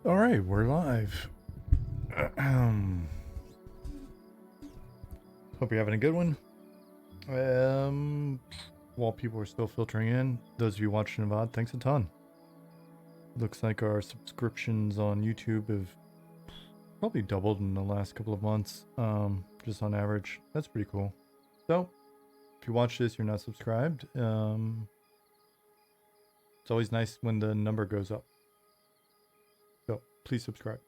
All right, we're live. Hope you're having a good one. While people are still filtering in, those of you watching the VOD, thanks a ton. Looks like our subscriptions on YouTube have probably doubled in the last couple of months, just on average. That's pretty cool. So, if you watch this, you're not subscribed. It's always nice when the number goes up. So, please subscribe.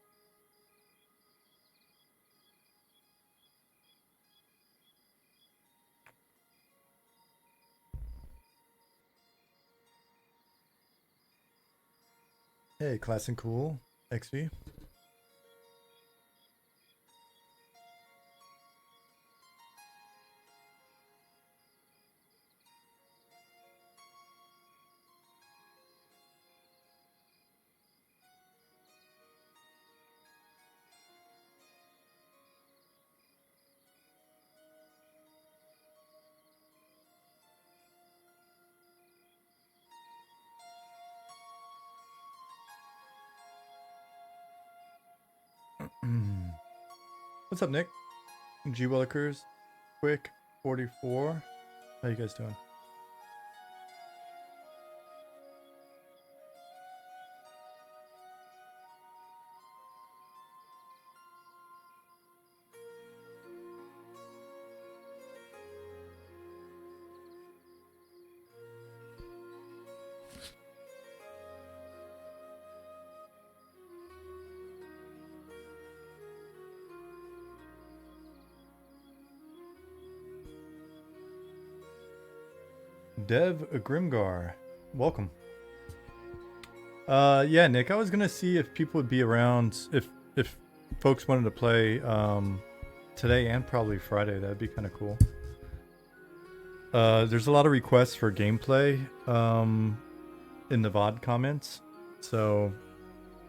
Hey, Classic Cool, XV. What's up, Nick? G Willikers, Quick 44. How you guys doing? Dev Grimgar, welcome. Yeah, Nick, I was gonna see if people would be around, if folks wanted to play today and probably Friday. That'd be kind of cool. There's a lot of requests for gameplay in the VOD comments, so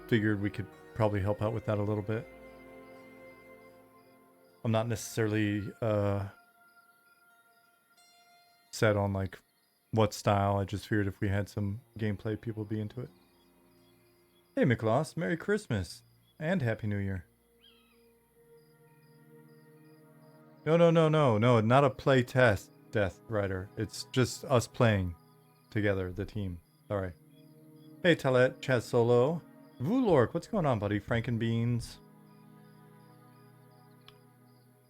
figured we could probably help out with that a little bit. I'm not necessarily set on like what style. I just figured if we had some gameplay, people would be into it. Hey, Miklos, Merry Christmas and Happy New Year. No, not a play test, Death Rider. It's just us playing together, the team. Sorry. Hey, Talet, Chaz Solo. Vulork, what's going on, buddy? Frankenbeans.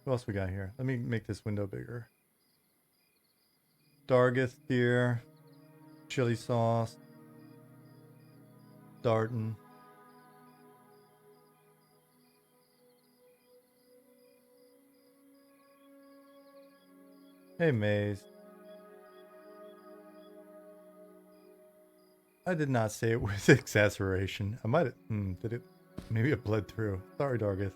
Who else we got here? Let me make this window bigger. Dargith here. Chili sauce. Darton. Hey, Maze. I did not say it with exasperation. I might have... did it? Maybe it bled through. Sorry, Dargith.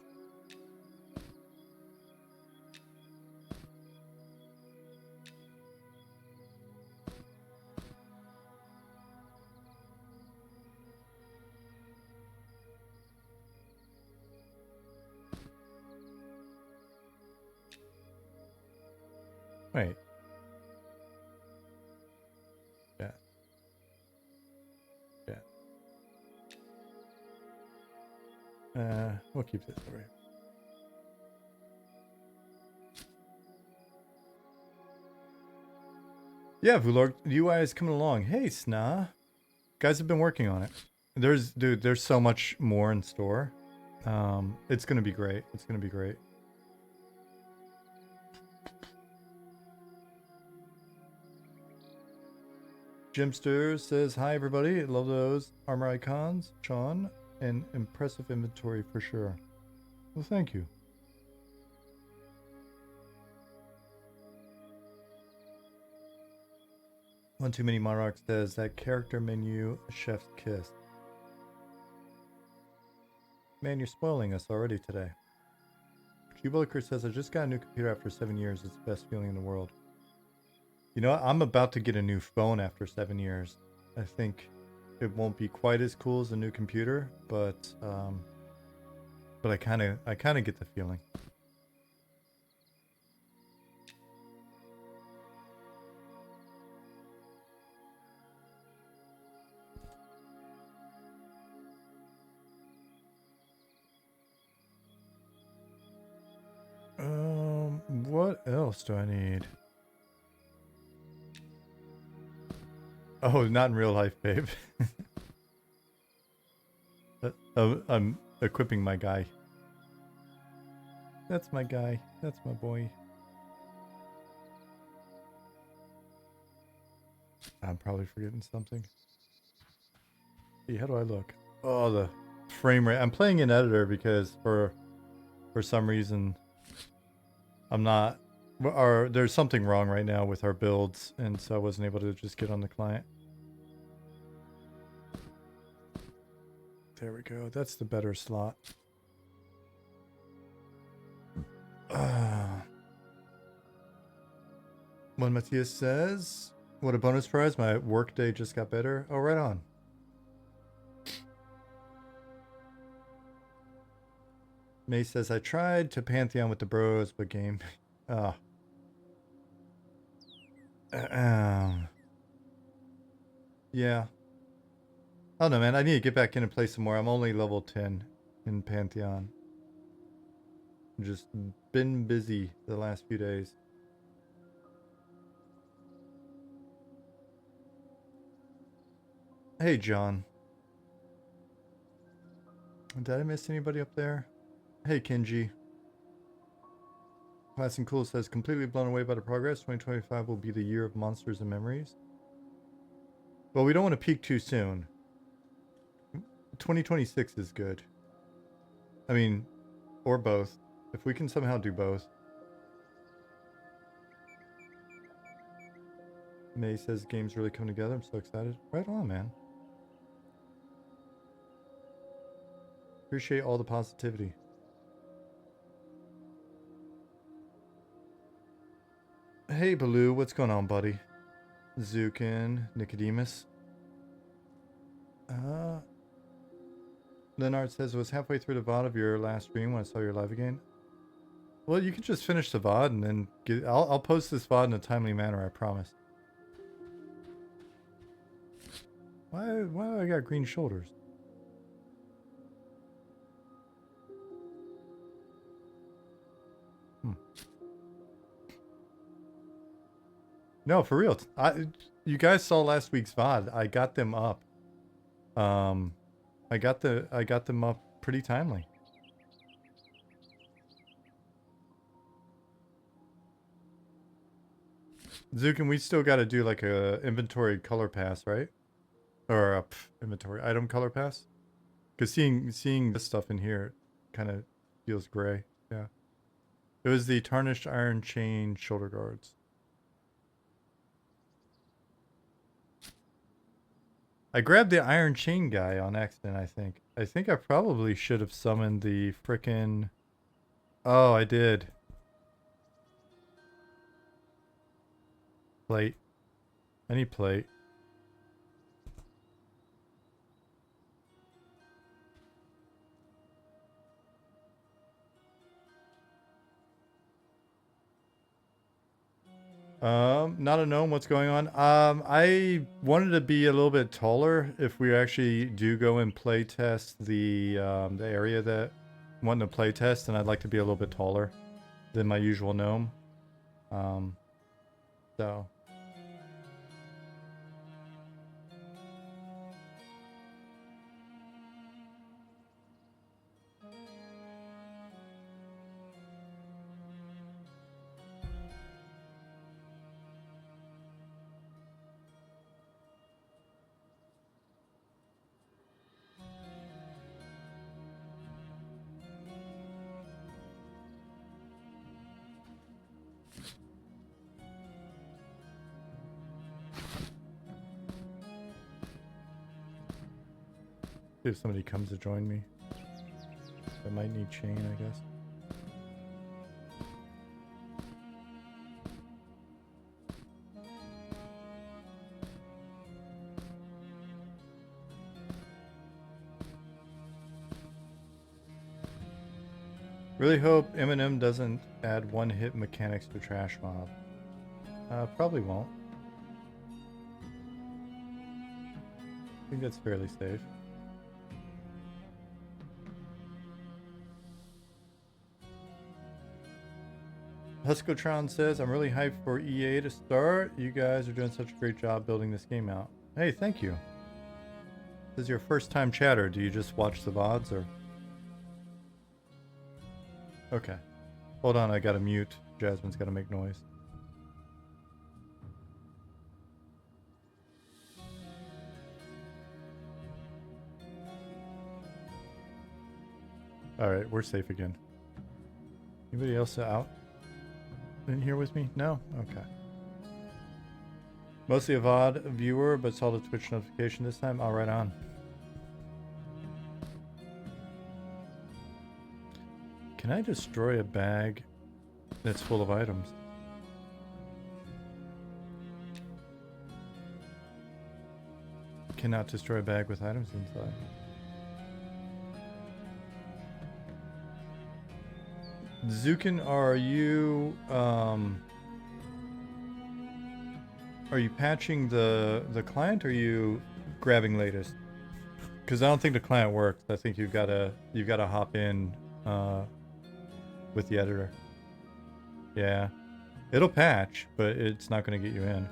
Wait. Yeah. We'll keep this over here. Yeah, Vulork, the UI is coming along. Hey, Sna. Guys have been working on it. There's so much more in store. It's gonna be great. It's gonna be great. Jimster says, hi everybody, love those armor icons, Sean, and impressive inventory for sure. Well, thank you. One Too Many Monarchs says, that character menu, chef's kiss. Man, you're spoiling us already today. G-Williker says, I just got a new computer after 7 years. It's the best feeling in the world. You know, I'm about to get a new phone after 7 years. I think it won't be quite as cool as a new computer, but I kind of get the feeling. What else do I need? Oh, not in real life, babe. I'm equipping my guy. That's my guy. That's my boy. I'm probably forgetting something. See, how do I look? Oh, the frame rate. I'm playing in editor because for some reason I'm not, or there's something wrong right now with our builds, and so I wasn't able to just get on the client. There we go. That's the better slot. When Matthias says, what a bonus prize, my work day just got better. Oh, right on. May says, I tried to Pantheon with the bros, but game. Oh. Yeah. I don't know, man. I need to get back in and play some more. I'm only level 10 in Pantheon. Just been busy the last few days. Hey, John. Did I miss anybody up there? Hey, Kenji. Classic Cool says, completely blown away by the progress. 2025 will be the year of monsters and memories. Well, we don't want to peak too soon. 2026 is good. I mean, or both. If we can somehow do both. May says, games really come together. I'm so excited. Right on, man. Appreciate all the positivity. Hey, Baloo, what's going on, buddy? Zukin, Nicodemus. Leonard says, it was halfway through the VOD of your last stream when I saw your live again. Well, you can just finish the VOD and then get. I'll post this VOD in a timely manner, I promise. Why do I got green shoulders? No, for real. You guys saw last week's VOD. I got them up. I got them up pretty timely. Zukin, we still got to do like a inventory color pass, right? Or a inventory item color pass. Because seeing this stuff in here kind of feels gray. Yeah. It was the tarnished iron chain shoulder guards. I grabbed the iron chain guy on accident, I think. I think I probably should have summoned the frickin'... Oh, I did. Plate. I need plate. Not a gnome. What's going on? I wanted to be a little bit taller if we actually do go and play test the area that I'm wanting to play test, and I'd like to be a little bit taller than my usual gnome. So. If somebody comes to join me, I might need chain, I guess. Really hope Eminem doesn't add one-hit mechanics to Trash Mob. Probably won't. I think that's fairly safe. Huskotron says, I'm really hyped for EA to start. You guys are doing such a great job building this game out. Hey, thank you. This is your first time chatter. Do you just watch the VODs or? Okay. Hold on, I gotta mute. Jasmine's gotta make noise. Alright, we're safe again. Anybody else out in here with me? No? Okay. Mostly a VOD viewer, but saw the Twitch notification this time. All right, on. Can I destroy a bag that's full of items? Cannot destroy a bag with items inside. Zukin, are you patching the client, or are you grabbing latest? Because I don't think the client works. I think you've gotta hop in with the editor. Yeah, it'll patch, but it's not gonna get you in.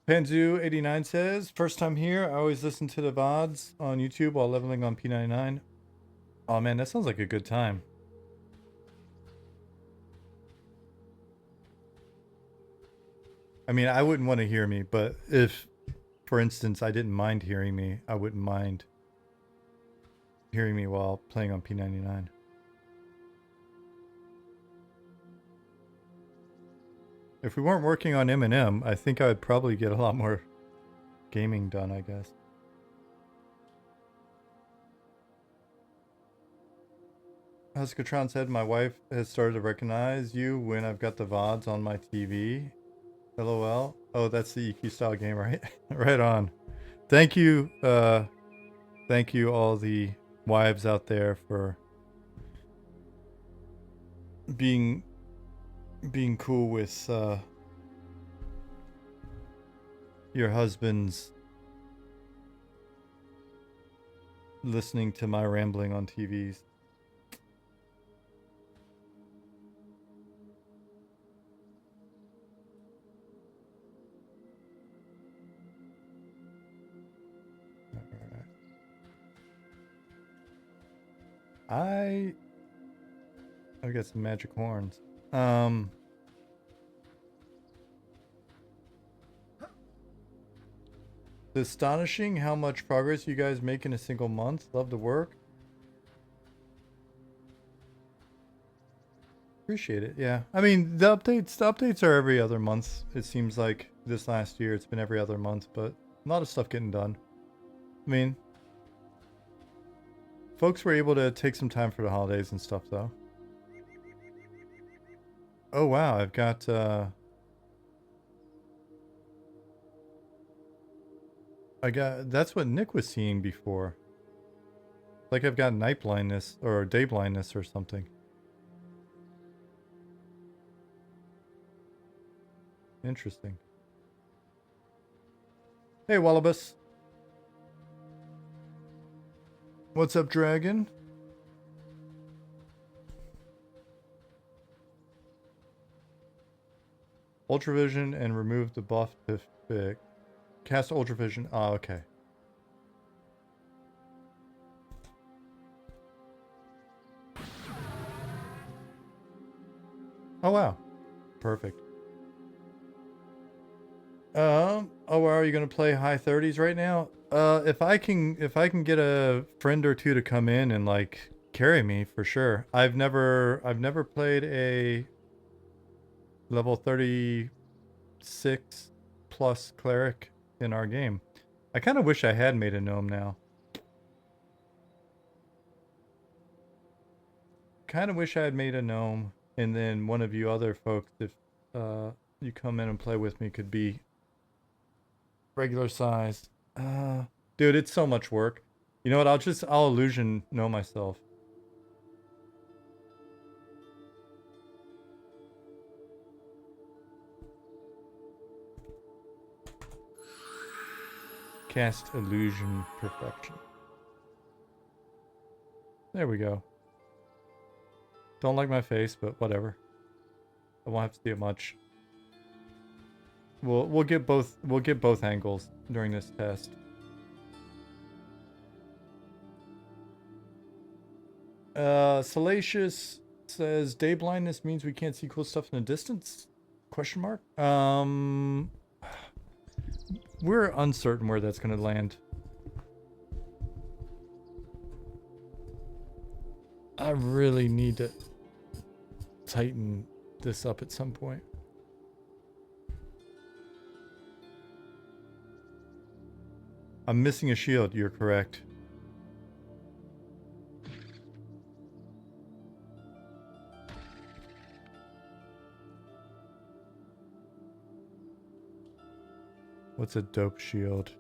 Panzu89 says, first time here, I always listen to the VODs on YouTube while leveling on P99. Oh man, that sounds like a good time. I mean, I wouldn't want to hear me, but if, for instance, I didn't mind hearing me, I wouldn't mind hearing me while playing on P99. If we weren't working on M&M, I think I would probably get a lot more gaming done, I guess. Huskatron said, my wife has started to recognize you when I've got the VODs on my TV. LOL. Oh, that's the EQ style game, right? Right on. Thank you all the wives out there for being cool with your husbands listening to my rambling on TVs. I got some magic horns. It's astonishing how much progress you guys make in a single month. Love the work. Appreciate it. Yeah. I mean, the updates are every other month. It seems like this last year it's been every other month, but a lot of stuff getting done. I mean, folks were able to take some time for the holidays and stuff though. Oh wow, I've got that's what Nick was seeing before. Like I've got night blindness or day blindness or something. Interesting. Hey Wallabus. What's up, Dragon? Ultravision and remove the buff to fix. Cast Ultravision. Oh, okay. Oh wow. Perfect. Oh wow, are you gonna play high 30s right now? If I can get a friend or two to come in and like carry me for sure. I've never played a level 36 plus cleric in our game. I kind of wish I had made a gnome now. Kind of wish I had made a gnome. And then one of you other folks, if you come in and play with me, could be regular size. Dude, it's so much work. You know what? I'll illusion know myself. Cast illusion perfection. There we go. Don't like my face, but whatever. I won't have to see it much. We'll get both angles during this test. Salacious says day blindness means we can't see cool stuff in the distance? Question mark. We're uncertain where that's gonna land. I really need to tighten this up at some point. I'm missing a shield, you're correct. What's a dope shield?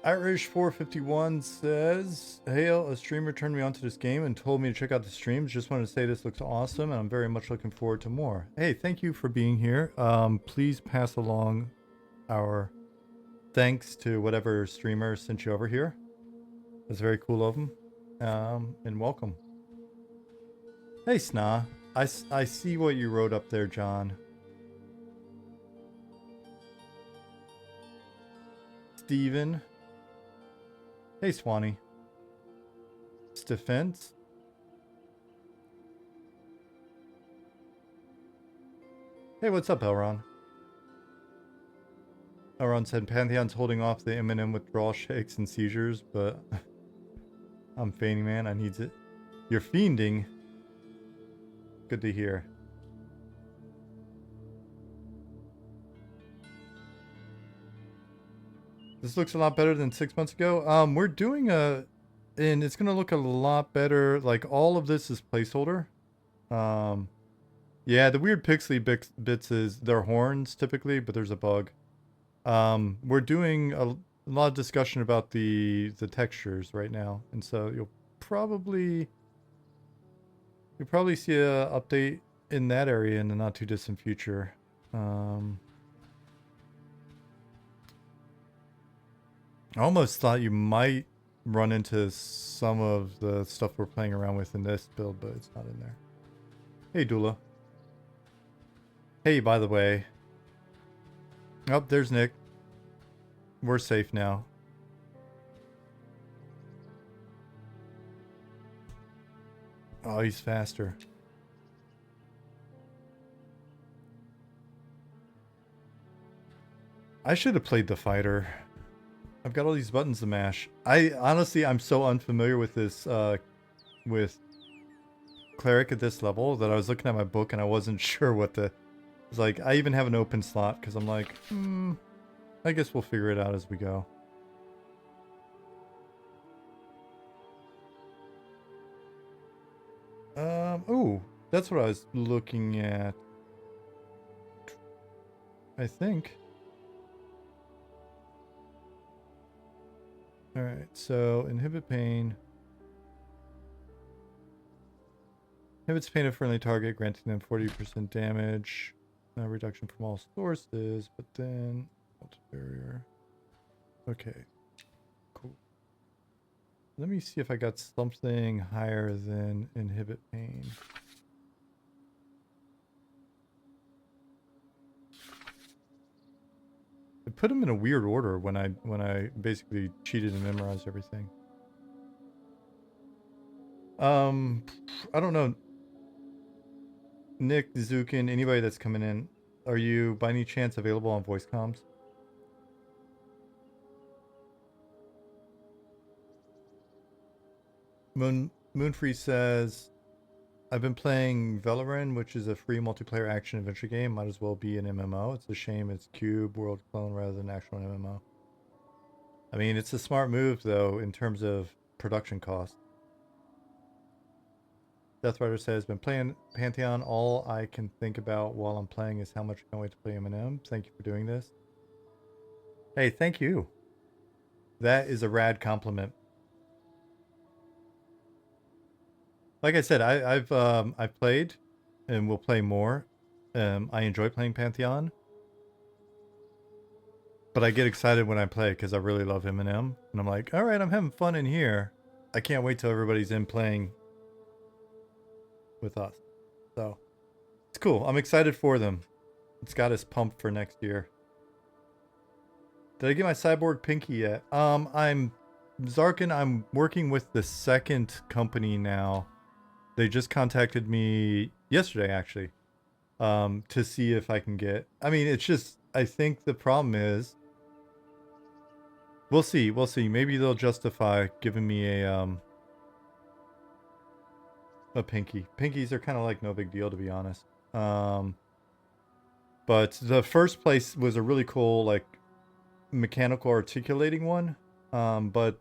Irish451 says, Hail, a streamer turned me onto this game and told me to check out the streams. Just wanted to say this looks awesome and I'm very much looking forward to more. Hey, thank you for being here. Please pass along our thanks to whatever streamer sent you over here. That's very cool of them. And welcome. Hey, Sna. I see what you wrote up there, John. Steven. Hey, Swanee. Defense. Hey, what's up, Elron? Elron said Pantheon's holding off the imminent withdrawal shakes and seizures, but I'm feigning, man. I need it. You're fiending. Good to hear. This looks a lot better than 6 months ago. We're doing and it's gonna look a lot better. Like all of this is placeholder. Yeah, the weird pixely bits is they're horns typically, but there's a bug. We're doing a lot of discussion about the textures right now, and so you'll probably see a update in that area in the not too distant future. I almost thought you might run into some of the stuff we're playing around with in this build, but it's not in there. Hey, Dula. Hey, by the way. Oh, there's Nick. We're safe now. Oh, he's faster. I should have played the fighter. I've got all these buttons to mash. I'm so unfamiliar with this, with Cleric at this level that I was looking at my book and I wasn't sure what the... It's like, I even have an open slot because I'm like, I guess we'll figure it out as we go. Ooh, that's what I was looking at. I think. Alright, so inhibit pain. Inhibits pain of friendly target, granting them 40% damage. Reduction from all sources, but then barrier. Okay, cool. Let me see if I got something higher than inhibit pain. I put them in a weird order when I basically cheated and memorized everything. I don't know. Nick, Zukin, anybody that's coming in, are you by any chance available on voice comms? Moonfree says, I've been playing Valorant, which is a free multiplayer action adventure game. Might as well be an MMO. It's a shame it's Cube World Clone rather than actual MMO. I mean, it's a smart move, though, in terms of production costs. Death Rider says, been playing Pantheon. All I can think about while I'm playing is how much I can't wait to play M&M. Thank you for doing this. Hey, thank you. That is a rad compliment. Like I said, I've played and will play more. I enjoy playing Pantheon. But I get excited when I play because I really love M&M. And I'm like, all right, I'm having fun in here. I can't wait till everybody's in playing with us. So it's cool. I'm excited for them. It's got us pumped for next year. Did I get my cyborg pinky yet? I'm Zarkin. I'm working with the second company now. They just contacted me yesterday, actually, to see if I can get. I mean, it's just. I think the problem is. We'll see. We'll see. Maybe they'll justify giving me a pinky. Pinkies are kind of like no big deal, to be honest. But the first place was a really cool, like, mechanical articulating one. But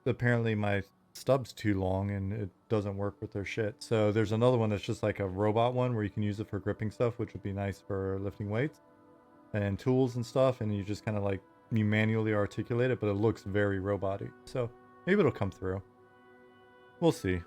apparently my stub's too long and it doesn't work with their shit. So there's another one that's just like a robot one where you can use it for gripping stuff, which would be nice for lifting weights and tools and stuff. And you just kind of like, you manually articulate it, but it looks very robot-y. So maybe it'll come through. We'll see.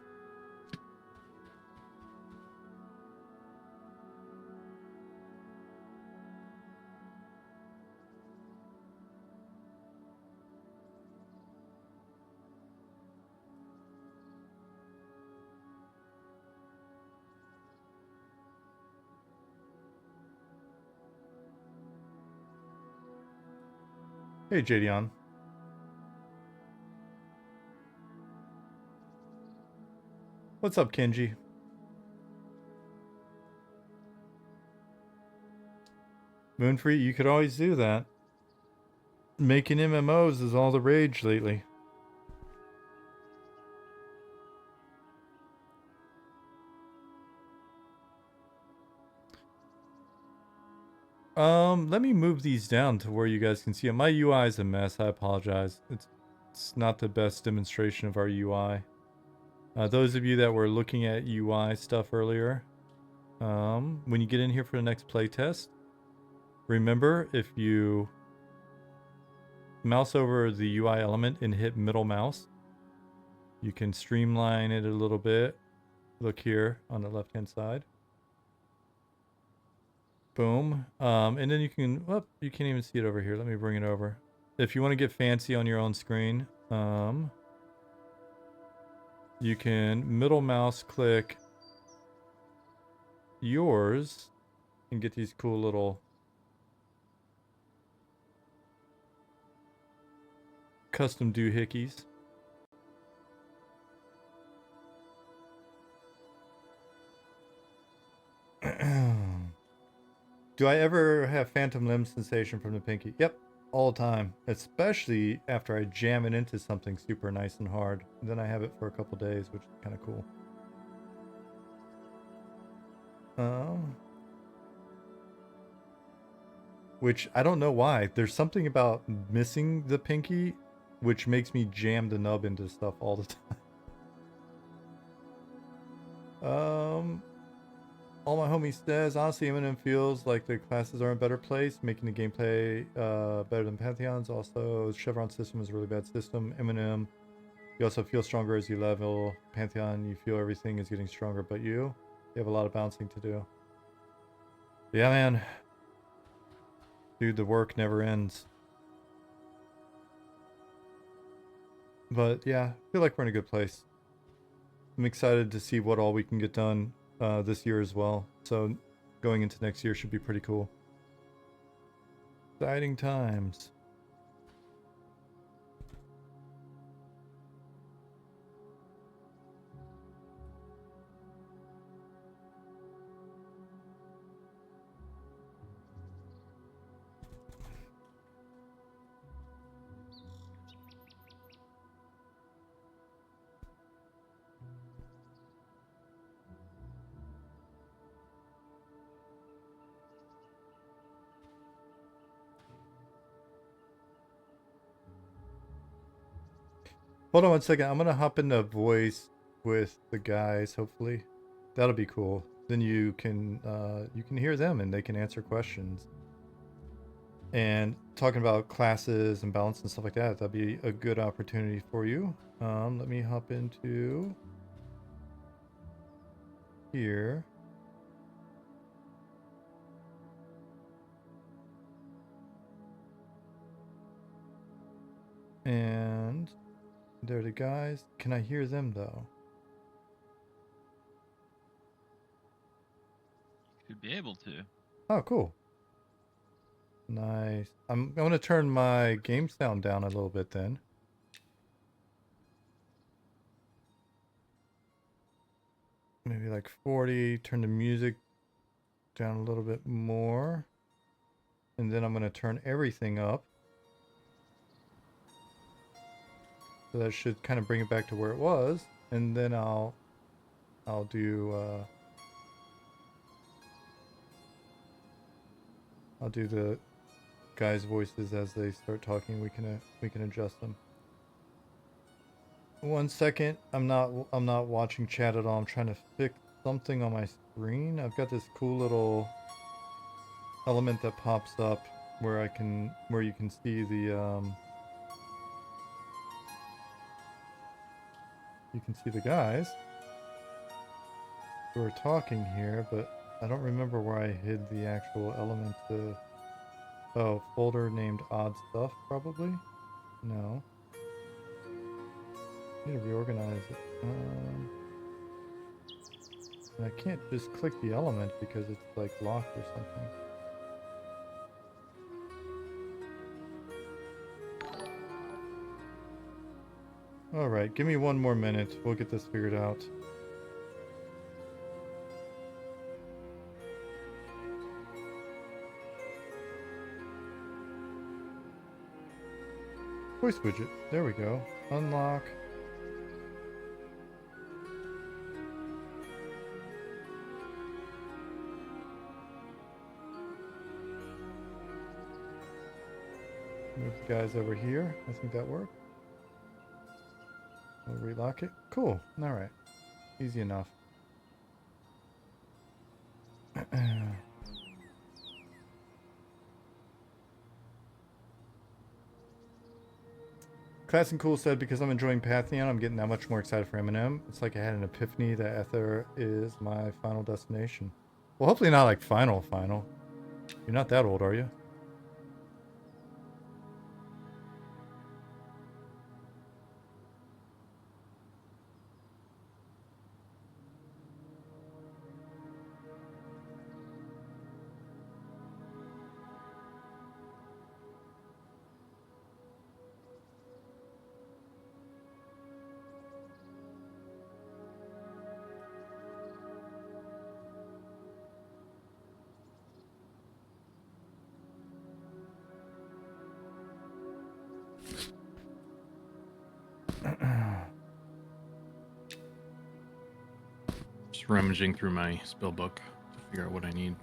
Hey, Jadion. What's up, Kenji? Moonfree, you could always do that. Making MMOs is all the rage lately. Let me move these down to where you guys can see them. My UI is a mess. I apologize. It's not the best demonstration of our UI. Those of you that were looking at UI stuff earlier, when you get in here for the next playtest, remember if you mouse over the UI element and hit middle mouse, you can streamline it a little bit. Look here on the left-hand side. Boom. And then you can, oh, you can't even see it over here. Let me bring it over. If you want to get fancy on your own screen, you can middle mouse click yours and get these cool little custom doohickeys. Do I ever have phantom limb sensation from the pinky? Yep, all the time. Especially after I jam it into something super nice and hard. And then I have it for a couple days, which is kind of cool. Which I don't know why. There's something about missing the pinky, which makes me jam the nub into stuff all the time. All my homies says, honestly, M&M feels like the classes are in a better place, making the gameplay better than Pantheon's. Also, Chevron system is a really bad system. M&M, you also feel stronger as you level. Pantheon, you feel everything is getting stronger, but you have a lot of bouncing to do. Yeah, man. Dude, the work never ends. But yeah, I feel like we're in a good place. I'm excited to see what all we can get done this year as well. So going into next year should be pretty cool. Exciting times. Hold on one second. I'm gonna hop into voice with the guys. Hopefully, that'll be cool. Then you can hear them and they can answer questions. And talking about classes and balance and stuff like that, that'd be a good opportunity for you. Let me hop into here. And there are the guys. Can I hear them though? Should be able to. Oh, cool. Nice. I'm going to turn my game sound down a little bit then. Maybe like 40. Turn the music down a little bit more. And then I'm going to turn everything up. So that should kind of bring it back to where it was. And then I'll do the guys' voices as they start talking. We can adjust them. 1 second. I'm not watching chat at all. I'm trying to fix something on my screen. I've got this cool little element that pops up where you can see the guys who are talking here, but I don't remember where I hid the actual element to. Oh, folder named odd stuff, probably? No. I need to reorganize it. And I can't just click the element because it's like locked or something. Alright, give me 1 more minute. We'll get this figured out. Voice widget. There we go. Unlock. Move the guys over here. I think that worked. We'll relock it. Cool. Alright. Easy enough. Class and Cool said, because I'm enjoying Pantheon, I'm getting that much more excited for M&M. It's like I had an epiphany that Ether is my final destination. Well, hopefully not like final. You're not that old, are you? Just rummaging through my spellbook to figure out what I need.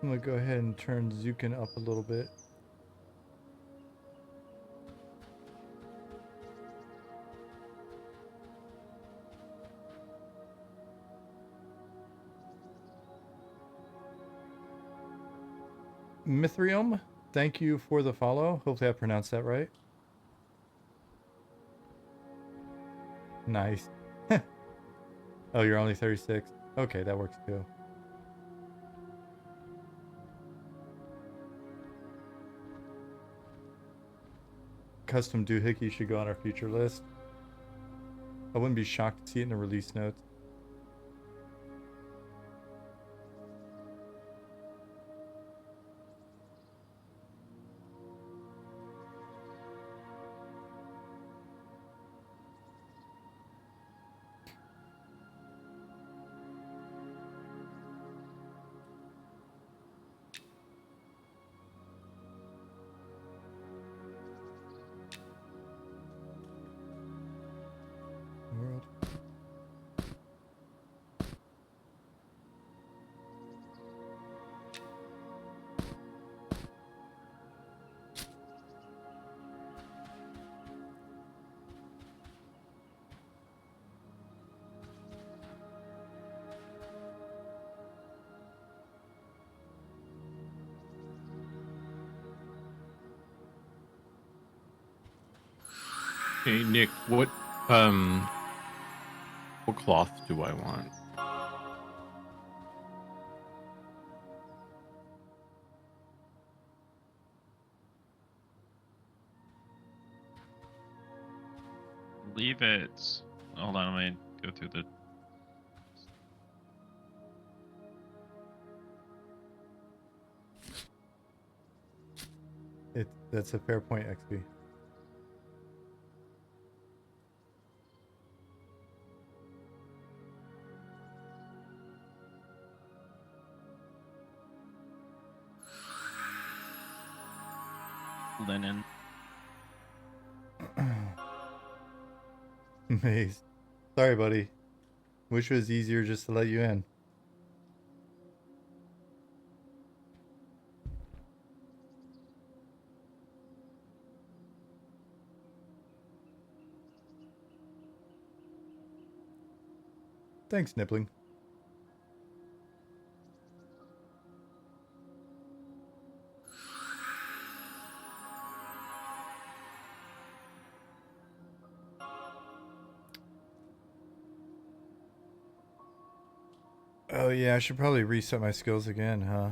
I'm gonna go ahead and turn Zukin up a little bit. Mithrium, thank you for the follow. Hopefully I pronounced that right. Nice. Oh, you're only 36. Okay, that works too. Custom doohickey should go on our future list. I wouldn't be shocked to see it in the release notes. World. Hey Nick, what cloth do I want? Leave it. Hold on, let me go through the. That's a fair point, XP. Linen. Maze. Sorry, buddy. Wish it was easier just to let you in. Thanks, Nibbling. Oh yeah, I should probably reset my skills again, huh?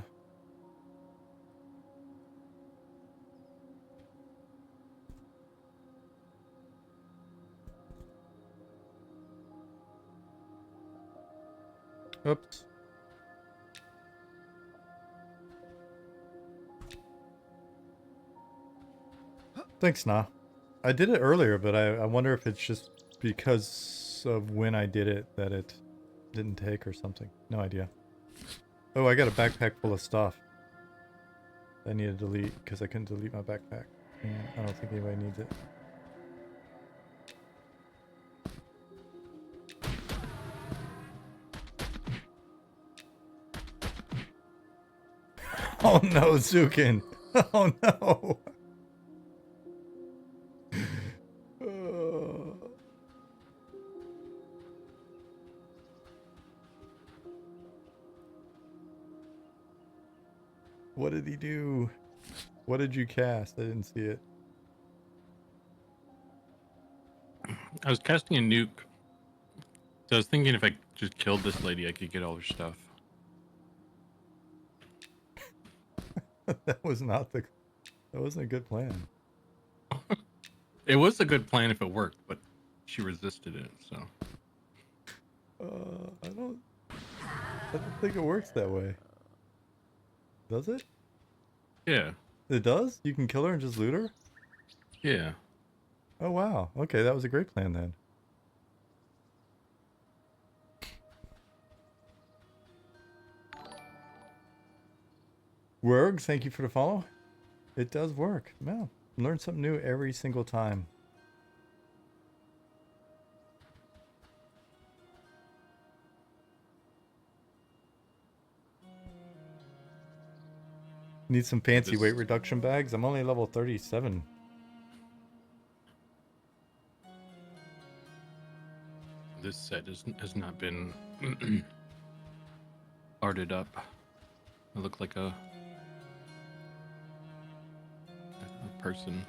Oops. Thanks, Nah. I did it earlier, but I wonder if it's just because of when I did it that it didn't take or something. No idea. Oh, I got a backpack full of stuff I need to delete because I couldn't delete my backpack. And I don't think anybody needs it. Oh no, Zukin! Oh no! What did he do? What did you cast? I didn't see it. I was casting a nuke. So I was thinking if I just killed this lady, I could get all her stuff. That was not the. That wasn't a good plan. It was a good plan if it worked, but she resisted it, so. I don't think it works that way. Does it? Yeah. It does? You can kill her and just loot her? Yeah. Oh wow. Okay, that was a great plan then. Werg, thank you for the follow. It does work. Man, learn something new every single time. Need some fancy weight reduction bags? I'm only level 37. This set has not been arted up. I look like a person.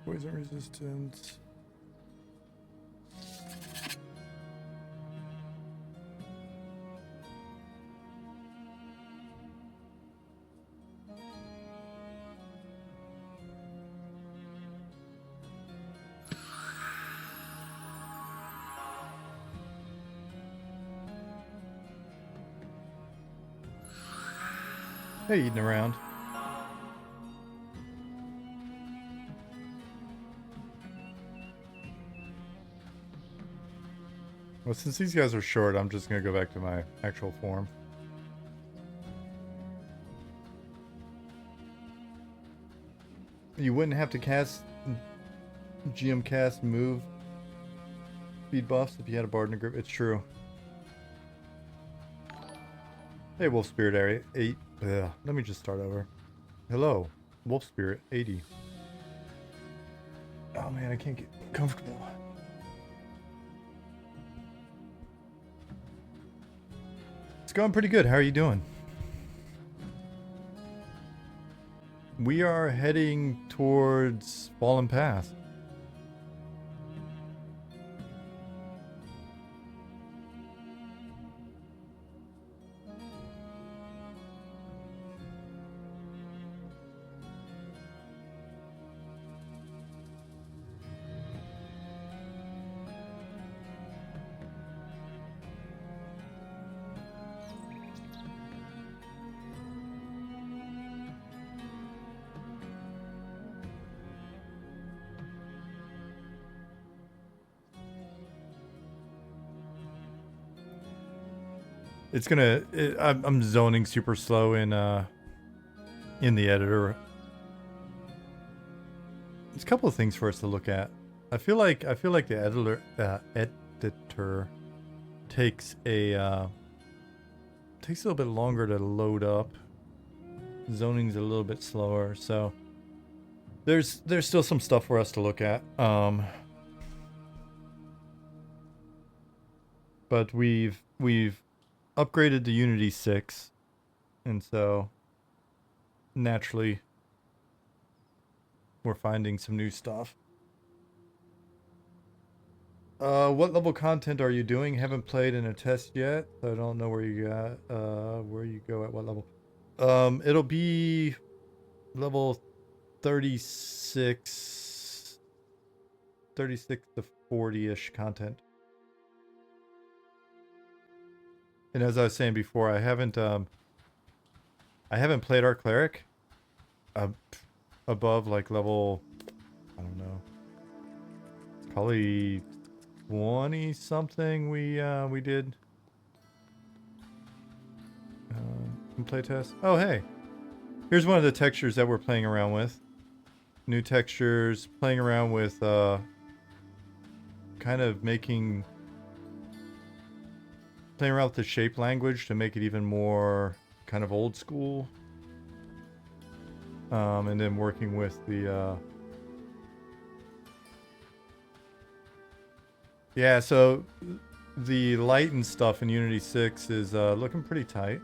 Poison resistance. Hey, eating around. Well, since these guys are short, I'm just going to go back to my actual form. You wouldn't have to cast GM cast move speed buffs if you had a bard in a group. It's true. Hey, Wolf Spirit Area 8. Ugh, let me just start over. Hello, Wolf Spirit 80. Oh man, I can't get comfortable. It's going pretty good. How are you doing? We are heading towards Fallen Path. It's gonna. I'm zoning super slow in the editor. There's a couple of things for us to look at. I feel like the editor takes a little bit longer to load up. Zoning's a little bit slower, so there's still some stuff for us to look at. But we've upgraded to Unity 6, and so naturally we're finding some new stuff. What level content are you doing? Haven't played in a test yet, so I don't know where you go at what level. It'll be level 36 to 40-ish content. And as I was saying before, I haven't played our Cleric above like level, I don't know, probably 20 something we did in playtest. Oh hey, here's one of the textures that we're playing around with. New textures, playing around with kind of playing around with the shape language to make it even more kind of old school. And then working with the yeah, so the light and stuff in Unity 6 is looking pretty tight.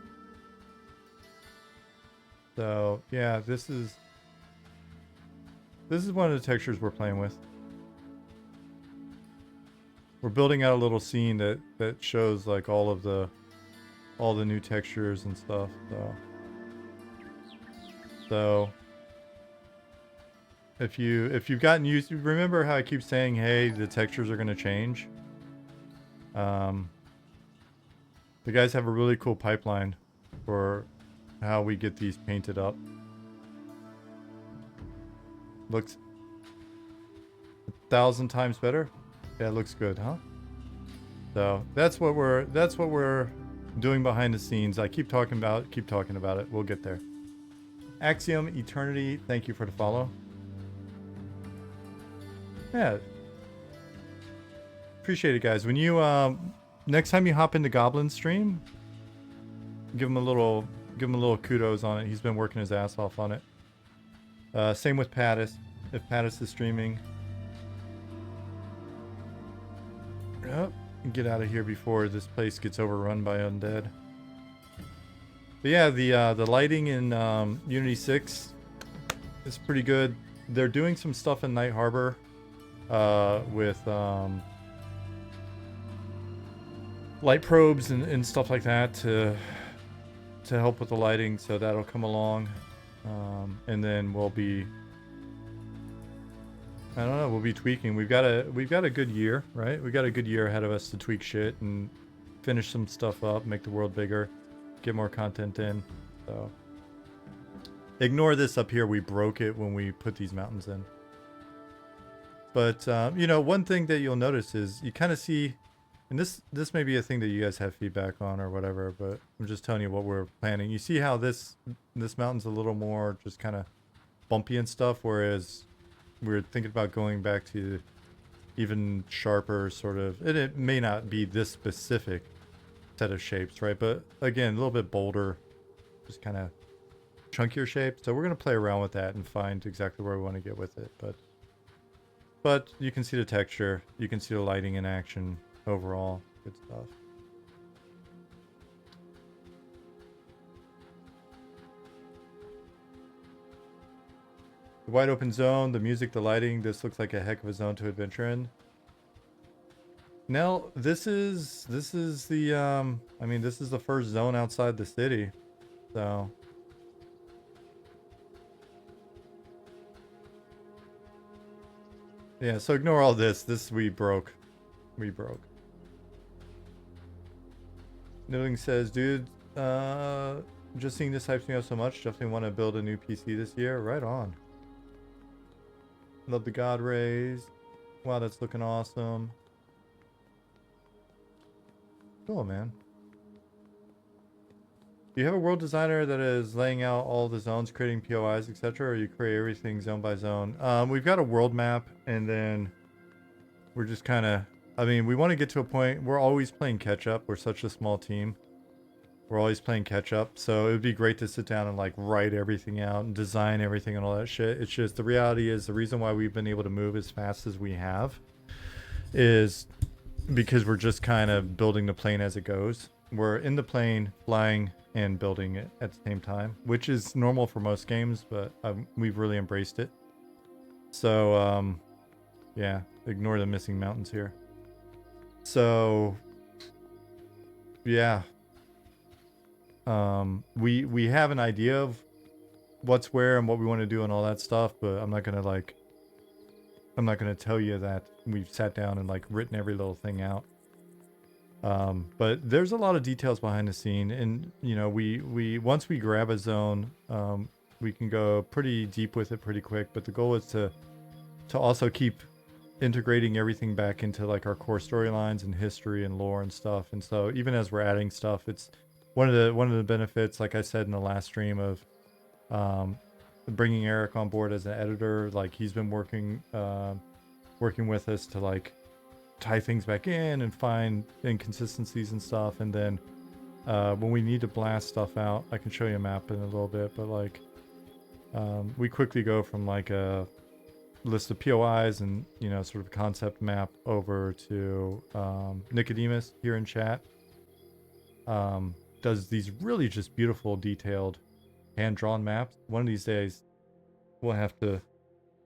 So yeah, this is one of the textures we're playing with. We're building out a little scene that shows like all the new textures and stuff. So if you've gotten used, remember how I keep saying, hey, the textures are going to change. The guys have a really cool pipeline for how we get these painted up. Looks 1,000 times better. Yeah, it looks good, huh? So that's what we're doing behind the scenes. I keep talking about it. We'll get there. Axiom Eternity, thank you for the follow. Yeah, appreciate it, guys. When you next time you hop into Goblin's stream, give him a little kudos on it. He's been working his ass off on it. Same with Pattis. If Pattis is streaming. Oh, get out of here before this place gets overrun by undead. But yeah, the lighting in Unity 6 is pretty good. They're doing some stuff in Night Harbor with light probes and stuff like that to help with the lighting. So that'll come along, and then we'll be. I don't know. We'll be tweaking. We've got a good year, right? We got a good year ahead of us to tweak shit and finish some stuff up, make the world bigger, get more content in. So ignore this up here. We broke it when we put these mountains in. But you know, one thing that you'll notice is you kind of see, and this may be a thing that you guys have feedback on or whatever, but I'm just telling you what we're planning. You see how this mountain's a little more just kind of bumpy and stuff, whereas we're thinking about going back to even sharper sort of, and it may not be this specific set of shapes, right? But again, a little bit bolder, just kind of chunkier shape. So we're going to play around with that and find exactly where we want to get with it. But you can see the texture, you can see the lighting in action overall. Good stuff. The wide open zone, the music, the lighting, this looks like a heck of a zone to adventure in. Now, this is the I mean, this is the first zone outside the city. So yeah, so ignore all this. This we broke. We broke. Nothing says, dude, just seeing this hypes me up so much. Definitely want to build a new PC this year. Right on. Love the God rays. Wow, that's looking awesome. Cool, man. Do you have a world designer that is laying out all the zones, creating POIs, etc., or you create everything zone by zone? We've got a world map, and then we're just kind of, I mean, we want to get to a point, we're always playing catch up. We're such a small team. We're always playing catch up. So it would be great to sit down and like write everything out and design everything and all that shit. It's just, the reality is the reason why we've been able to move as fast as we have is because we're just kind of building the plane as it goes. We're in the plane, flying and building it at the same time, which is normal for most games, but we've really embraced it. So, yeah, ignore the missing mountains here. So, yeah. We have an idea of what's where and what we want to do and all that stuff, but I'm not gonna tell you that we've sat down and like written every little thing out. But there's a lot of details behind the scene, and you know, we once we grab a zone, we can go pretty deep with it pretty quick. But the goal is to also keep integrating everything back into like our core storylines and history and lore and stuff. And so even as we're adding stuff, it's one of the benefits, like I said in the last stream, of bringing Eric on board as an editor. Like he's been working with us to like tie things back in and find inconsistencies and stuff. And then when we need to blast stuff out, I can show you a map in a little bit, but like we quickly go from like a list of POIs and, you know, sort of concept map over to Nicodemus here in chat. Does these really just beautiful, detailed, hand-drawn maps. One of these days, we'll have to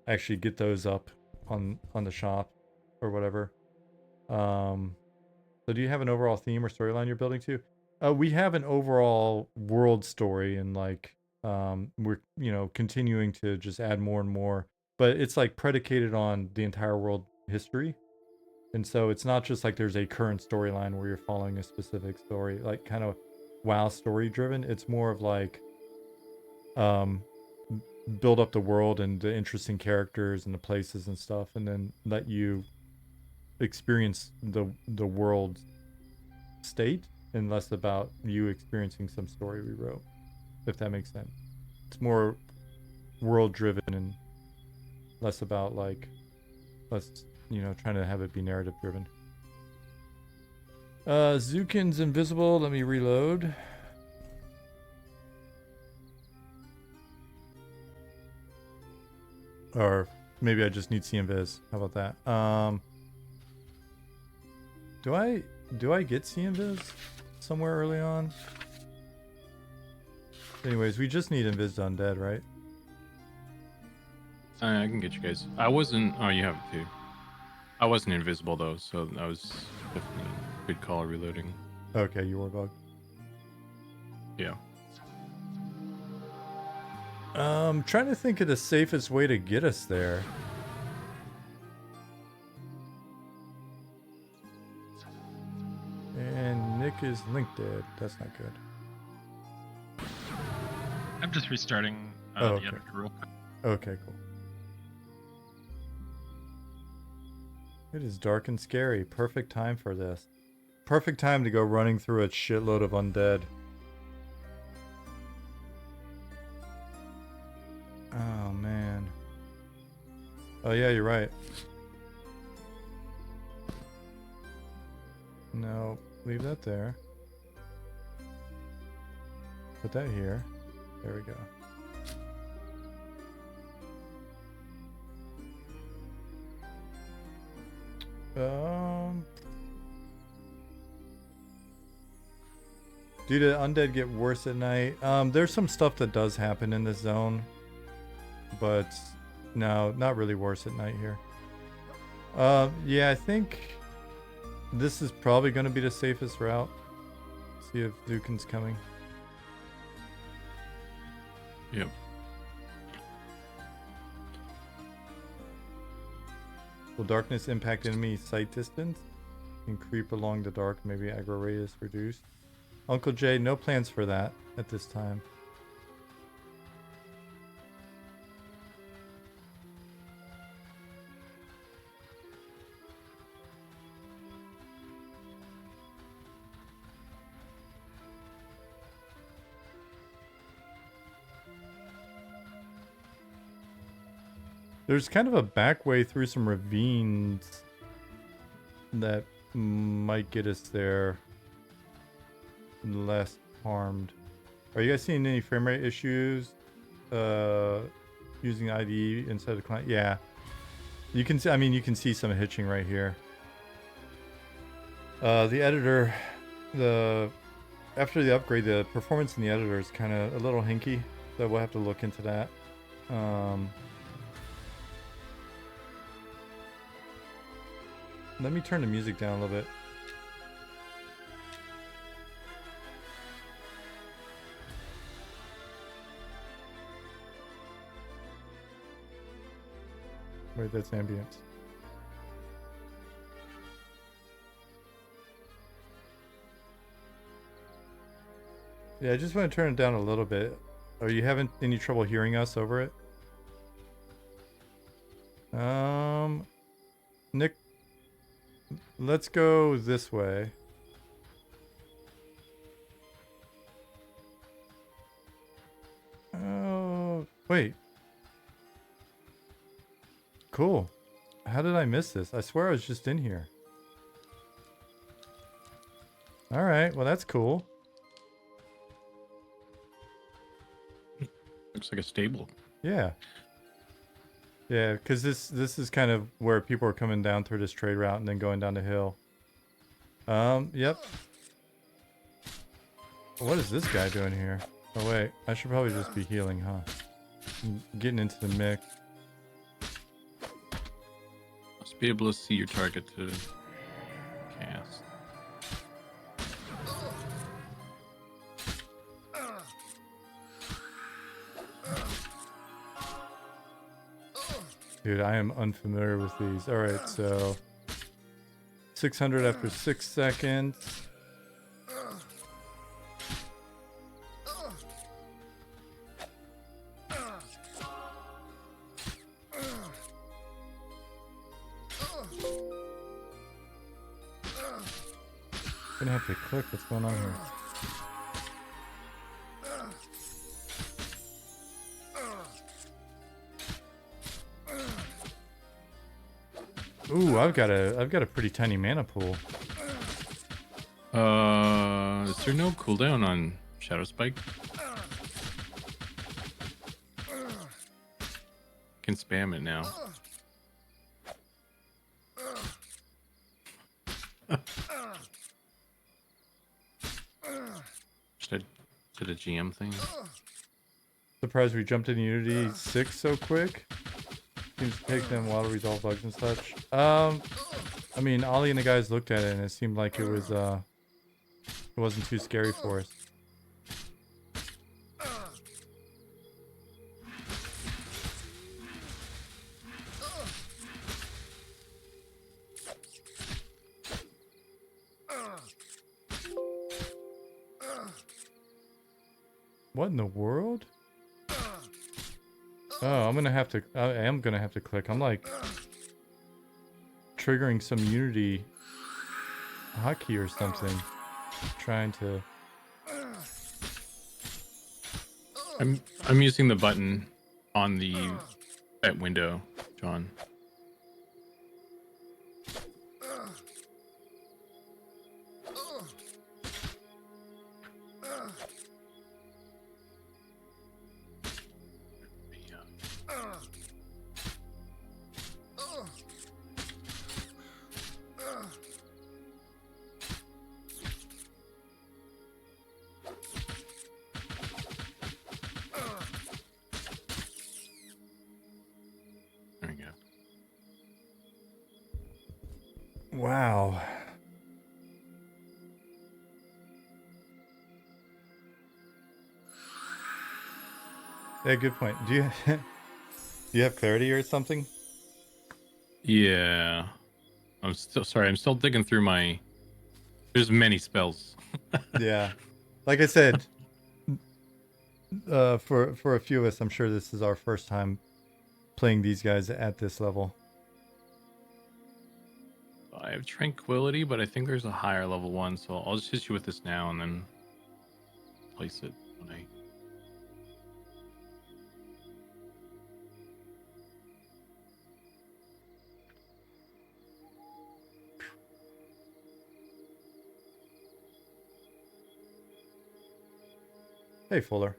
actually get those up on the shop or whatever. So do you have an overall theme or storyline you're building to? We have an overall world story, and like we're, you know, continuing to just add more and more, but it's like predicated on the entire world history. And so it's not just like there's a current storyline where you're following a specific story, like kind of WoW story driven. It's more of like build up the world and the interesting characters and the places and stuff, and then let you experience the world state, and less about you experiencing some story we wrote, if that makes sense. It's more world driven and less about like less, you know, trying to have it be narrative driven. Zukin's invisible. Let me reload. Or maybe I just need CMViz. How about that? Do I get CMViz somewhere early on? Anyways, we just need Invis Undead, right? I can get you guys. I wasn't. Oh, you have it too. I wasn't invisible though, so that was definitely a good call reloading. Okay, you were bugged. Yeah. Trying to think of the safest way to get us there. And Nick is linked dead. That's not good. I'm just restarting Oh, the okay. editor real quick. Okay, cool. It is dark and scary. Perfect time for this. Perfect time to go running through a shitload of undead. Oh, man. Oh, yeah, you're right. No, leave that there. Put that here. There we go. Do the undead get worse at night? There's some stuff that does happen in this zone, but no, not really worse at night here. Yeah, I think this is probably going to be the safest route. See if Zukin's coming. Yep. Will darkness impact enemy sight distance? And creep along the dark, maybe aggro radius reduced. Uncle Jay, no plans for that at this time. There's kind of a back way through some ravines that might get us there less harmed. Are you guys seeing any frame rate issues using IDE instead of client? Yeah, you can see, I mean, you can see some hitching right here. The editor, after the upgrade, the performance in the editor is kind of a little hinky, so we'll have to look into that. Let me turn the music down a little bit. Wait, that's ambient. Yeah, I just want to turn it down a little bit. Are you having any trouble hearing us over it? Nick, let's go this way. Oh, wait. Cool. How did I miss this? I swear I was just in here. Alright, well that's cool. Looks like a stable. Yeah. Yeah, because this is kind of where people are coming down through this trade route and then going down the hill. Yep. What is this guy doing here? Oh wait, I should probably just be healing, huh? I'm getting into the mix. Must be able to see your target to cast. Dude, I am unfamiliar with these. Alright, so 600 after 6 seconds. Gonna have to click. What's going on here? Ooh, I've got a pretty tiny mana pool. Is there no cooldown on Shadow Spike? Can spam it now. Should I did a GM thing? Surprised we jumped into Unity 6 so quick. Seems to take them a while to resolve bugs and such. I mean, Ollie and the guys looked at it and it seemed like it wasn't too scary for us. What in the world? Oh, I am gonna have to click. I'm like triggering some Unity hotkey or something. Trying to. I'm using the button on that window, John. Wow. Yeah, good point. Do you do you have clarity or something? Yeah. I'm still sorry. I'm still digging through my. There's many spells. Yeah. Like I said, for a few of us, I'm sure this is our first time playing these guys at this level. I have tranquility, but I think there's a higher level one, so I'll just hit you with this now and then place it when I. Hey, Fuller.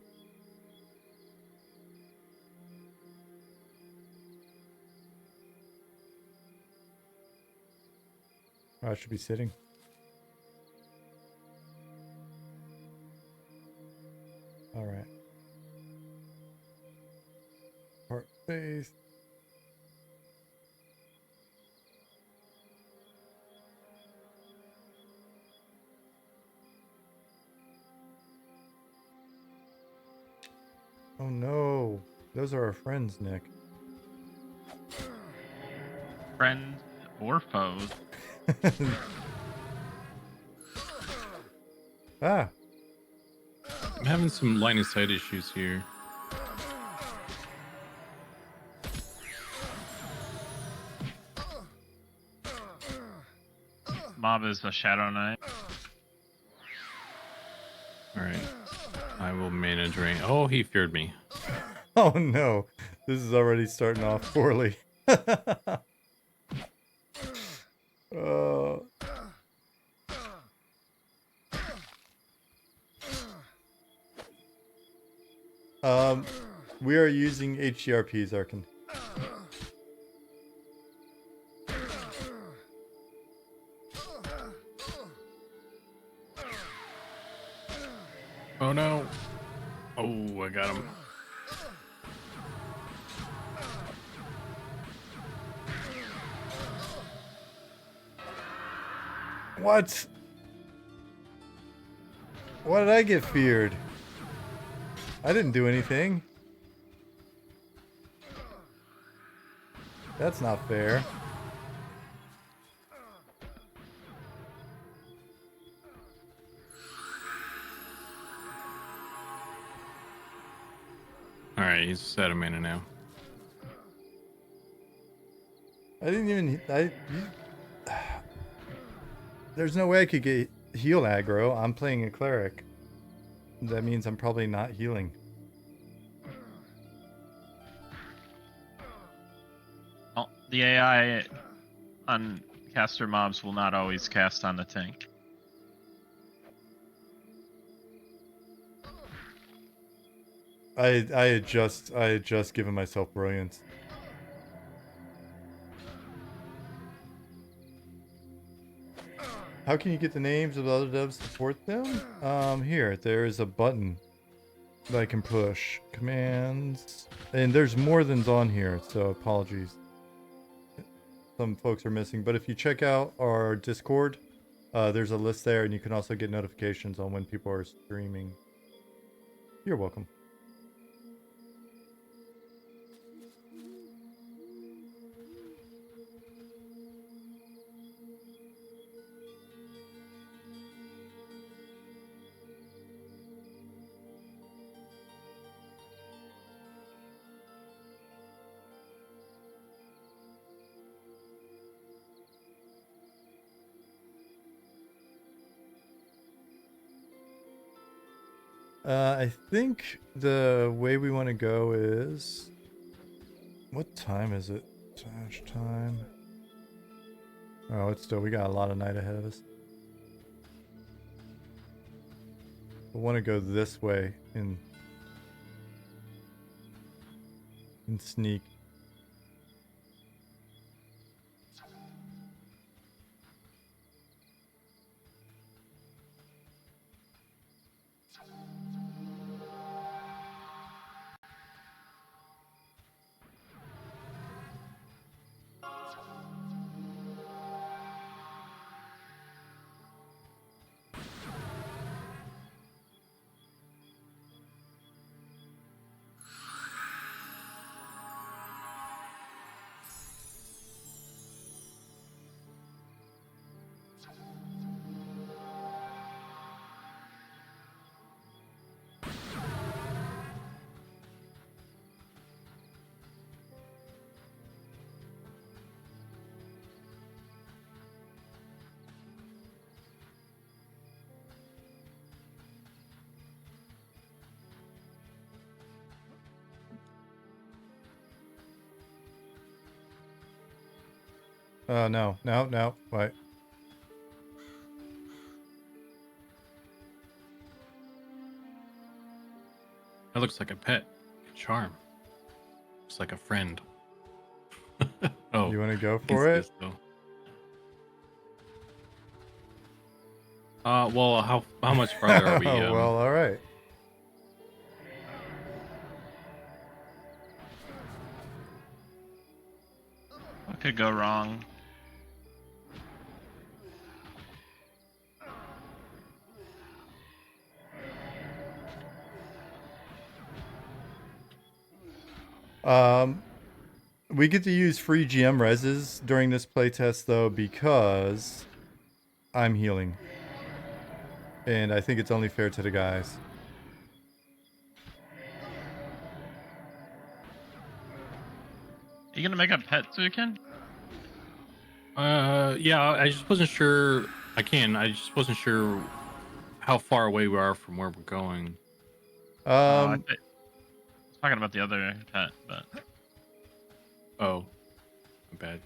Oh, I should be sitting. All right. Part face. Oh no, those are our friends, Nick. Friend or foes. Ah, I'm having some line of sight issues here. Mob is a Shadow Knight. All right. I will manage rain. Oh, he feared me. oh no, this is already starting off poorly. uh, we are using HDRPs, Arkin. Oh no. Oh, I got him. What? Why did I get feared? I didn't do anything. That's not fair. All right, he's out of mana now. I didn't even. There's no way I could get heal aggro. I'm playing a cleric. That means I'm probably not healing. Well, the AI on caster mobs will not always cast on the tank. I had just given myself brilliance. How can you get the names of the other devs? Support them? Here, there is a button that I can push. Commands. And there's more than's on here, so apologies. Some folks are missing. But if you check out our Discord, there's a list there, and you can also get notifications on when people are streaming. You're welcome. I think the way we want to go is... What time is it? Dash time. Oh, it's still... We got a lot of night ahead of us. We want to go this way and sneak. No. Wait. That looks like a pet. Charm. Looks like a friend. Oh, You want to go I can for see it? this, though. Well, how much farther are we? Oh, well, all right. What could go wrong? We get to use free GM reses during this playtest though because I'm healing, and I think it's only fair to the guys. You gonna make a pet toucan? Yeah, I just wasn't sure. I just wasn't sure how far away we are from where we're going. I Um, was talking about the other pet, but Oh, my bad.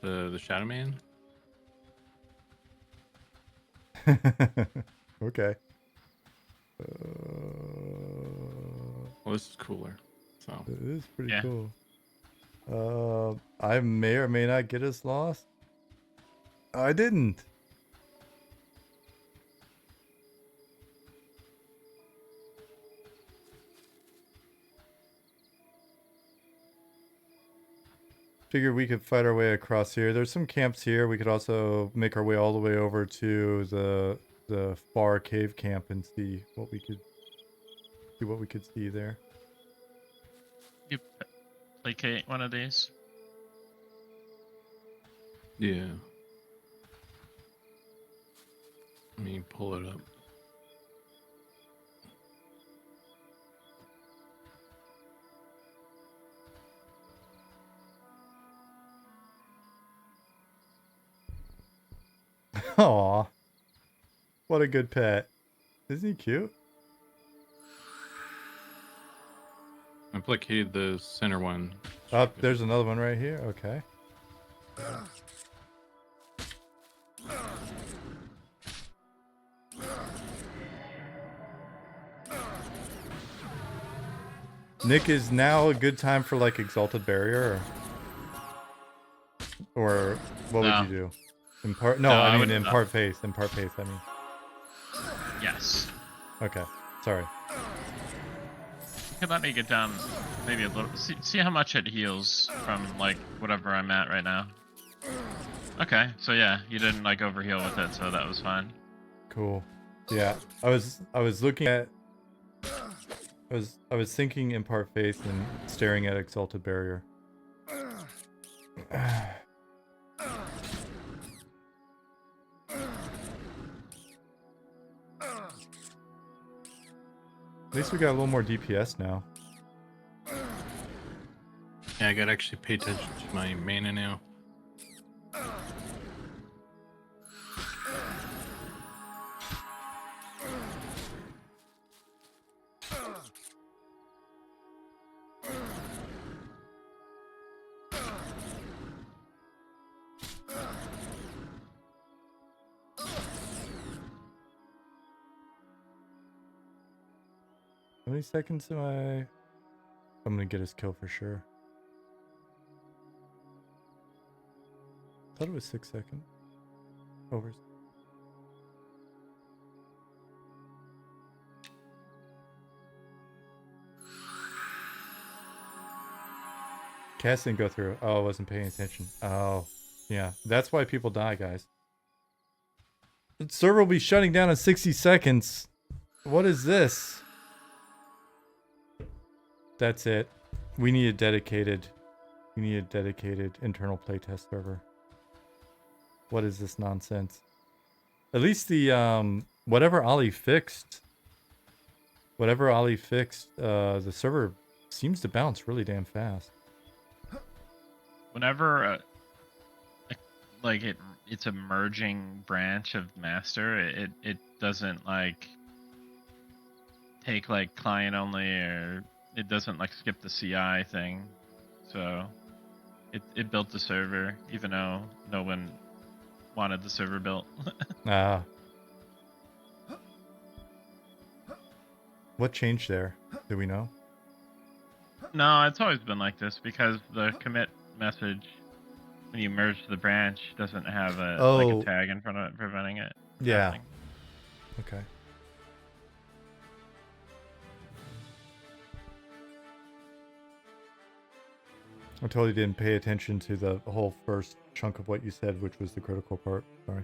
The Shadow Man. okay. Well, this is cooler. So It is pretty Yeah. cool. I may or may not get us lost. I didn't. Figured we could fight our way across here. There's some camps here. We could also make our way all the way over to the far cave camp and see what we could see there. you placate one of these. yeah. Let me pull it up. Aw. What a good pet. Isn't he cute? I placated the center one. Oh, there's another one right here. Okay. Nick, is now a good time for like Exalted Barrier? Or what No. would you do? Impart? No, No, I I mean would- impart faith. Impart faith, I mean. Yes. Okay. Sorry. You can let me get down maybe a little. See how much it heals from like whatever I'm at right now. Okay, so yeah, you didn't like overheal with it, so that was fine. Cool. Yeah. I was looking at I was thinking impart faith and staring at Exalted Barrier. At least we got a little more DPS now. Yeah, I gotta actually pay attention to my mana now. How many seconds am I? I'm gonna get his kill for sure. Thought it was 6 seconds. Over. Cast didn't go through. Oh, I wasn't paying attention. Oh, yeah. That's why people die, guys. The server will be shutting down in 60 seconds. What is this? That's it. We need a dedicated internal playtest server. What is this nonsense? At least the whatever Ollie fixed, the server seems to bounce really damn fast. Whenever like it's a merging branch of master, it doesn't like take like client only, or it doesn't like skip the CI thing. So It built the server, even though no one wanted the server built. Ah. What changed there? Do we know? No, it's always been like this because the commit message when you merge the branch doesn't have a like a Oh. tag in front of it preventing it from Yeah. happening. Okay. I totally didn't pay attention to the whole first chunk of what you said, which was the critical part. Sorry.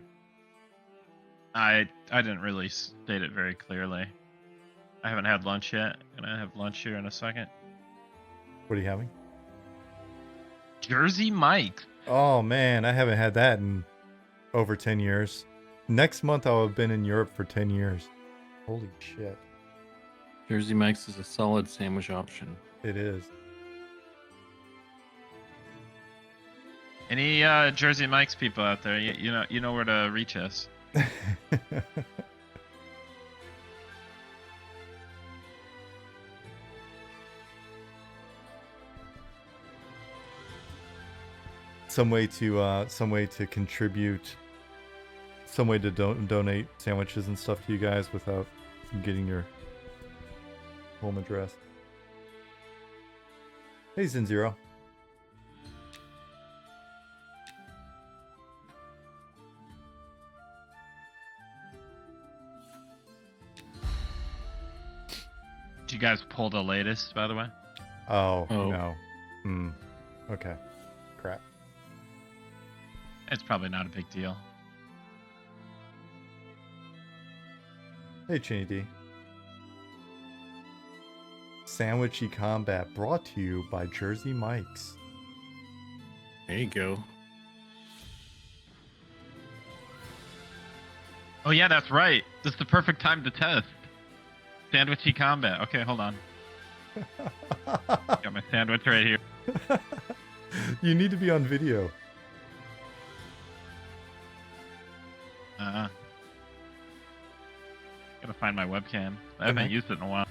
I didn't really state it very clearly. I haven't had lunch yet. Gonna have lunch here in a second. What are you having? Jersey Mike. Oh man, I haven't had that in over 10 years. Next month I'll have been in Europe for 10 years. Holy shit. Jersey Mike's is a solid sandwich option. It is. Any Jersey Mike's people out there? You know where to reach us. some way to contribute, some way to donate sandwiches and stuff to you guys without getting your home address. Hey, Zinzero. Did you guys pull the latest, by the way? Oh. No. Okay. Crap. It's probably not a big deal. Hey, Chinny D. Sandwichy Combat brought to you by Jersey Mike's. There you go. Oh yeah, that's right. This is the perfect time to test. Sandwichy Combat. Okay, hold on. Got my sandwich right here. You need to be on video. Gotta find my webcam. I haven't used it in a while.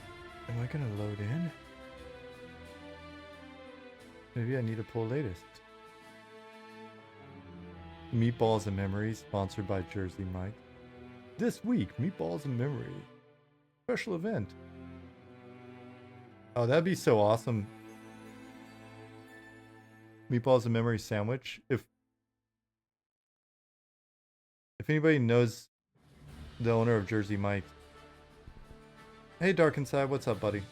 Am I gonna load in? Maybe I need to pull latest. Meatballs and Memories, sponsored by Jersey Mike. This week, Meatballs and Memory. Special event. Oh, that'd be so awesome. Meatballs and Memory sandwich. If anybody knows the owner of Jersey Mike. Hey, Dark Inside, what's up, buddy?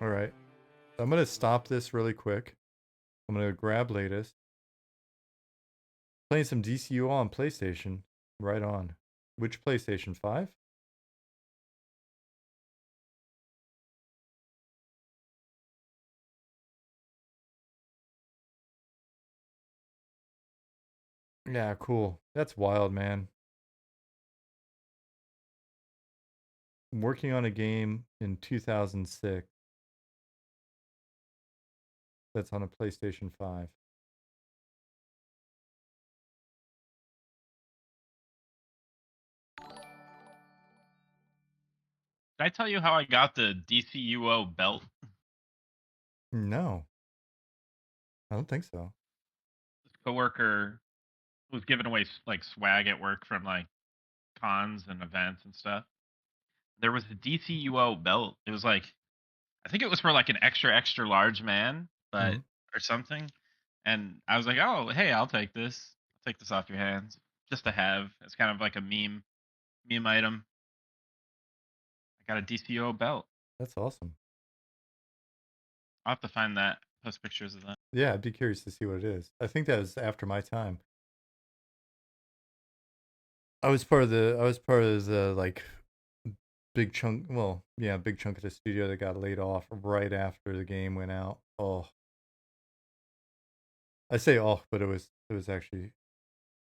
All right. I'm going to stop this really quick. I'm going to grab latest. Playing some DCUO on PlayStation. Right on. Which PlayStation 5? Yeah, cool. That's wild, man. I'm working on a game in 2006 that's on a PlayStation 5. Did I tell you how I got the DCUO belt? No. I don't think so. This coworker was giving away like swag at work from like cons and events and stuff. There was a DCUO belt. It was like, I think it was for like an extra large man, but or something. And I was like, oh, hey, I'll take this. I'll take this off your hands just to have. It's kind of like a meme item. I got a DCUO belt. That's awesome. I'll have to find that. Post pictures of that. Yeah, I'd be curious to see what it is. I think that was after my time. I was part of the like big chunk, big chunk of the studio that got laid off right after the game went out. Oh. I say but it was actually,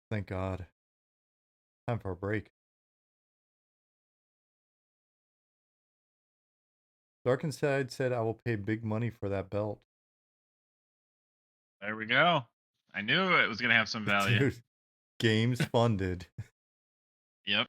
thank God. Time for a break. Dark Inside said I will pay big money for that belt. There we go. I knew it was gonna have some value. Dude, games funded. Yep.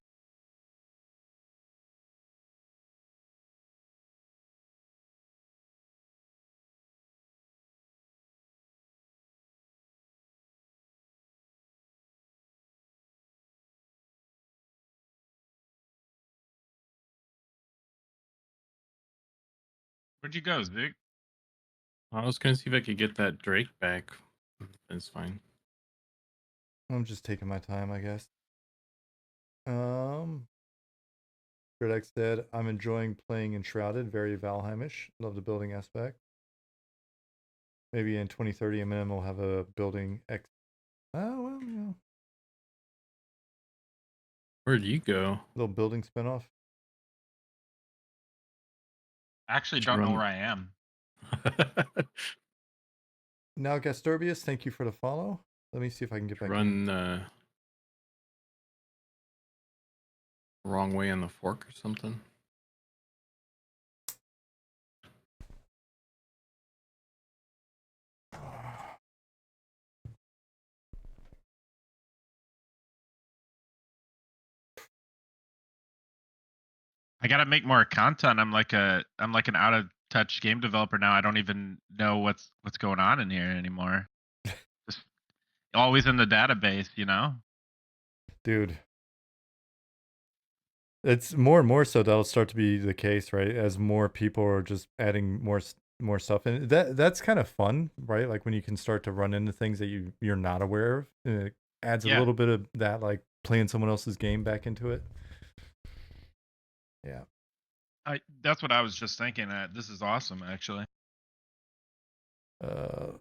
Where'd you go, Zig? I was gonna see if I could get that Drake back. It's fine. I'm just taking my time, I guess. Cleric said, I'm enjoying playing Enshrouded, very Valheimish. Love the building aspect. Maybe in 2030, MM will have a building X. Oh, well, Where'd you go? little building spinoff. I actually Should don't know run- where I am. Now, Gasturbius, thank you for the follow. Let me see if I can get back in. Run wrong way on the fork or something. I gotta make more content. I'm like an out of touch game developer now. I don't even know what's going on in here anymore. Just always in the database, you know. Dude. It's more and more so that'll start to be the case, right? As more people are just adding more stuff in. That's kind of fun, right? Like when you can start to run into things that you're not aware of. And it adds a Yeah. little bit of that, like playing someone else's game back into it. Yeah. That's what I was just thinking. This is awesome, actually. I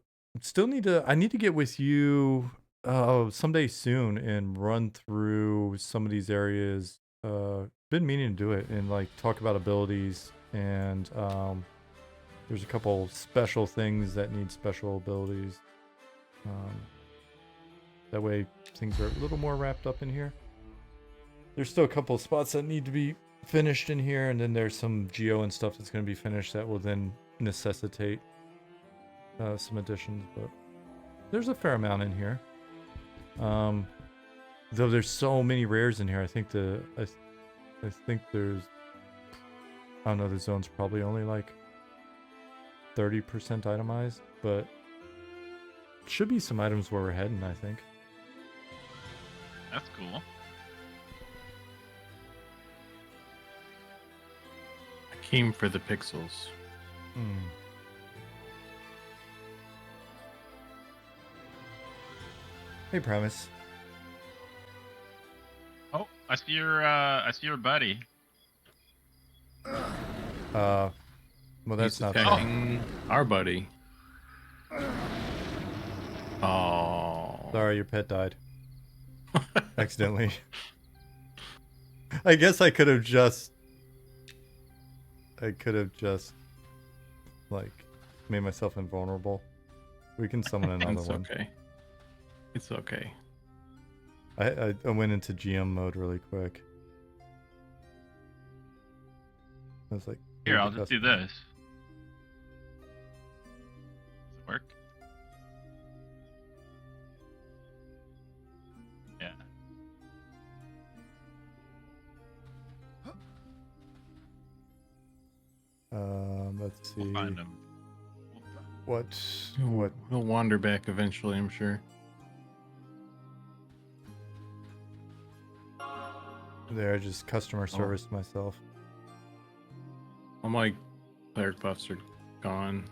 need to get with you someday soon and run through some of these areas. Been meaning to do it and like talk about abilities and there's a couple special things that need special abilities. That way things are a little more wrapped up in here. There's still a couple of spots that need to be finished in here, and then there's some geo and stuff that's going to be finished that will then necessitate some additions, but there's a fair amount in here. Though there's so many rares in here, I think I think there's, I don't know, the zone's probably only like 30% itemized, but should be some items where we're heading, I think. That's cool. I came for the pixels. Hey, Promise. Oh, I see your buddy. Well, that's He's not attacking our buddy. Oh. Sorry, your pet died. Accidentally. I guess I could have just like made myself invulnerable. We can summon another It's one. okay. It's okay. I went into GM mode really quick. I was like, Here, maybe I'll just do custom. this. Does it work? Yeah. Let's see. We'll find him. What? He'll wander back eventually, I'm sure. There, I just customer service myself. All my cleric buffs are gone.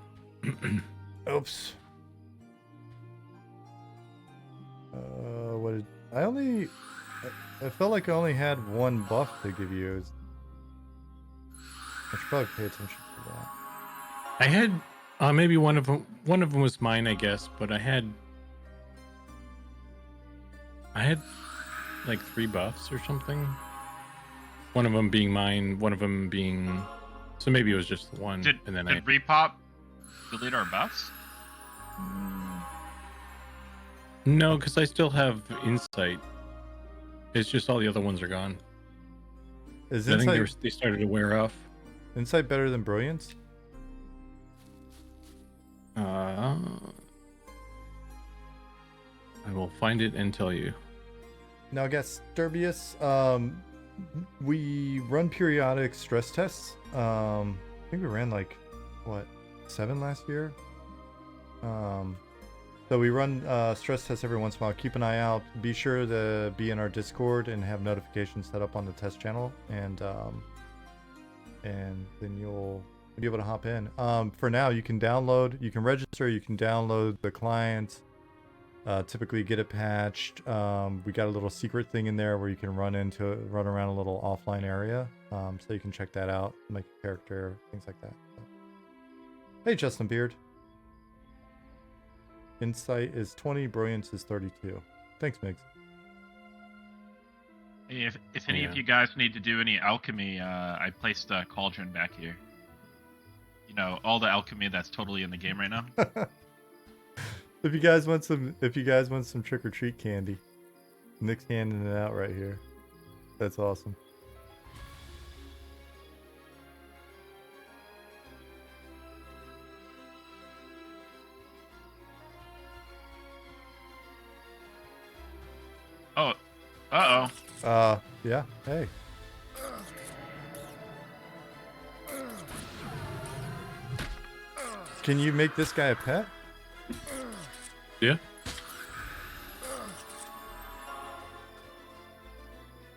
Oops. What did I only? I felt like I only had one buff to give you. I should probably pay attention to that. I had maybe one of them was mine, I guess, but I had like 3 buffs or something. One of them being mine, one of them being, so maybe it was just the one. Did repop delete our buffs? No, because I still have insight. It's just all the other ones are gone. Is I think insight they started to wear off. better than brilliance? I will find it and tell you. Now, I guess Sturbius, we run periodic stress tests. I think we ran like, what, 7 last year? So we run stress tests every once in a while. Keep an eye out. Be sure to be in our Discord and have notifications set up on the test channel, and then you'll be able to hop in. For now, you can download, you can register, you can download the client. Typically get it patched. We got a little secret thing in there where you can run around a little offline area. So you can check that out, make a character, things like that. So. Hey, Justin Beard. Insight is 20, Brilliance is 32. Thanks, Migs. If any of you guys need to do any alchemy, I placed a cauldron back here. You know, all the alchemy that's totally in the game right now. If you guys want some trick or treat candy, Nick's handing it out right here. That's awesome. Oh, uh-oh. Yeah, hey. Can you make this guy a pet? Yeah.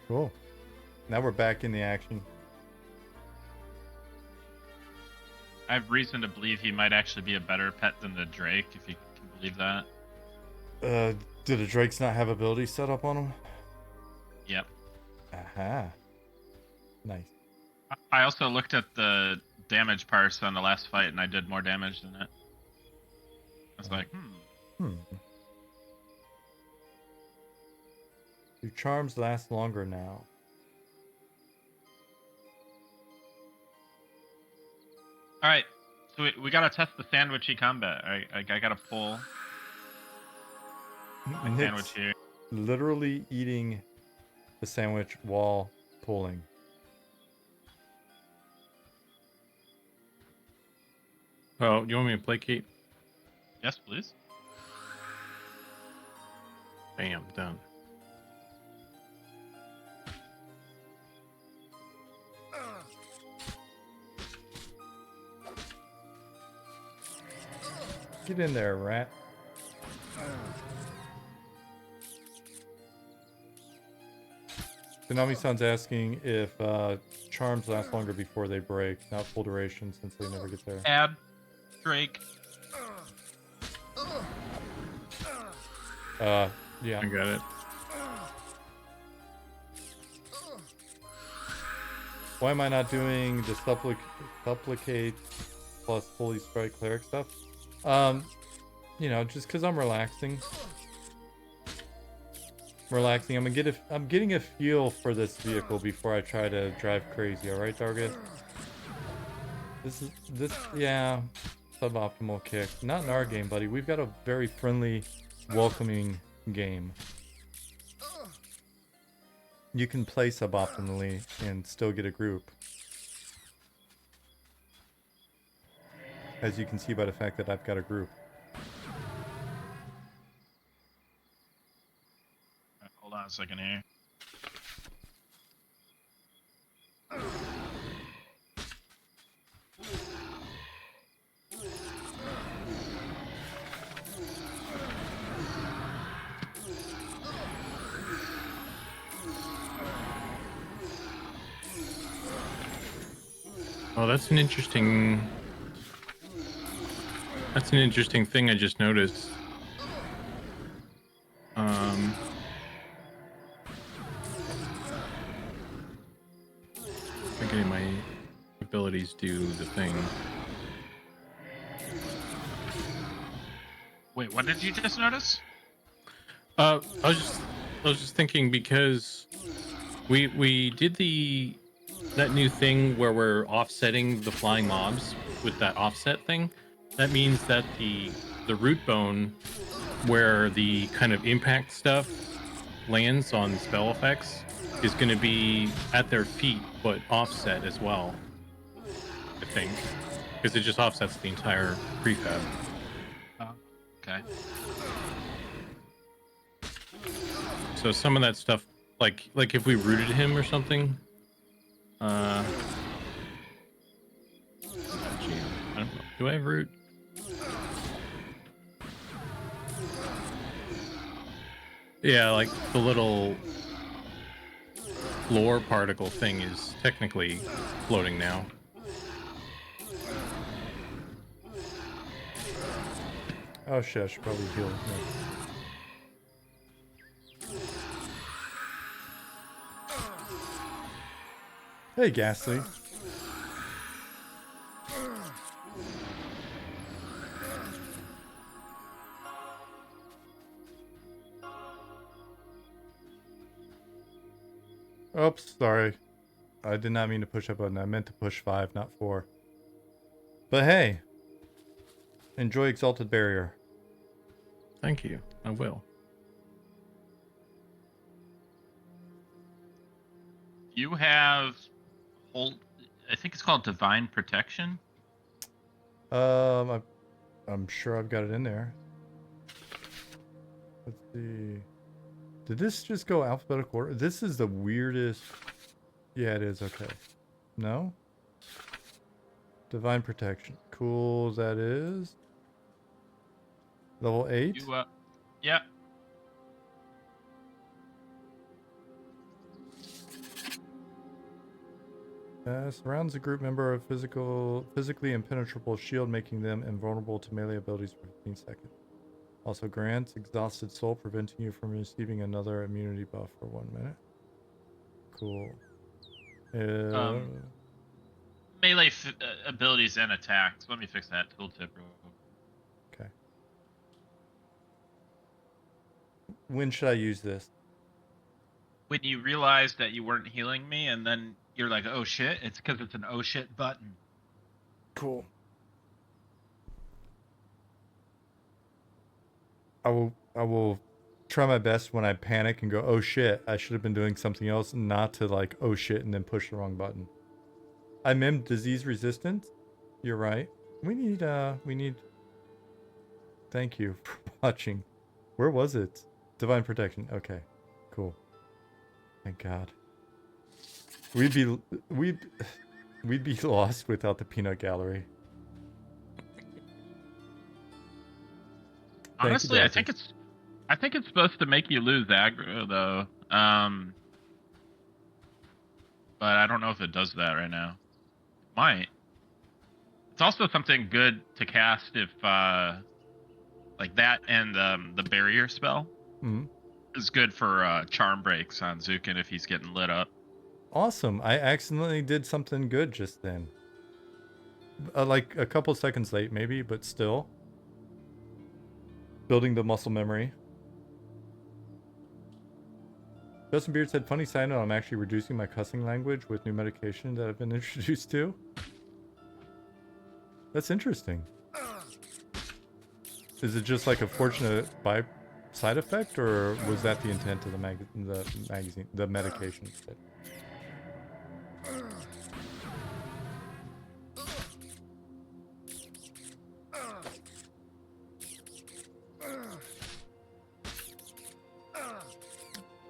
Cool. Now we're back in the action. I have reason to believe he might actually be a better pet than the Drake, if you can believe that. Do the Drakes not have abilities set up on them? Yep. Aha. Nice. I also looked at the damage parse on the last fight, and I did more damage than it. I was like, Your charms last longer now. Alright, so we gotta test the sandwichy combat. Alright, I gotta pull my sandwich here. Literally eating the sandwich while pulling. Oh, you want me to placate? Yes, please. Bam, done. Get in there, rat. Konami-san's asking if charms last longer before they break, not full duration since they never get there. Add Drake. Yeah. I got it. Why am I not doing the supplicate plus fully sprite cleric stuff? You know, just because I'm relaxing. I'm getting a feel for this vehicle before I try to drive crazy. All right, Target. Yeah, suboptimal kick. Not in our game, buddy. We've got a very friendly, welcoming game. You can play suboptimally and still get a group. As you can see by the fact that I've got a group. Hold on a second here. Oh, that's an interesting thing I just noticed. I'm getting my abilities do the thing. Wait, what did you just notice? I was just thinking because we did that new thing where we're offsetting the flying mobs with that offset thing. That means that the root bone where the kind of impact stuff lands on spell effects is going to be at their feet, but offset as well, I think, because it just offsets the entire prefab. Okay. So some of that stuff, like if we rooted him or something, I don't know. Do I have root? Yeah, like the little floor particle thing is technically floating now. Oh shit, I should probably heal. No. Hey, Ghastly. Oops, sorry. I did not mean to push that button. I meant to push 5, not 4. But hey, enjoy Exalted Barrier. Thank you. I will. You have hold. I think it's called Divine Protection. I'm sure I've got it in there. Let's see. Did this just go alphabetical order? This is the weirdest. Yeah, it is. Okay. No? Divine Protection. Cool as that is. Level 8? You yeah. Surrounds a group member of physically impenetrable shield, making them invulnerable to melee abilities for 15 seconds. Also grants Exhausted Soul, preventing you from receiving another immunity buff for 1 minute. Cool. Melee abilities and attacks. Let me fix that tooltip real quick. Okay. When should I use this? When you realize that you weren't healing me, and then you're like, "Oh shit!" It's because it's an "oh shit" button. Cool. I will try my best when I panic and go, "Oh shit, I should have been doing something else," not to like, "Oh shit," and then push the wrong button. I memed disease resistance. You're right. We need thank you for watching. Where was it? Divine Protection. Okay. Cool. Thank God. We'd be lost without the peanut gallery. Honestly, I think it's supposed to make you lose aggro though. But I don't know if it does that right now. It might. It's also something good to cast if like that, and the barrier spell is good for charm breaks on Zukin if he's getting lit up. Awesome. I accidentally did something good just then. Like a couple seconds late maybe, but still. Building the muscle memory. Justin Beard said, funny side note, I'm actually reducing my cussing language with new medication that I've been introduced to. That's interesting. Is it just like a fortunate side effect, or was that the intent of the magazine, the medication?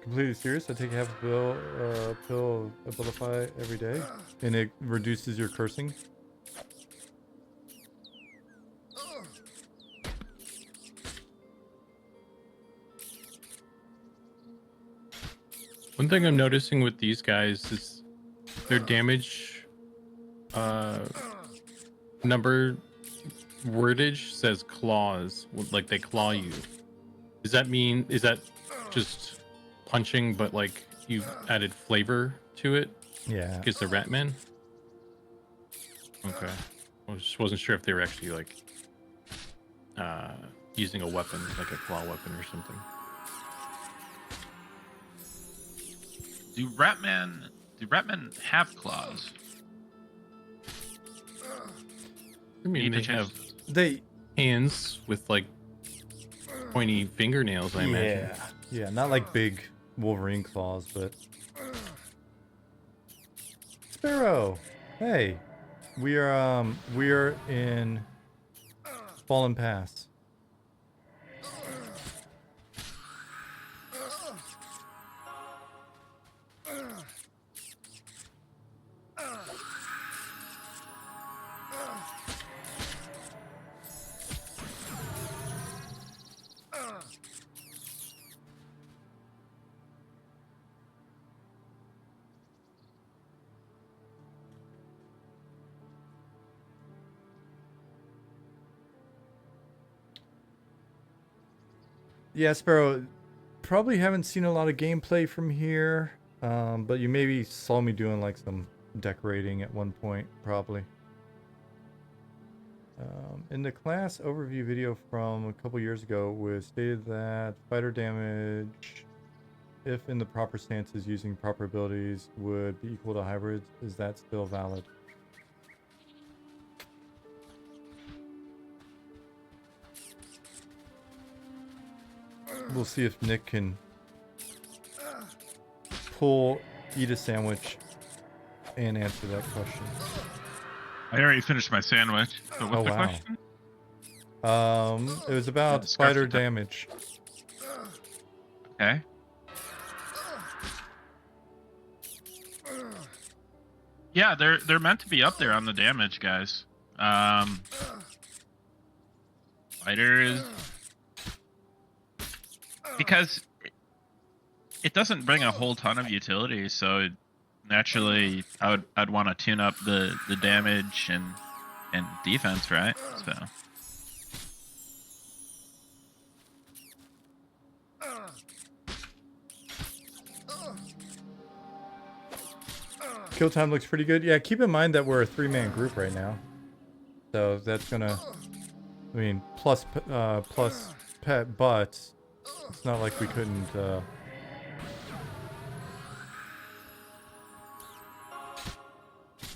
Completely serious. I take half a pill of Abilify every day, and it reduces your cursing. One thing I'm noticing with these guys is their damage number wordage says claws, like they claw you. Does that mean, is that just punching, but like you've added flavor to it? Yeah. Because the Ratman? Okay. I just wasn't sure if they were actually like using a weapon, like a claw weapon or something. Do Ratmen have claws? I mean, they have hands with like pointy fingernails, I imagine. Yeah, not like big Wolverine claws, but Sparrow. Hey, we are in Fallen Pass. Yeah, Sparrow, probably haven't seen a lot of gameplay from here, but you maybe saw me doing like some decorating at one point, probably. In the class overview video from a couple years ago was stated that fighter damage, if in the proper stances using proper abilities, would be equal to hybrids. Is that still valid? We'll see if Nick can eat a sandwich and answer that question. I already finished my sandwich. So what's Oh, the wow. question? It was about fighter damage. Okay. Yeah, they're meant to be up there on the damage, guys. Fighter is because it doesn't bring a whole ton of utility, so naturally I'd want to tune up the damage and defense, right? So Kill time looks pretty good. Yeah, keep in mind that we're a 3-man group right now. So that's gonna, I mean, plus pet, but it's not like we couldn't,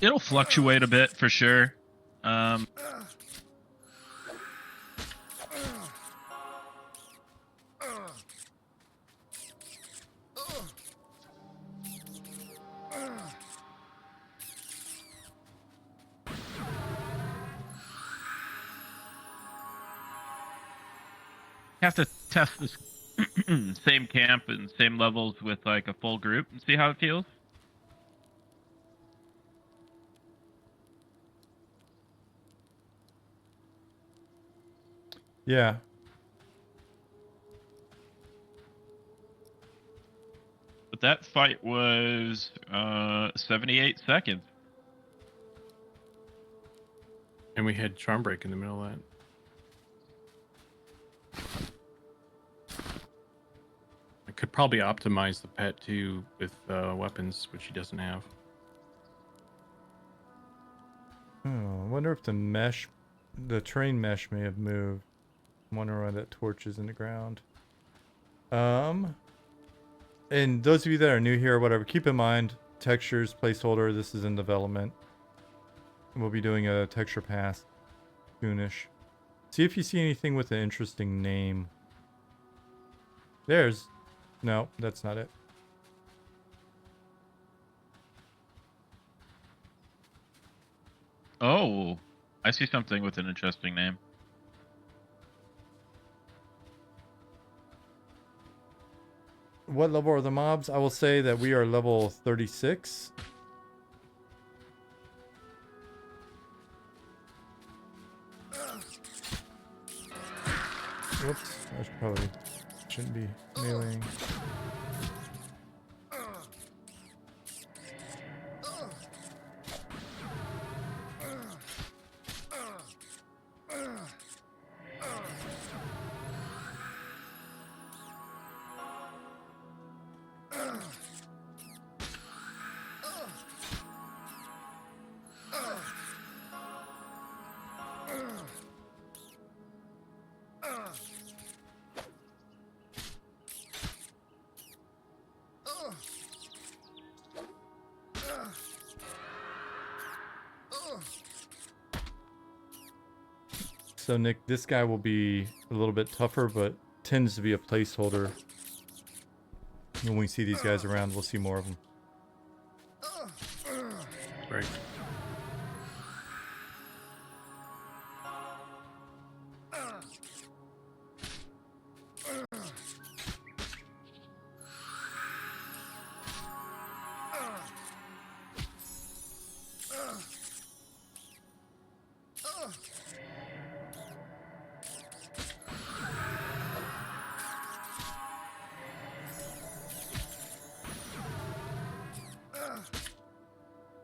it'll fluctuate a bit for sure. Have to test this same camp and same levels with like a full group and see how it feels. yeah. But that fight was 78 seconds. And we had charm break in the middle of that. I could probably optimize the pet too with weapons, which he doesn't have. Oh, I wonder if the terrain mesh may have moved. I'm wondering why that torch is in the ground. And those of you that are new here or whatever, keep in mind, textures, placeholder, this is in development. We'll be doing a texture pass soonish. See if you see anything with an interesting name. No, that's not it. Oh, I see something with an interesting name. What level are the mobs? I will say that we are level 36. Whoops, I probably shouldn't be meleeing. So Nick, this guy will be a little bit tougher, but tends to be a placeholder. When we see these guys around, we'll see more of them. Right.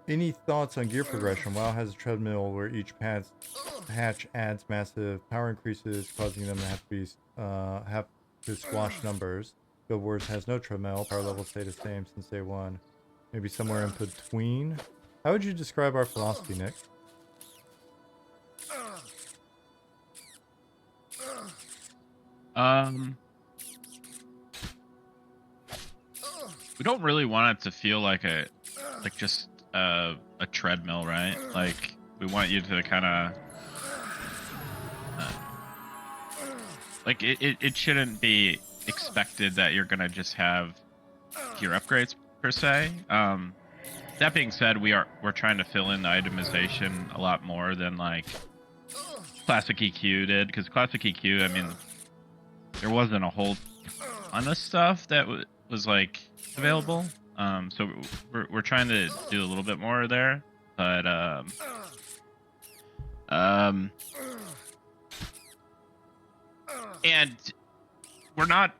Any thoughts on gear progression? WoW has a treadmill where each patch adds massive power increases, causing them to have to be to squash numbers. Guild Wars has no treadmill. Power levels stay the same since day one. Maybe somewhere in between. How would you describe our philosophy, Nick? We don't really want it to feel like just a treadmill, right? Like we want you to kind of like it shouldn't be expected that you're gonna just have gear upgrades per se. That being said, we're trying to fill in the itemization a lot more than like Classic EQ did, because Classic EQ, I mean, there wasn't a whole ton of stuff that was like available. So we're trying to do a little bit more there, but and we're not.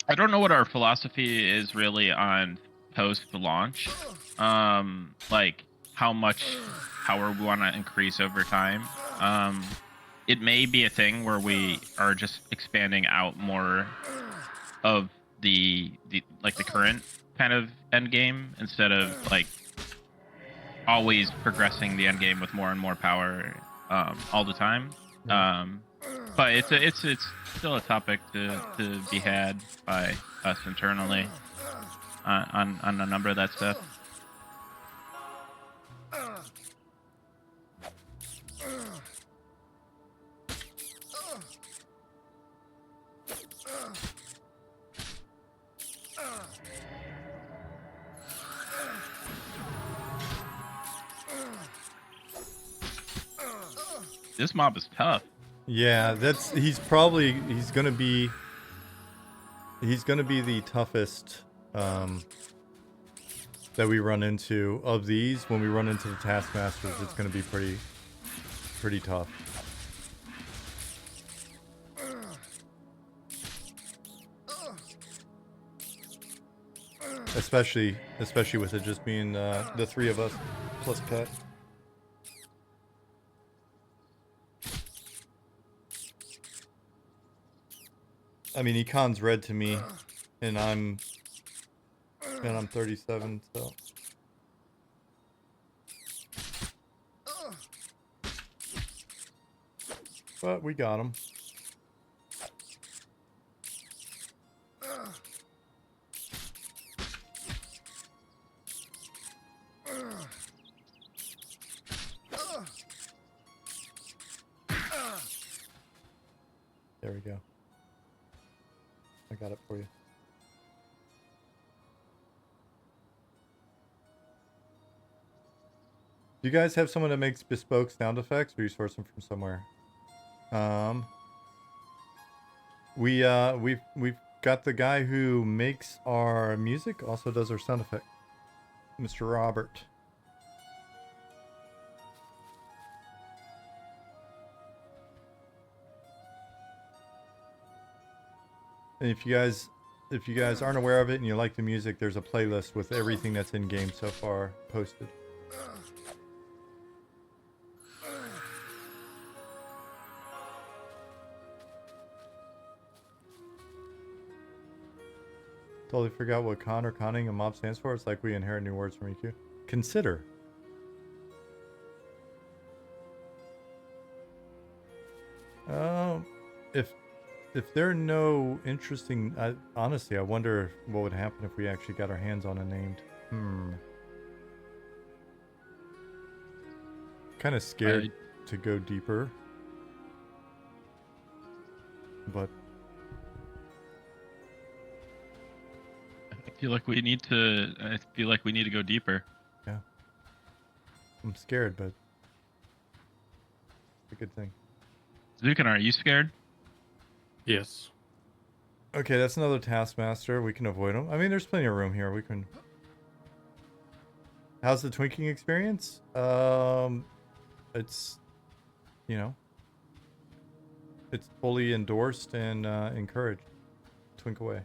I don't know what our philosophy is really on post-launch. Like how much power we want to increase over time. It may be a thing where we are just expanding out more of the current kind of end game instead of like always progressing the end game with more and more power all the time. But it's still a topic to be had by us internally on a number of that stuff. This mob is tough. Yeah, he's gonna be the toughest that we run into of these. When we run into the taskmasters, it's gonna be pretty tough. Especially with it just being the three of us plus Pet. I mean, Econ's red to me, and I'm 37, so. But we got him. There we go. I got it for you. Do you guys have someone that makes bespoke sound effects, or you source them from somewhere? We've got the guy who makes our music, also does our sound effect, Mr. Robert. And if you guys aren't aware of it and you like the music, there's a playlist with everything that's in game so far posted. Totally forgot what con or conning a mob stands for. It's like we inherit new words from EQ. Consider. If there are no interesting, honestly, I wonder what would happen if we actually got our hands on a named. Kind of scared to go deeper, but I feel like we need to go deeper. Yeah, I'm scared, but it's a good thing. Zukin, are you scared? Yes. Okay, that's another taskmaster. We can avoid him. I mean, there's plenty of room here. We can. How's the twinking experience? It's, you know, it's fully endorsed and encouraged. Twink away.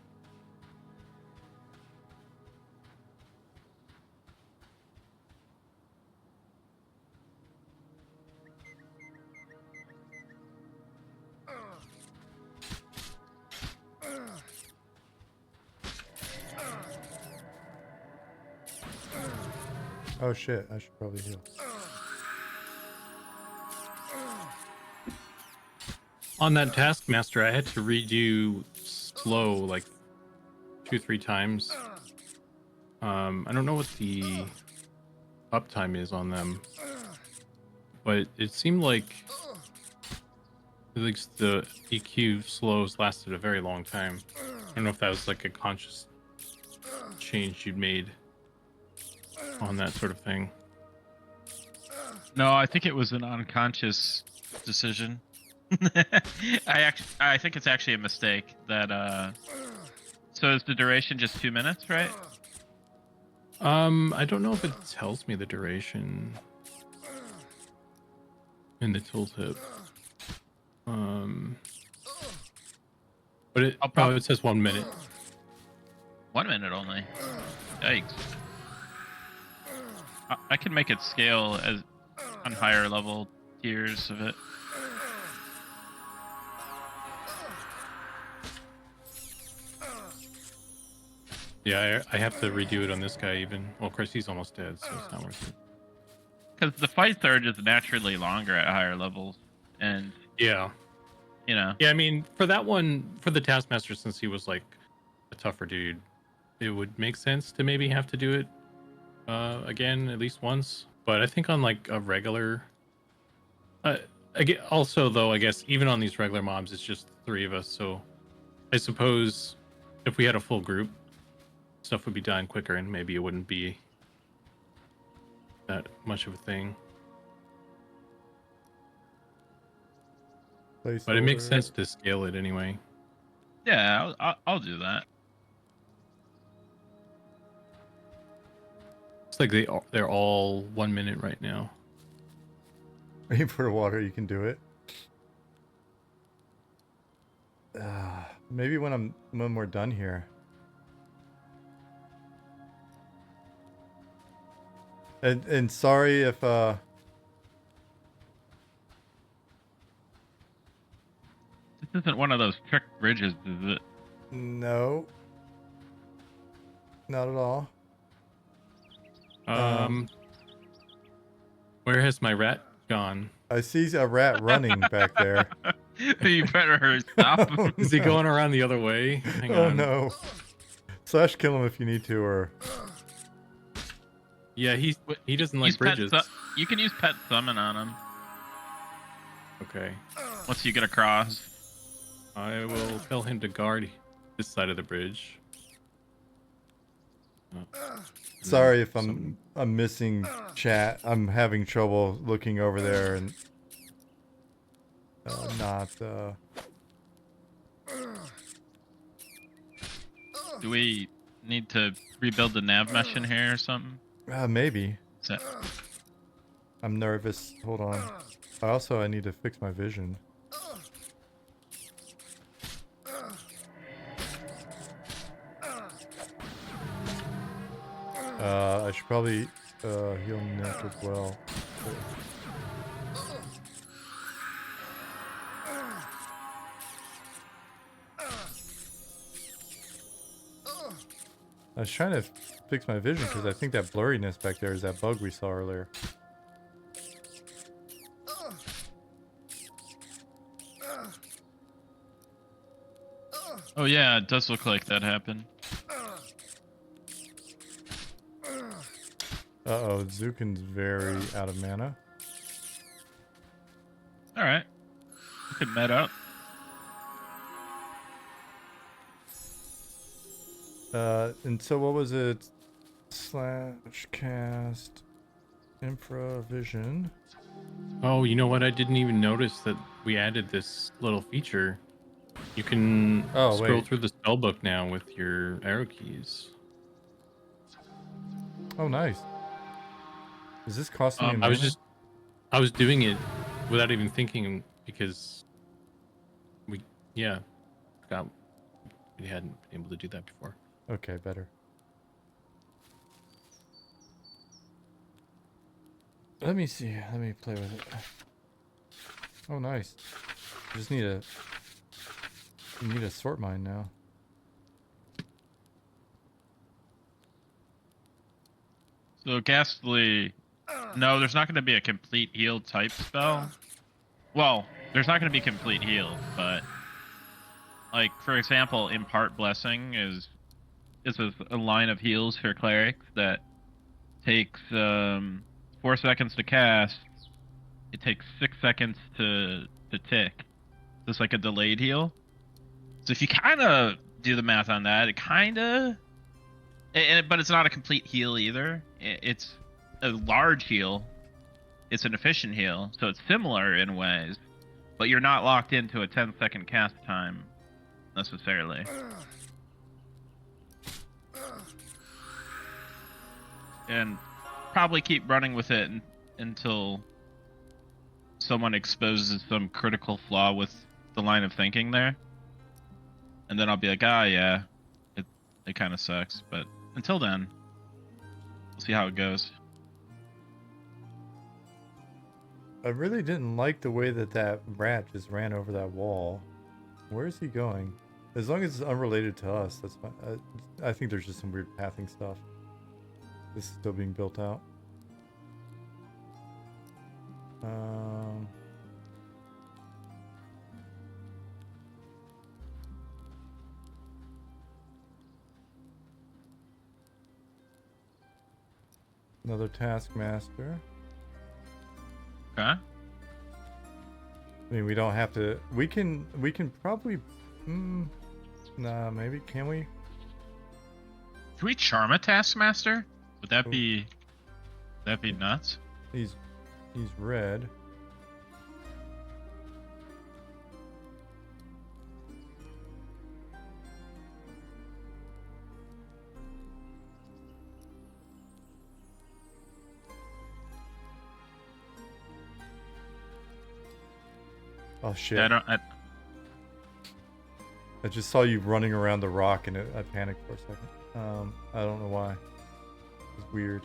Oh shit, I should probably heal. On that Taskmaster, I had to redo slow like 2-3 times. I don't know what the uptime is on them, but it seemed like at least the EQ slows lasted a very long time. I don't know if that was like a conscious change you'd made on that sort of thing. No, I think it was an unconscious decision. I think it's actually a mistake that so is the duration just 2 minutes, right? I don't know if it tells me the duration in the tooltip. But it says 1 minute. 1 minute only. Yikes. I can make it scale as on higher level tiers of it. Yeah, I have to redo it on this guy even. Well, of course, he's almost dead, so it's not worth it. Because the fight surge is naturally longer at higher levels. And, Yeah. you know. Yeah, I mean, for that one, for the Taskmaster, since he was like a tougher dude, it would make sense to maybe have to do it again at least once. But I think on like a regular, also though, I guess even on these regular mobs, it's just 3 of us. So I suppose if we had a full group, stuff would be done quicker, and maybe it wouldn't be that much of a thing. But it makes sense to scale it anyway. Yeah, I'll do that. It's like they're all 1 minute right now. Aim for water, you can do it. Maybe when we're done here. And sorry if This isn't one of those trick bridges, is it? no. Not at all. Where has my rat gone? I see a rat running back there. You better hurry, stop. Oh, Is he no. going around the other way? Hang Oh on. no. Slash kill him if you need to, or Yeah, he doesn't like Use bridges. you can use pet summon on him Okay. once you get across. I will tell him to guard this side of the bridge. sorry if I'm missing chat. I'm having trouble looking over there and not Do we need to rebuild the nav mesh in here or something? maybe. Is that... I'm nervous. Hold on. I need to fix my vision. I should probably heal Nick as well. I was trying to fix my vision because I think that blurriness back there is that bug we saw earlier. Oh yeah, it does look like that happened. Uh-oh, Zukin's very out of mana. Alright. You could met up. And so what was it? Slash cast infravision. Oh, you know what? I didn't even notice that we added this little feature. You can scroll through the spellbook now with your arrow keys. Oh, nice. Is this costing me I mana? was doing it without even thinking because we hadn't been able to do that before. Okay, better. Let me see. Let me play with it. Oh, nice. Just need a sort mine now. So Ghastly, no, there's not going to be a complete heal type spell. Well, there's not going to be complete heal, but like for example, Impart Blessing is a line of heals for clerics that takes 4 seconds to cast. It takes 6 seconds to tick. So it's like a delayed heal. So if you kind of do the math on that, it kind of, but it's not a complete heal either. It's a large heal. It's an efficient heal, so it's similar in ways, but you're not locked into a 10-second cast time necessarily. And probably keep running with it until someone exposes some critical flaw with the line of thinking there. And then I'll be like, yeah, it kind of sucks. But until then, we'll see how it goes. I really didn't like the way that rat just ran over that wall. Where is he going? As long as it's unrelated to us, that's fine. I think there's just some weird pathing stuff. This is still being built out. Another taskmaster. Okay. I mean, we don't have to. We can probably. Nah, maybe can we? Can we charm a taskmaster? Would that be nuts? He's red. Oh shit! I just saw you running around the rock and I panicked for a second. I don't know why. It's weird.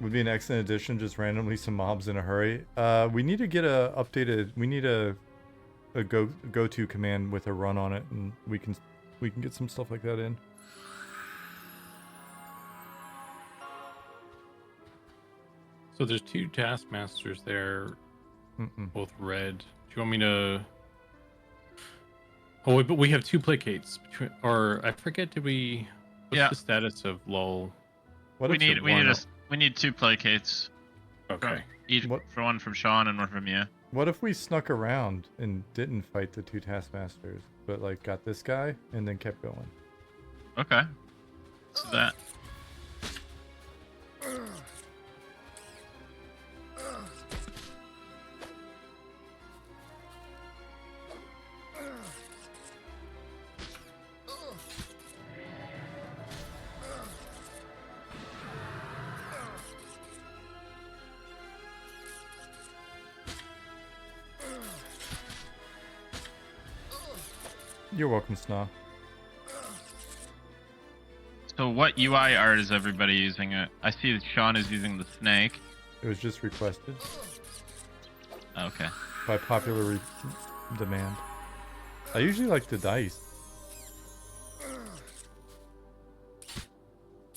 Would be an excellent addition, just randomly some mobs in a hurry. We need to get a updated. We need a go-to command with a run on it, and we can get some stuff like that in. So there's 2 taskmasters there, both red. Do you want me to? Oh, wait, but we have 2 placates. Or I forget. Did we? What's the status of LOL? we need 2 placates. Okay. For one from Sean and one from you. What if we snuck around and didn't fight the 2 taskmasters, but like got this guy and then kept going? Okay. So that. You're welcome, Snaw. So what UI art is everybody using? I see that Sean is using the snake. It was just requested. Okay. By popular demand. I usually like the dice.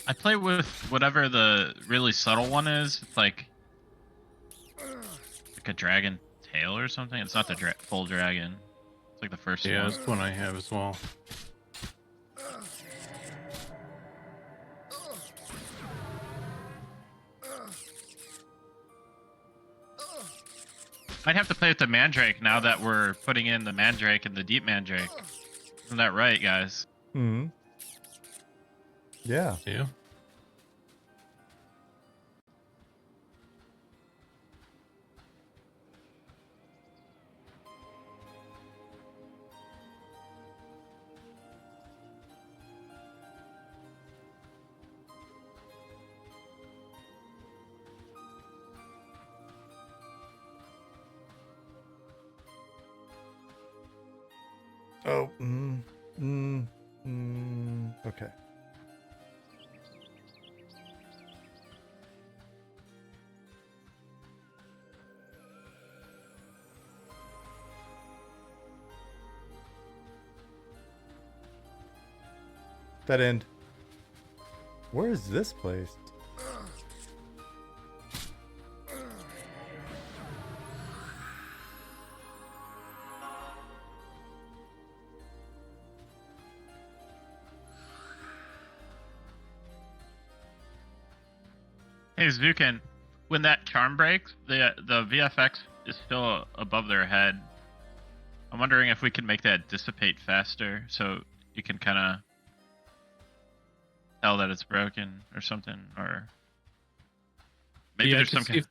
I play with whatever the really subtle one is. It's like a dragon tail or something. It's not the full dragon. It's like the first one. Yeah, that's one I have as well. Might have to play with the Mandrake now that we're putting in the Mandrake and the Deep Mandrake. Isn't that right, guys? Hmm. Yeah. Yeah. Oh. Okay. Dead end. Where is this place? Hey Zukin, when that charm breaks, the VFX is still above their head. I'm wondering if we can make that dissipate faster so you can kind of tell that it's broken or something, or maybe yeah, there's I can some see kind. if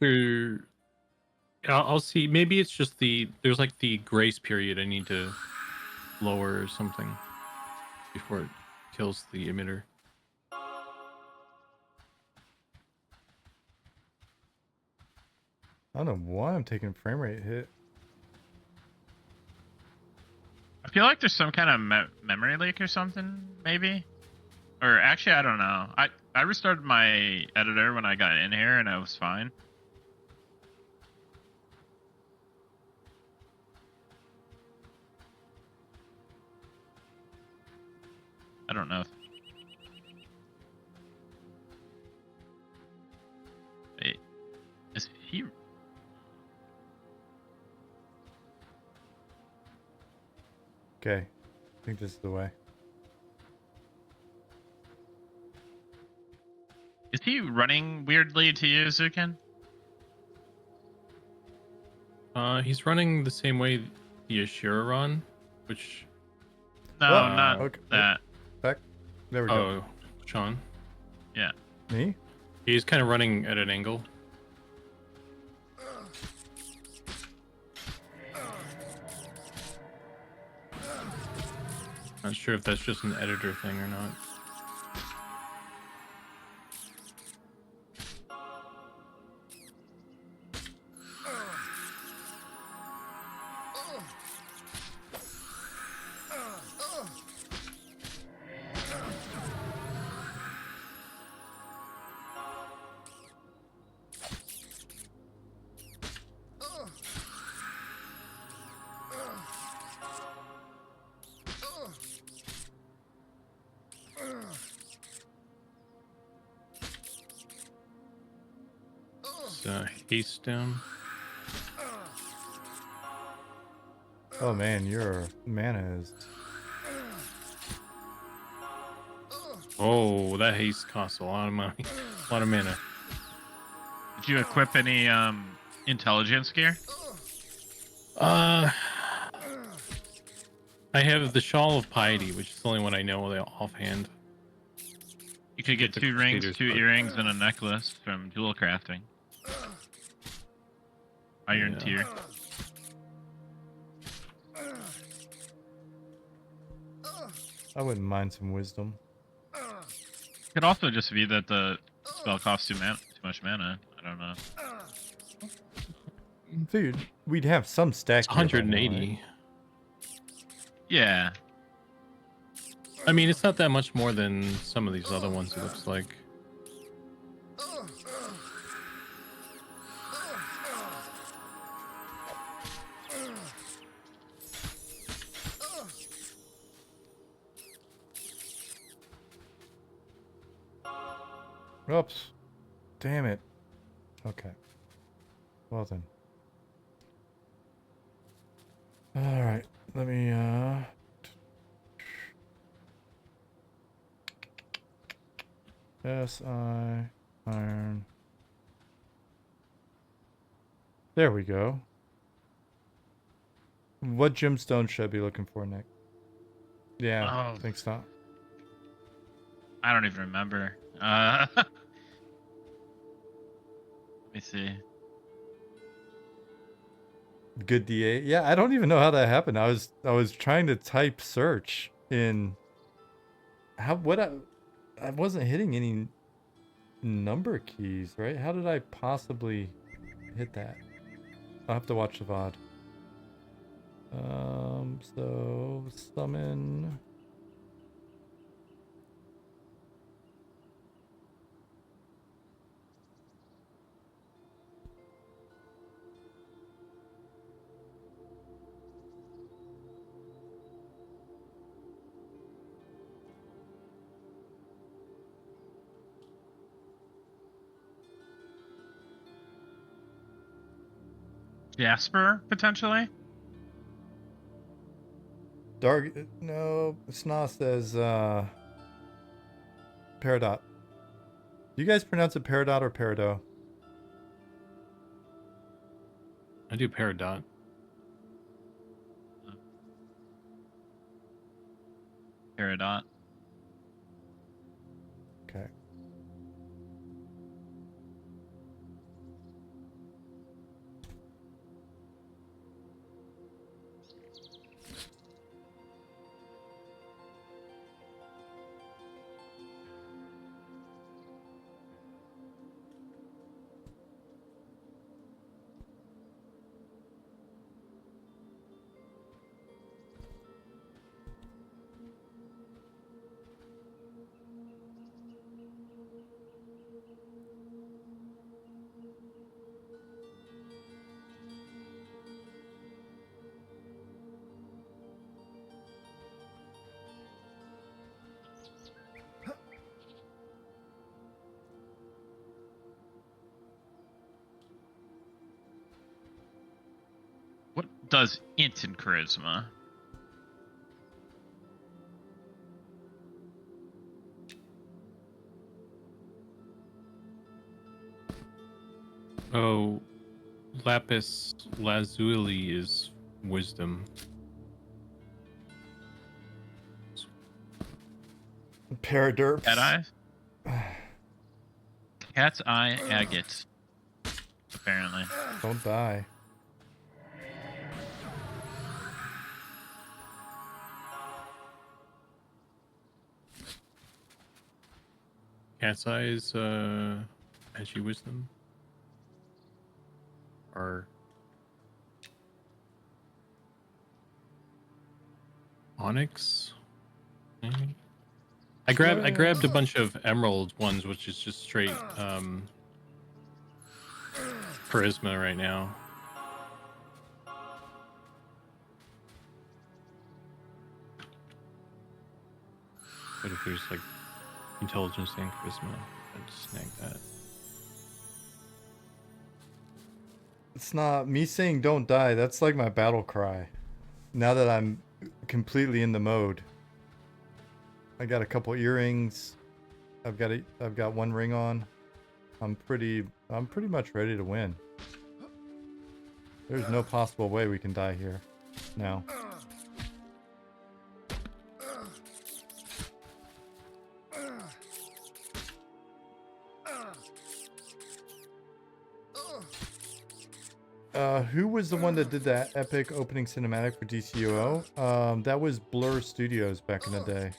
there. I'll see. Maybe it's just there's like the grace period I need to lower or something before it kills the emitter. I don't know why I'm taking a frame rate hit. I feel like there's some kind of memory leak or something, maybe. Or actually, I don't know. I restarted my editor when I got in here and I was fine. I don't know if... Wait, is he... Okay, I think this is the way. Is he running weirdly to you, Zukin? He's running the same way the Ashura run, which No, What? not Okay. that. Back. There we go. oh, Sean, Yeah. Me? he's kind of running at an angle. Not sure if that's just an editor thing or not. Haste down. Oh man, your mana is... Oh, that haste costs a lot of money, a lot of mana. Did you equip any intelligence gear? I have the Shawl of Piety, which is the only one I know offhand. You could get the 2 rings, Crusaders 2 book. earrings, and a necklace from dual crafting. Iron Yeah. tier. I wouldn't mind some wisdom. Could also just be that the spell costs too much mana. I don't know. Figured we'd have some stack. It's 180. Yeah. I mean, it's not that much more than some of these other ones, it looks like. Oops. Damn it. Okay. Well then. Alright. Let me SI iron. There we go. What gemstone should I be looking for, Nick? Yeah, Oh. thanks not. I don't even remember. Let me see. Good DA. Yeah, I don't even know how that happened. I was trying to type search in I wasn't hitting any number keys, right? How did I possibly hit that? I'll have to watch the VOD. So summon. Jasper, potentially? Dark. No, Sna says Peridot. Do you guys pronounce it Peridot or Peridot? I do Peridot. Peridot. Okay. What does int in charisma? Oh, lapis lazuli is wisdom. Paraderps. Cat eye? Cat's eye agate. Apparently. Don't die. Cat's eye is edgy wisdom. Or onyx. Maybe? I grabbed a bunch of emerald ones, which is just straight charisma right now. But if there's like intelligence and charisma, I'd snag that. It's not me saying don't die. That's like my battle cry. Now that I'm completely in the mode. I got a couple earrings. I've got one ring on. I'm pretty much ready to win. There's no possible way we can die here. Now. Who was the one that did that epic opening cinematic for DCUO? That was Blur Studios back in the day.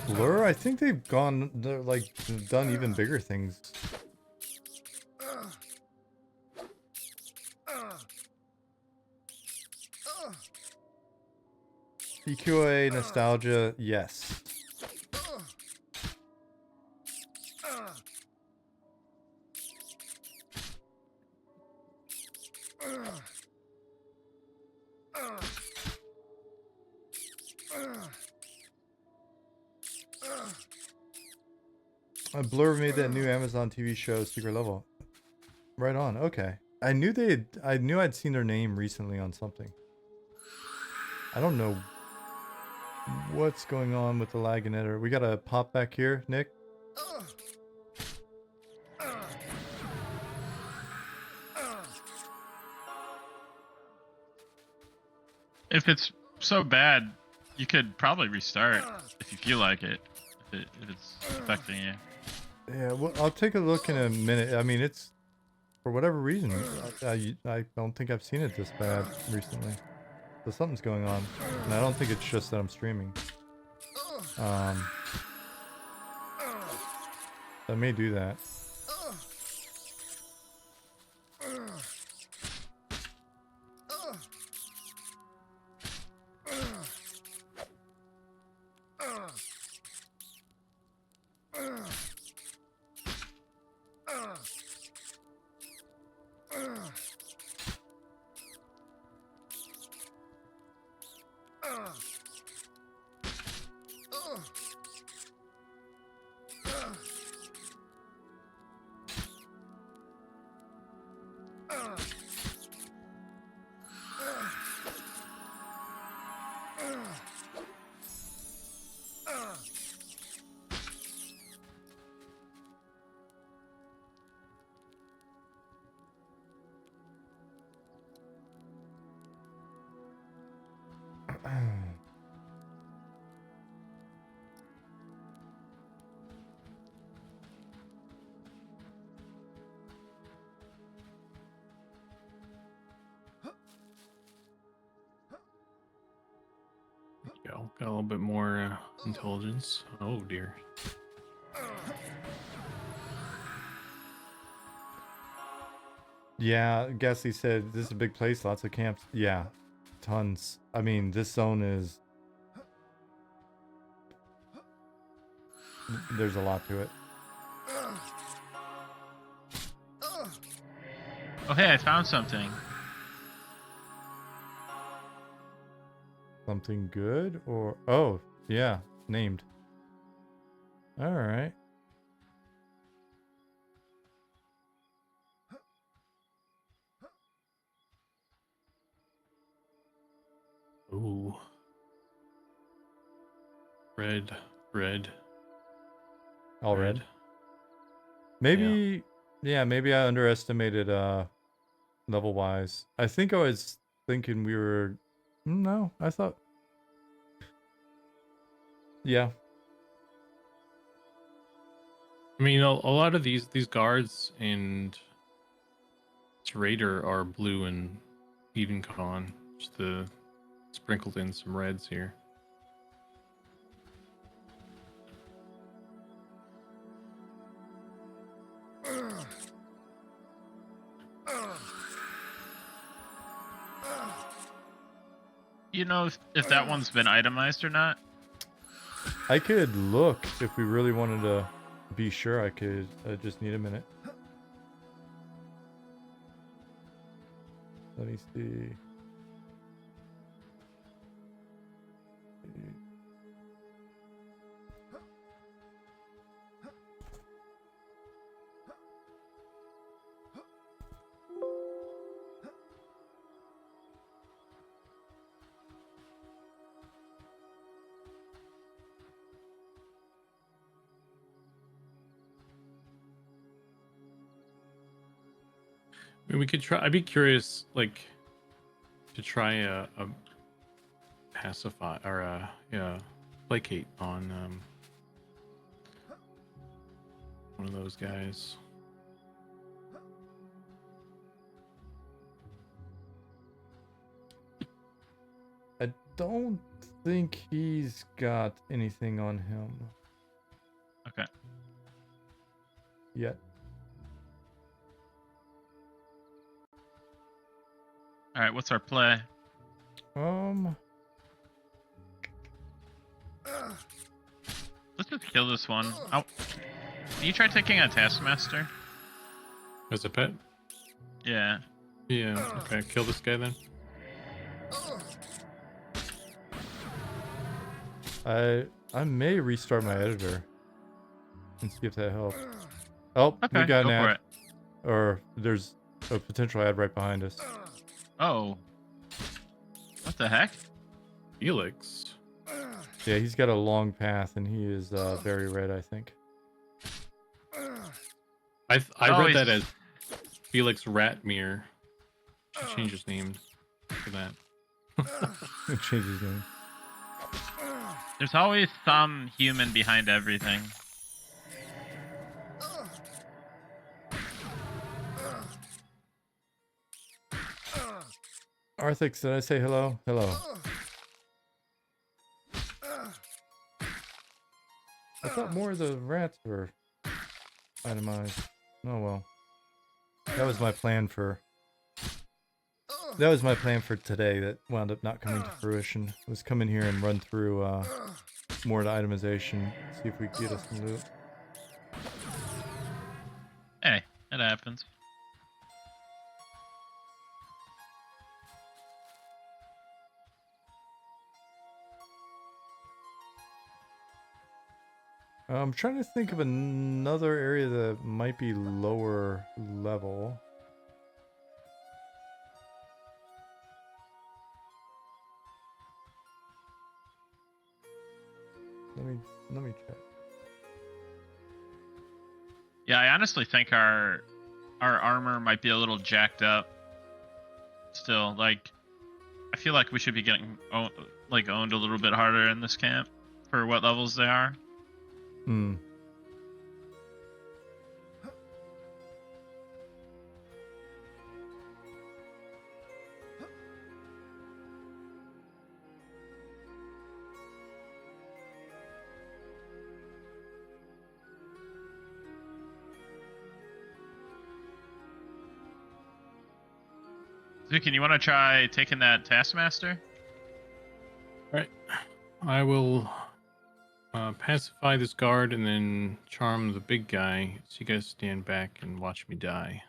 Blur, I think they're like done even bigger things. EQA nostalgia, yes. Blur made that new Amazon TV show, Secret Level. Right on. Okay. I knew I'd seen their name recently on something. I don't know what's going on with the lag and editor. We got a pop back here, Nick. If it's so bad, you could probably restart if you feel like it. If it's affecting you. Yeah, well, I'll take a look in a minute. I mean, it's for whatever reason, I don't think I've seen it this bad recently. So something's going on, and I don't think it's just that I'm streaming. I may do that. Go. Got a little bit more intelligence. Oh dear. Yeah, Gassy said this is a big place, lots of camps. Yeah, tons. I mean, this zone is... There's a lot to it. Oh, hey, I found something. Something good or... Oh, yeah, named. Alright. Ooh. Red. All red. Maybe... Yeah, maybe I underestimated level-wise. I think I was thinking we were... No, I thought... Yeah. I mean, a lot of these guards and raider are blue and even con. Just sprinkled in some reds here. You know if that one's been itemized or not? I could look if we really wanted to be sure. I could just need a minute. Let me see. I mean, we could try. I'd be curious, like, to try a pacify or placate on one of those guys. I don't think he's got anything on him Okay. yet. All right, what's our play? Let's just kill this one. Oh, can you try taking a Taskmaster? As a pet? Yeah. Yeah. Okay. Kill this guy then. I may restart my editor and see if that helps. Oh, Okay, we got go an for ad. it. Or there's a potential ad right behind us. Oh. What the heck? Felix. Yeah, he's got a long path and he is very red, I think. I Oh, read he's- that as Felix Ratmere. Should change his name for that. Change his name. There's always some human behind everything. Arthix, did I say hello? Hello. I thought more of the rats were itemized. Oh well. That was my plan for today that wound up not coming to fruition. Was come in here and run through more of the itemization, see if we could get us some loot. Hey, it happens. I'm trying to think of another area that might be lower level. Let me check. Yeah, I honestly think our armor might be a little jacked up. Still, like, I feel like we should be getting owned a little bit harder in this camp for what levels they are. Hmm. Zukin, you want to try taking that Taskmaster? All right. I will pacify this guard and then charm the big guy so you guys stand back and watch me die.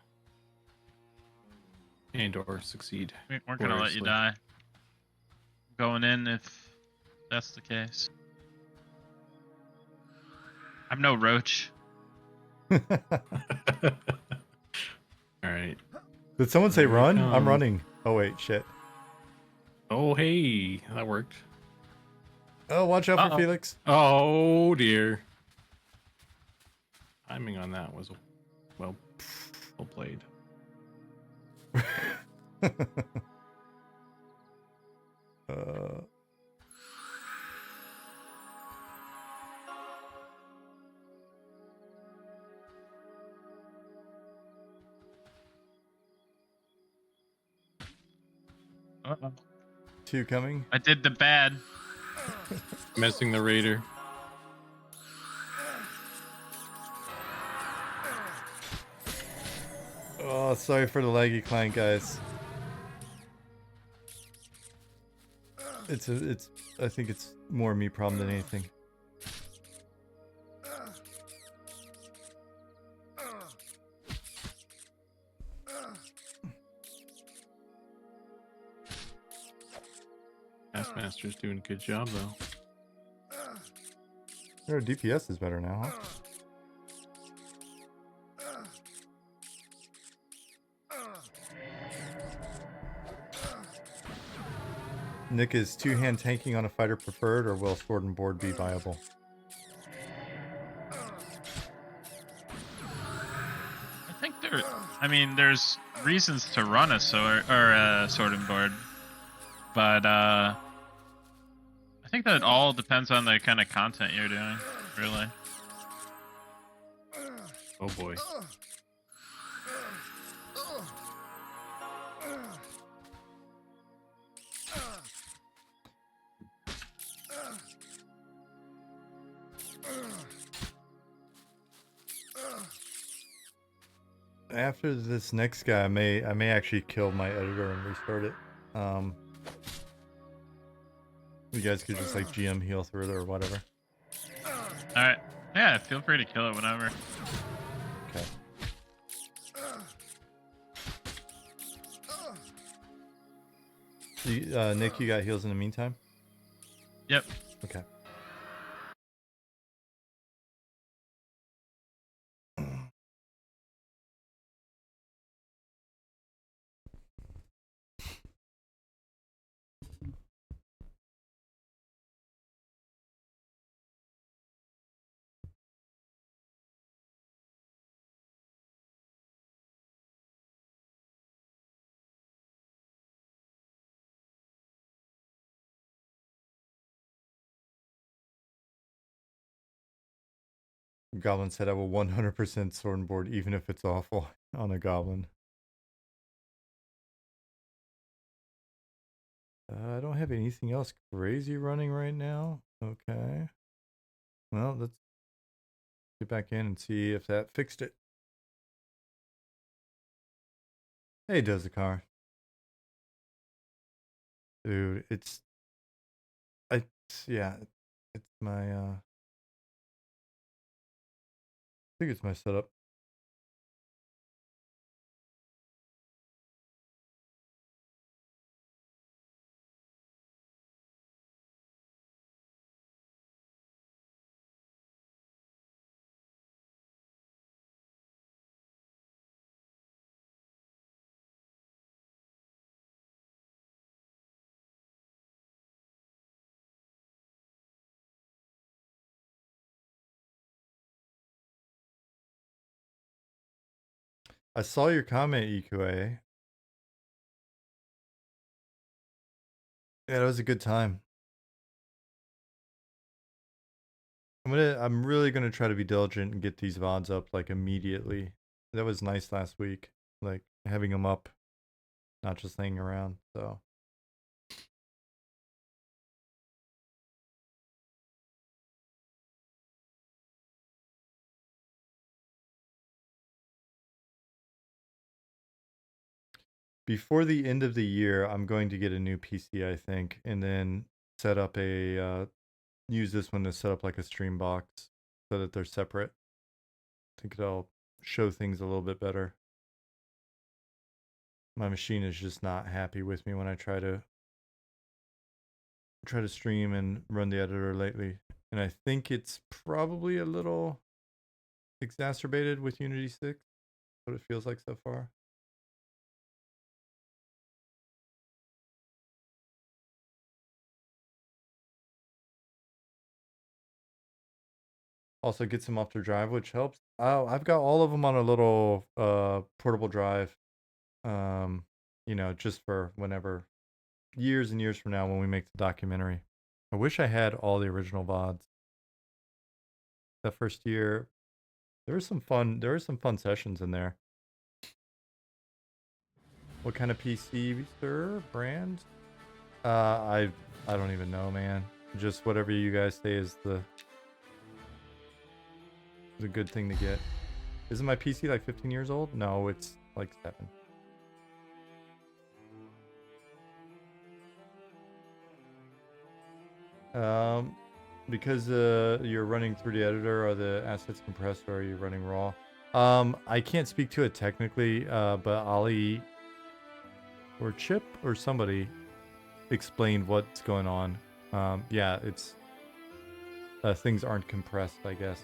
And or succeed. We're going to let you die. Going in if that's the case. I'm no roach. All right. Did someone say Here it run? I'm comes. running. Oh wait, shit. Oh, hey, that worked. Oh, watch out for Uh-oh. Felix. Oh dear. Timing on that was well played. uh, Uh-oh. 2 coming. I did the bad. Messing the raider. Oh, sorry for the laggy client, guys. I think it's more me problem than anything. Taskmaster's doing a good job though. Their DPS is better now, huh? Nick, is two-hand tanking on a fighter preferred, or will sword and board be viable? I think there's reasons to run a sword and board, but I think that all depends on the kind of content you're doing, really. Oh boy. After this next guy, I may actually kill my editor and restart it. You guys could just like GM heal through it or whatever. All right, yeah, feel free to kill it whenever. Okay. Nick, you got heals in the meantime? Yep. Okay. Goblin said I will 100% sword and board even if it's awful on a goblin. I don't have anything else crazy running right now. Okay. Well, let's get back in and see if that fixed it. Hey, Dozakar. Dude, yeah, it's my, I think it's my setup. I saw your comment, EQA. Yeah, that was a good time. I'm really gonna try to be diligent and get these VODs up like immediately. That was nice last week, like having them up, not just hanging around. So before the end of the year, I'm going to get a new PC, I think, and then set up use this one to set up like a stream box so that they're separate. I think it'll show things a little bit better. My machine is just not happy with me when I try to stream and run the editor lately. And I think it's probably a little exacerbated with Unity 6, what it feels like so far. Also gets them off their drive, which helps. Oh, I've got all of them on a little portable drive. You know, just for whenever, years and years from now when we make the documentary. I wish I had all the original VODs. That first year, there were some fun sessions in there. What kind of PC, sir? Brand? I don't even know, man. Just whatever you guys say is the good thing to get. Isn't my PC like 15 years old? No, it's like 7. Because you're running through the editor, are the assets compressed or are you running raw? I can't speak to it technically, but Ali or Chip or somebody explained what's going on. Yeah, it's things aren't compressed, I guess.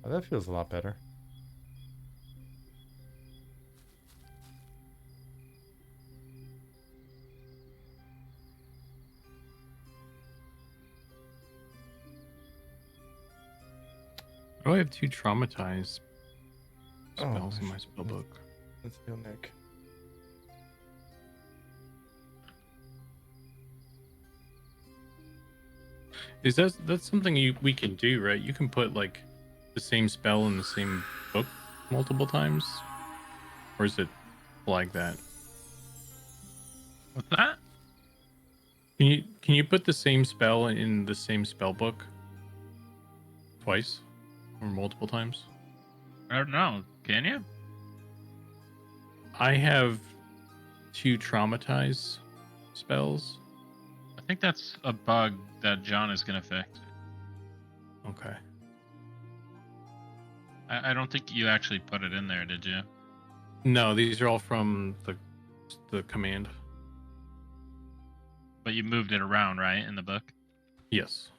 Oh, that feels a lot better. Oh, I have 2 traumatized spells in my spell book. Let's feel Nick. Is that's something we can do, right? You can put like the same spell in the same book multiple times, or is it like that? What's that? Can you put the same spell in the same spell book twice or multiple times? I don't know. Can you? I have 2 traumatize spells. I think that's a bug that John is gonna fix. Okay. I don't think you actually put it in there, did you? No, these are all from the command. But you moved it around, right, in the book? Yes.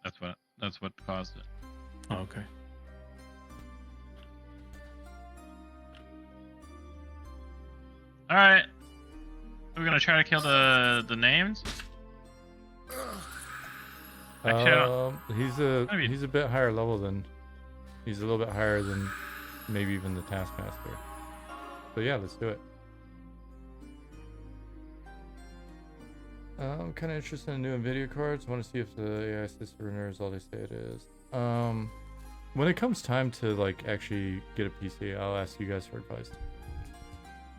That's what caused it. Oh, okay. All right. We're gonna try to kill the names. Actually, He's a bit higher level than, he's a little bit higher than maybe even the Taskmaster. So yeah, let's do it. I'm kind of interested in new NVIDIA cards. Want to see if the AI assisted runner is all they say it is. When it comes time to like actually get a PC, I'll ask you guys for advice.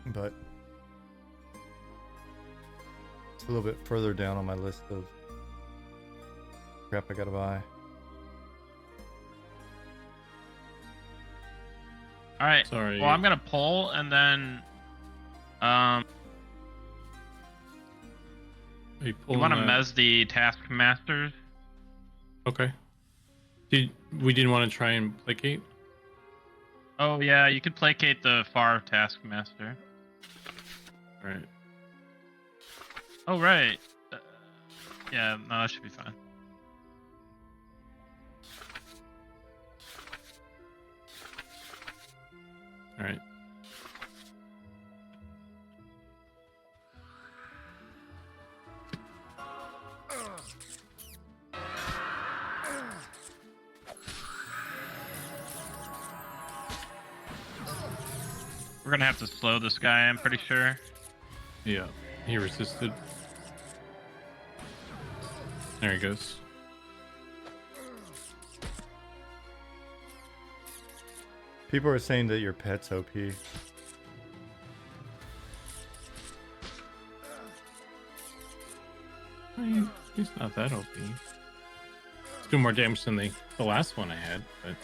But it's a little bit further down on my list of crap I gotta buy. All right. Sorry. Well, I'm gonna poll and then, Are you you pulling want to that? mez the taskmasters? Okay. We didn't want to try and placate? Oh yeah, you could placate the far taskmaster. All right. Oh right. Yeah, no, that should be fine. All right. We're gonna have to slow this guy, I'm pretty sure. Yeah. He resisted. There he goes. People are saying that your pet's OP. I mean, he's not that OP. It's doing more damage than the last one I had, but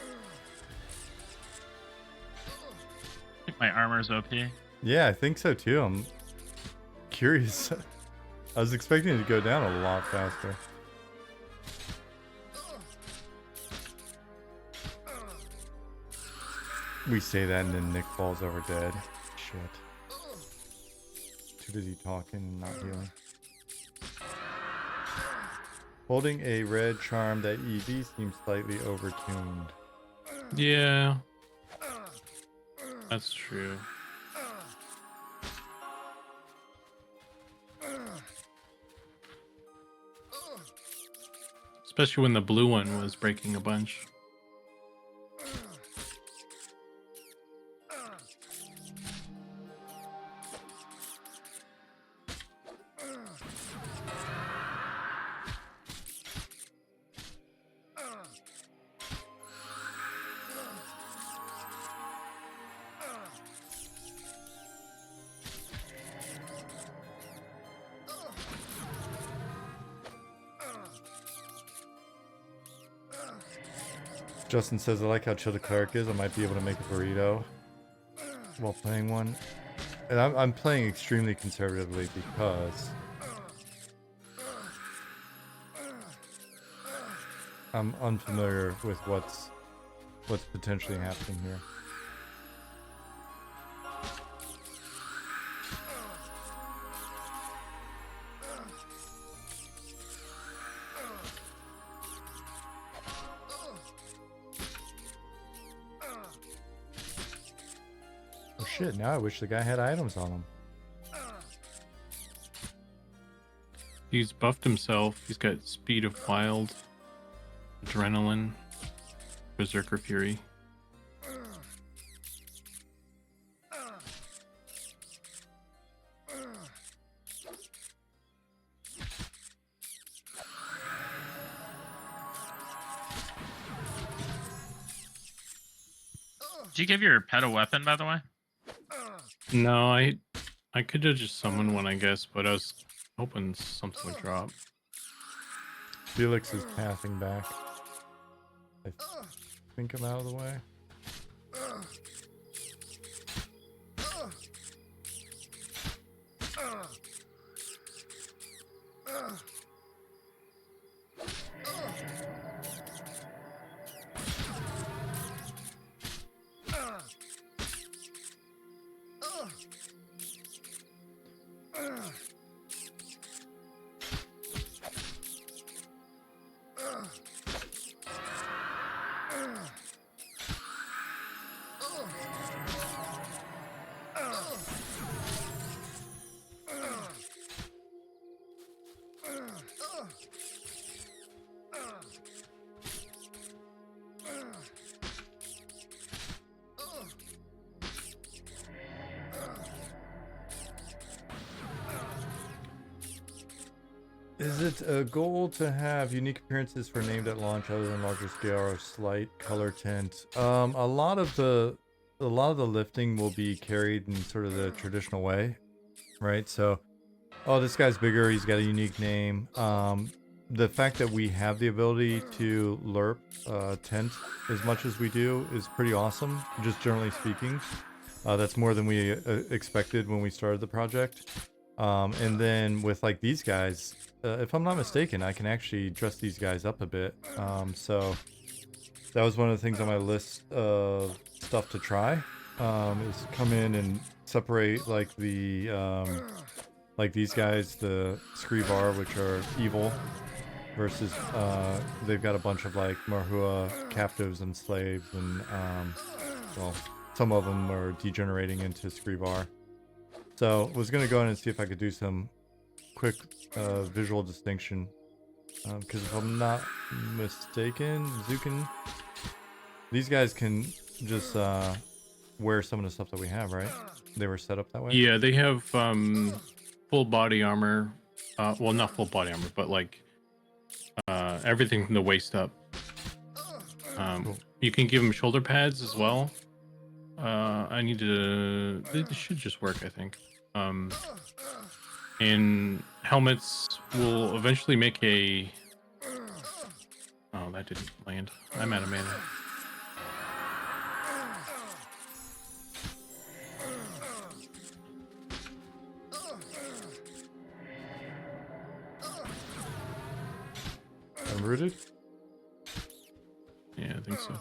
I think my armor's OP. Yeah, I think so too. I'm curious. I was expecting it to go down a lot faster. We say that and then Nick falls over dead. Shit. Too busy talking and not healing. Holding a red charm that EV seems slightly overtuned. yeah. That's true. Especially when the blue one was breaking a bunch. Justin says, I like how chill the cleric is. I might be able to make a burrito while playing one. And I'm playing extremely conservatively because I'm unfamiliar with what's potentially happening here. Oh shit, now I wish the guy had items on him. He's buffed himself. He's got speed of wild, adrenaline, berserker fury. Did you give your pet a weapon, by the way? No, I could have just summoned one, I guess, but I was hoping something would drop. Felix is passing back. I think I'm out of the way. Is it a goal to have unique appearances for named at launch other than larger scale or slight color tint? A lot of the lifting will be carried in sort of the traditional way, right? So, oh, this guy's bigger. He's got a unique name. The fact that we have the ability to lerp tint as much as we do is pretty awesome. Just generally speaking, that's more than we expected when we started the project. And then with like these guys, if I'm not mistaken, I can actually dress these guys up a bit. So that was one of the things on my list of stuff to try. Is come in and separate like the like these guys, the Screevar, which are evil, versus they've got a bunch of like Marhua captives and slaves, and well, some of them are degenerating into Screevar. So was gonna go in and see if I could do some quick visual distinction, because if I'm not mistaken, Zukin, these guys can just wear some of the stuff that we have, right? They were set up that way. Yeah, they have full body armor. Well, not full body armor, but like everything from the waist up. Cool. You can give them shoulder pads as well. I need to. They should just work, I think. And helmets will eventually make a. Oh, that didn't land. I'm out of mana. I'm rooted. Yeah, I think so.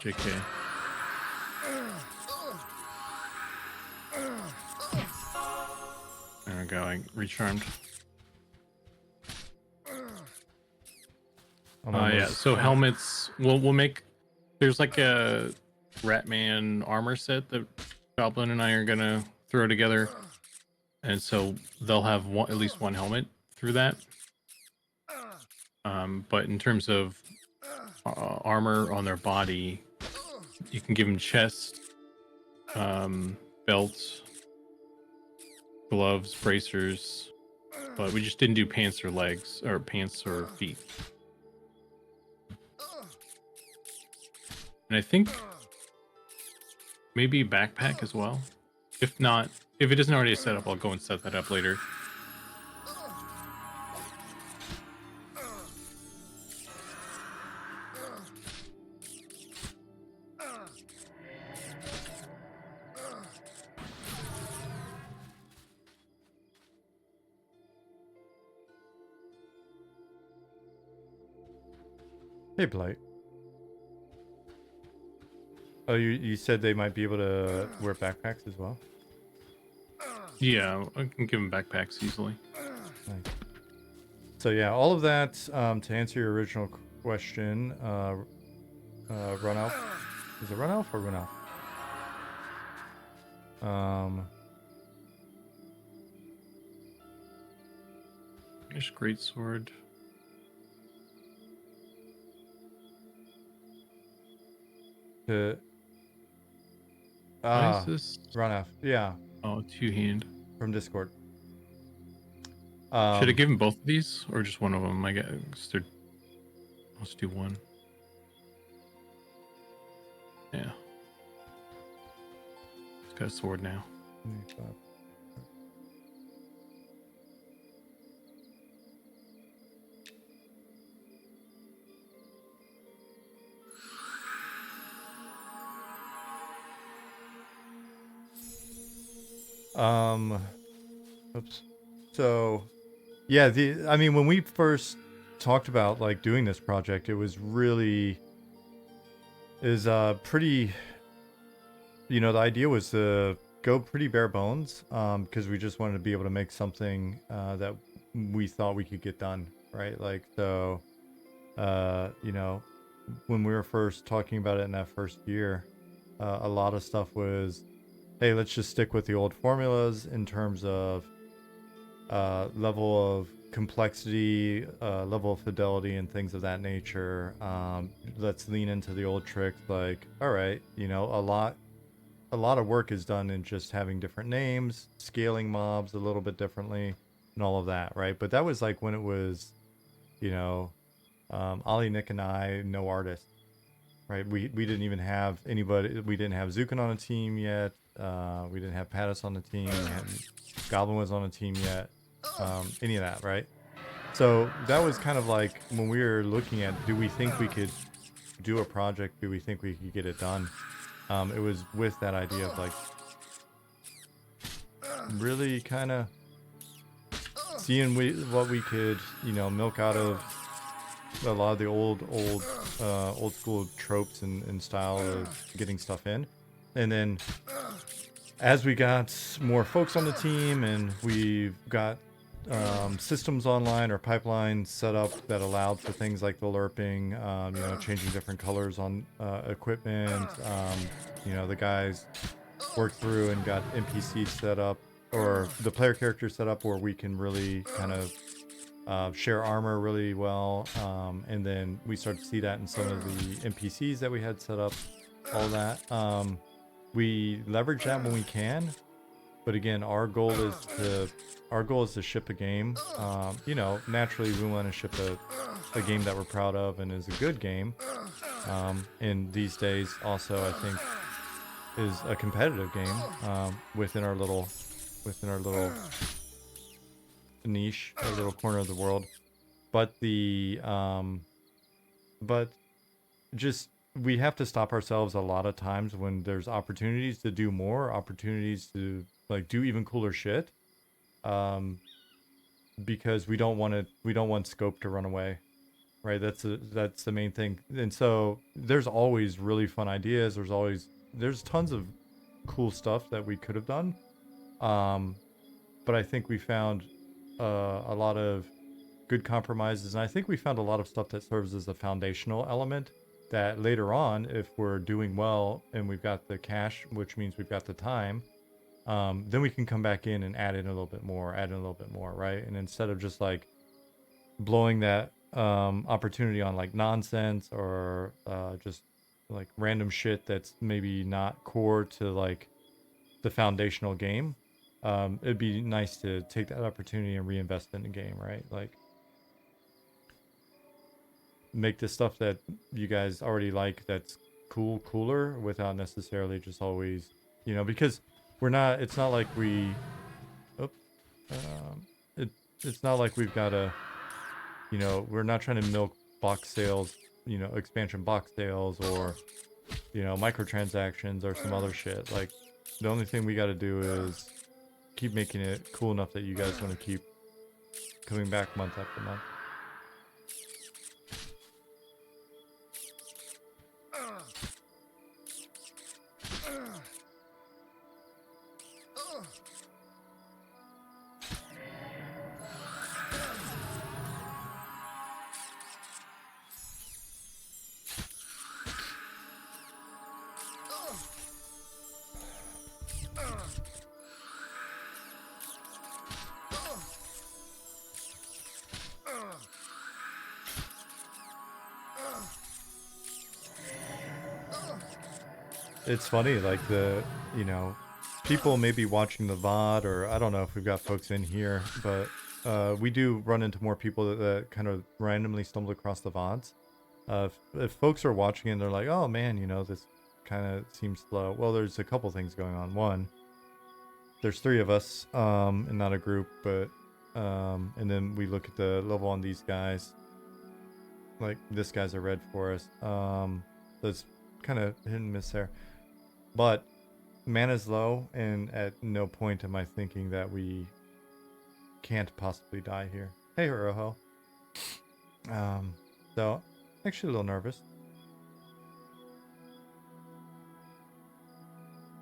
JK. There we go. I recharmed. Yeah. So helmets. We'll make. There's like a Ratman armor set that Goblin and I are gonna throw together, and so they'll have at least one helmet through that. But in terms of armor on their body, you can give them chest, belts, gloves, bracers, but we just didn't do pants or legs, or pants or feet. And I think maybe backpack as well. If not, if it isn't already set up, I'll go and set that up later. Hey, Blight. Oh, you said they might be able to wear backpacks as well? Yeah, I can give them backpacks easily. Nice. So yeah, all of that, to answer your original question, run elf. Is it run elf or run elf? There's great sword. What is this? Run elf. Yeah, Oh, two-hand. from Discord. Should I give him both of these or just one of them? I guess let's do one. Yeah. He's got a sword now. Oops. So, yeah, I mean, when we first talked about like doing this project, it was really pretty. You know, the idea was to go pretty bare bones, because we just wanted to be able to make something that we thought we could get done, right? Like, so, you know, when we were first talking about it in that first year, a lot of stuff was, hey, let's just stick with the old formulas in terms of level of complexity, level of fidelity, and things of that nature. Let's lean into the old tricks, like, all right, you know, a lot of work is done in just having different names, scaling mobs a little bit differently, and all of that, right? But that was like when it was, Ollie, Nick, and I, no artists, right? We didn't even have anybody. We didn't have Zukin on a team yet. We didn't have Pattis on the team. We hadn't, Goblin was on a team yet. Any of that, right? So that was kind of like when we were looking at, do we think we could do a project? Do we think we could get it done? It was with that idea of like really kind of seeing what we could, milk out of a lot of the old school tropes and style of getting stuff in. And then as we got more folks on the team and we've got systems online or pipelines set up that allowed for things like the lerping, changing different colors on equipment. The guys worked through and got NPCs set up, or the player characters set up where we can really kind of share armor really well. And then we start to see that in some of the NPCs that we had set up, all that. We leverage that when we can. But again, our goal is to ship a game. Naturally we want to ship a game that we're proud of and is a good game. And these days also I think is a competitive game within our little niche, our little corner of the world. But we have to stop ourselves a lot of times when there's opportunities to do more, opportunities to like do even cooler shit, because we don't want scope to run away, right? That's the main thing. And so there's always really fun ideas. There's tons of cool stuff that we could have done, but I think we found a lot of good compromises, and I think we found a lot of stuff that serves as a foundational element that later on, if we're doing well and we've got the cash, which means we've got the time, then we can come back in and add in a little bit more, right? And instead of just like blowing that opportunity on like nonsense or just like random shit that's maybe not core to like the foundational game, it'd be nice to take that opportunity and reinvest in the game, right? Like make the stuff that you guys already like that's cooler without necessarily just always, because it's not like it's not like we've got a, we're not trying to milk box sales, expansion box sales or, microtransactions or some other shit. Like the only thing we got to do is keep making it cool enough that you guys want to keep coming back month after month. It's funny, like people may be watching the VOD, or I don't know if we've got folks in here, but we do run into more people that kind of randomly stumble across the VODs. If folks are watching it and they're like, oh man, this kind of seems slow. Well, there's a couple things going on. One, there's 3 of us, and not a group, but and then we look at the level on these guys. Like this guy's a red forest. There's kind of hit and miss there. But mana's low, and at no point am I thinking that we can't possibly die here. Hey, Hiroho. So, actually a little nervous.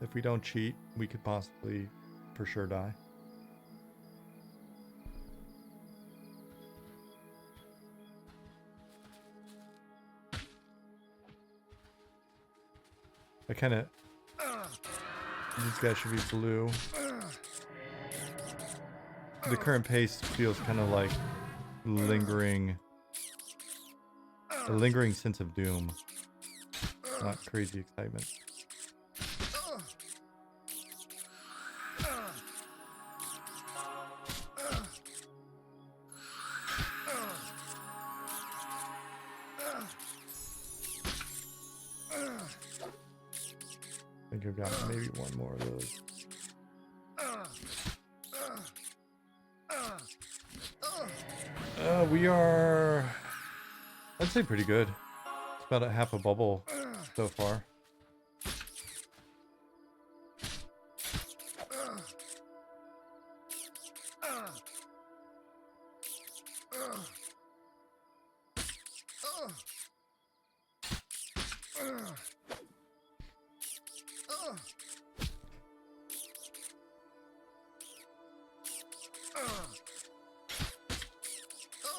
If we don't cheat, we could possibly for sure die. These guys should be blue. The current pace feels kind of like a lingering sense of doom. Not crazy excitement. think I've got maybe one more of those. We are, I'd say, pretty good. It's about a half a bubble so far.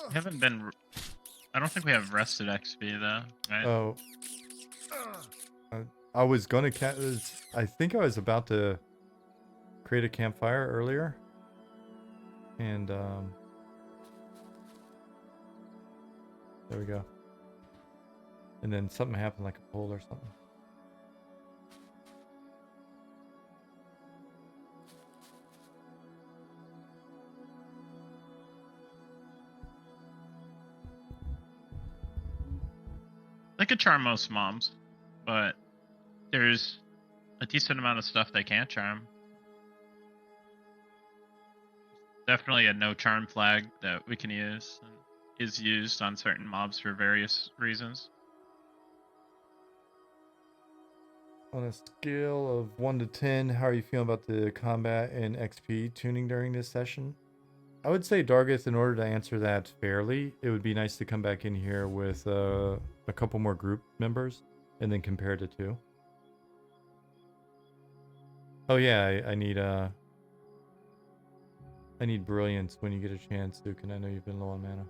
We haven't been. I don't think we have rested XP though, right? Oh, I was gonna I think I was about to create a campfire earlier, and there we go. And then something happened, like a pull or something. They could charm most mobs, but there's a decent amount of stuff they can't charm. Definitely a no charm flag that we can use and is used on certain mobs for various reasons. On a scale of 1 to 10, how are you feeling about the combat and XP tuning during this session? I would say, Dargith, in order to answer that fairly, it would be nice to come back in here with a couple more group members and then compare the two. Oh yeah, I need brilliance when you get a chance, Duke, and I know you've been low on mana.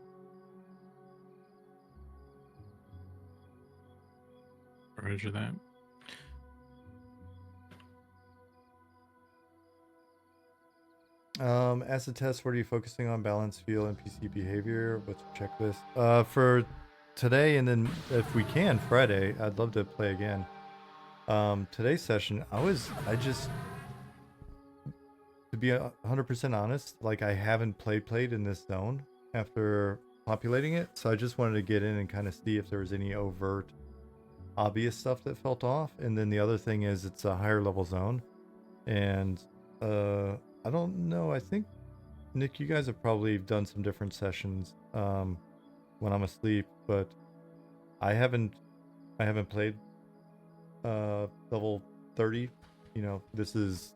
Roger that. As a test, what are you focusing on? Balance, feel, NPC behavior? What's your checklist? For today, and then if we can, Friday, I'd love to play again. Today's session, I just, to be 100% honest, like I haven't played in this zone after populating it, so I just wanted to get in and kind of see if there was any overt, obvious stuff that felt off. And then the other thing is, it's a higher level zone, and I don't know. I think, Nick, you guys have probably done some different sessions when I'm asleep, but I haven't played level 30. You know, this is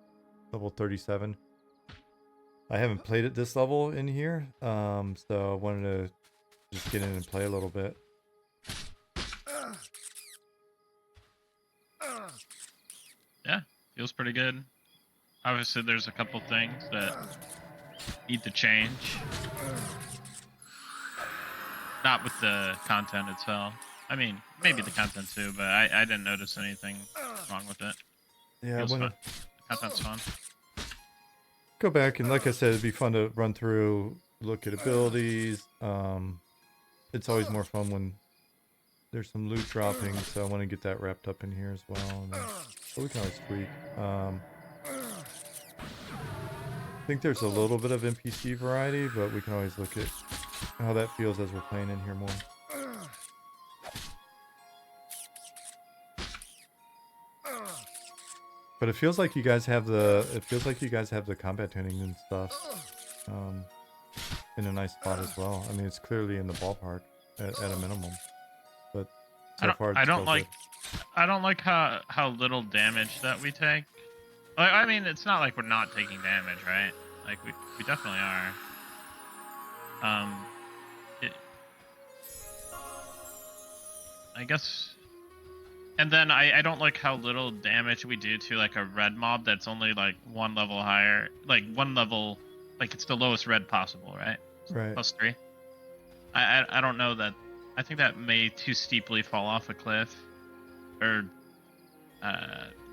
level 37. I haven't played at this level in here, so I wanted to just get in and play a little bit. Yeah, feels pretty good. Obviously, there's a couple things that need to change. Not with the content itself. I mean, maybe the content too, but I didn't notice anything wrong with it. Yeah, Feels I want fun. The content's fun. go back and, like I said, it'd be fun to run through, look at abilities. It's always more fun when there's some loot dropping, so I want to get that wrapped up in here as well. And then, but we can always tweak. I think there's a little bit of NPC variety, but we can always look at how that feels as we're playing in here more. But it feels like you guys have the combat tuning and stuff in a nice spot as well. I mean, it's clearly in the ballpark at a minimum. But so far, it's I don't still like good. I don't like how little damage that we take. Like, I mean, it's not like we're not taking damage, right? Like we definitely are. I guess. And then I don't like how little damage we do to like a red mob that's only like one level higher, like one level, like it's the lowest red possible, right? Right. +3. I don't know that. I think that may too steeply fall off a cliff, or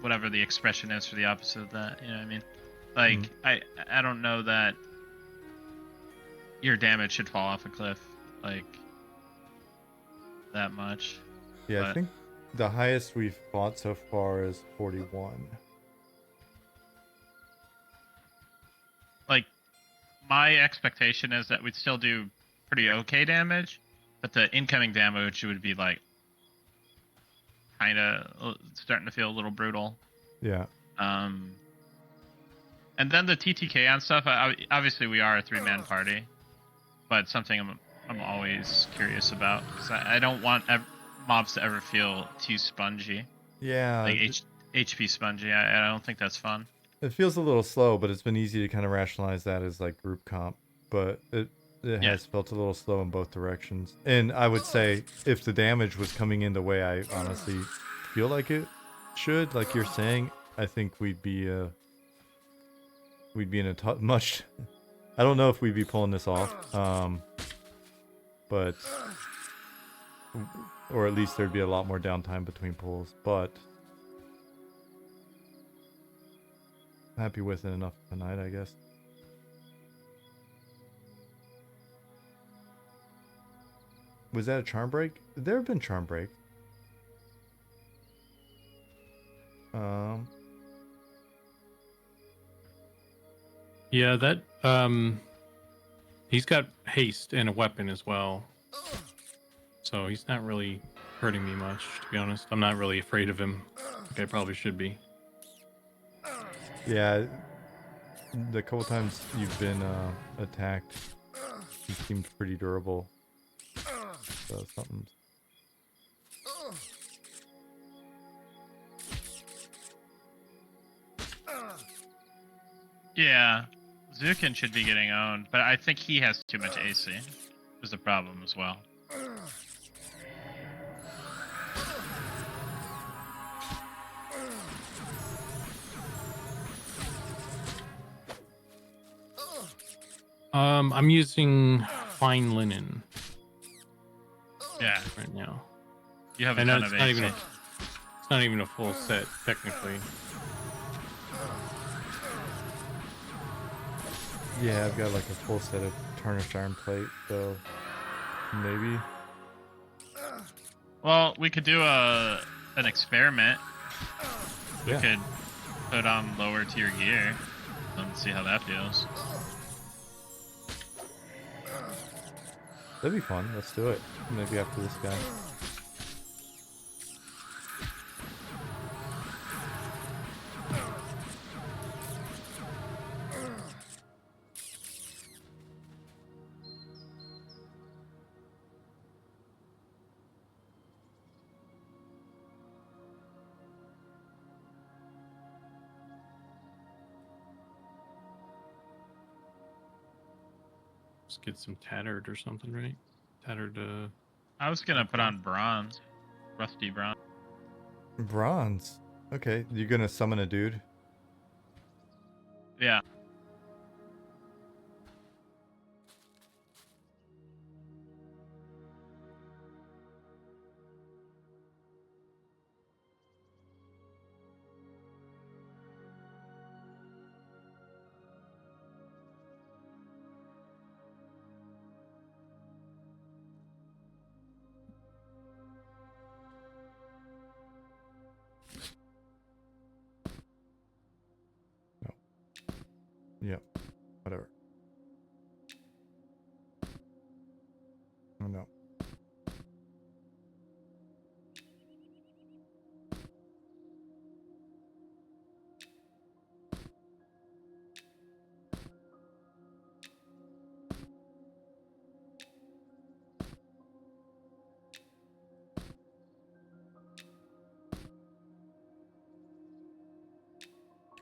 whatever the expression is for the opposite of that. You know what I mean? Like I don't know that your damage should fall off a cliff like that much. Yeah, but I think the highest we've fought so far is 41. Like, my expectation is that we'd still do pretty okay damage, but the incoming damage would be like kind of starting to feel a little brutal. Yeah. And then the TTK on stuff. Obviously, we are a 3-man party, but something I'm always curious about because I don't want mobs to ever feel too spongy, Yeah. like HP spongy. I don't think that's fun. It feels a little slow, but it's been easy to kind of rationalize that as like group comp. But it has felt a little slow in both directions. And I would say if the damage was coming in the way I honestly feel like it should, like you're saying, I think we'd be in a much. I don't know if we'd be pulling this off, but or at least there'd be a lot more downtime between pulls. But happy with it enough tonight, I guess. Was that a charm break? There have been charm breaks. Yeah, that he's got haste and a weapon as well. So he's not really hurting me much, to be honest. I'm not really afraid of him. Like I probably should be. Yeah, the couple times you've been attacked, he seemed pretty durable. So something. Yeah, Zukin should be getting owned, but I think he has too much AC. Is a problem as well. I'm using fine linen. Yeah, right now. You have a I know ton it's of not AC. it's not even a full set technically. Yeah, I've got like a full set of tarnished iron plate, so maybe. Well, we could do an experiment. We Yeah. could put on lower tier gear and see how that feels. That'd be fun. Let's do it. Maybe after this guy. Let's get some tattered or something, right? Tattered I was gonna put on bronze, rusty bronze. Bronze. Okay, you gonna summon a dude? Yeah. Yep. Whatever. Oh no.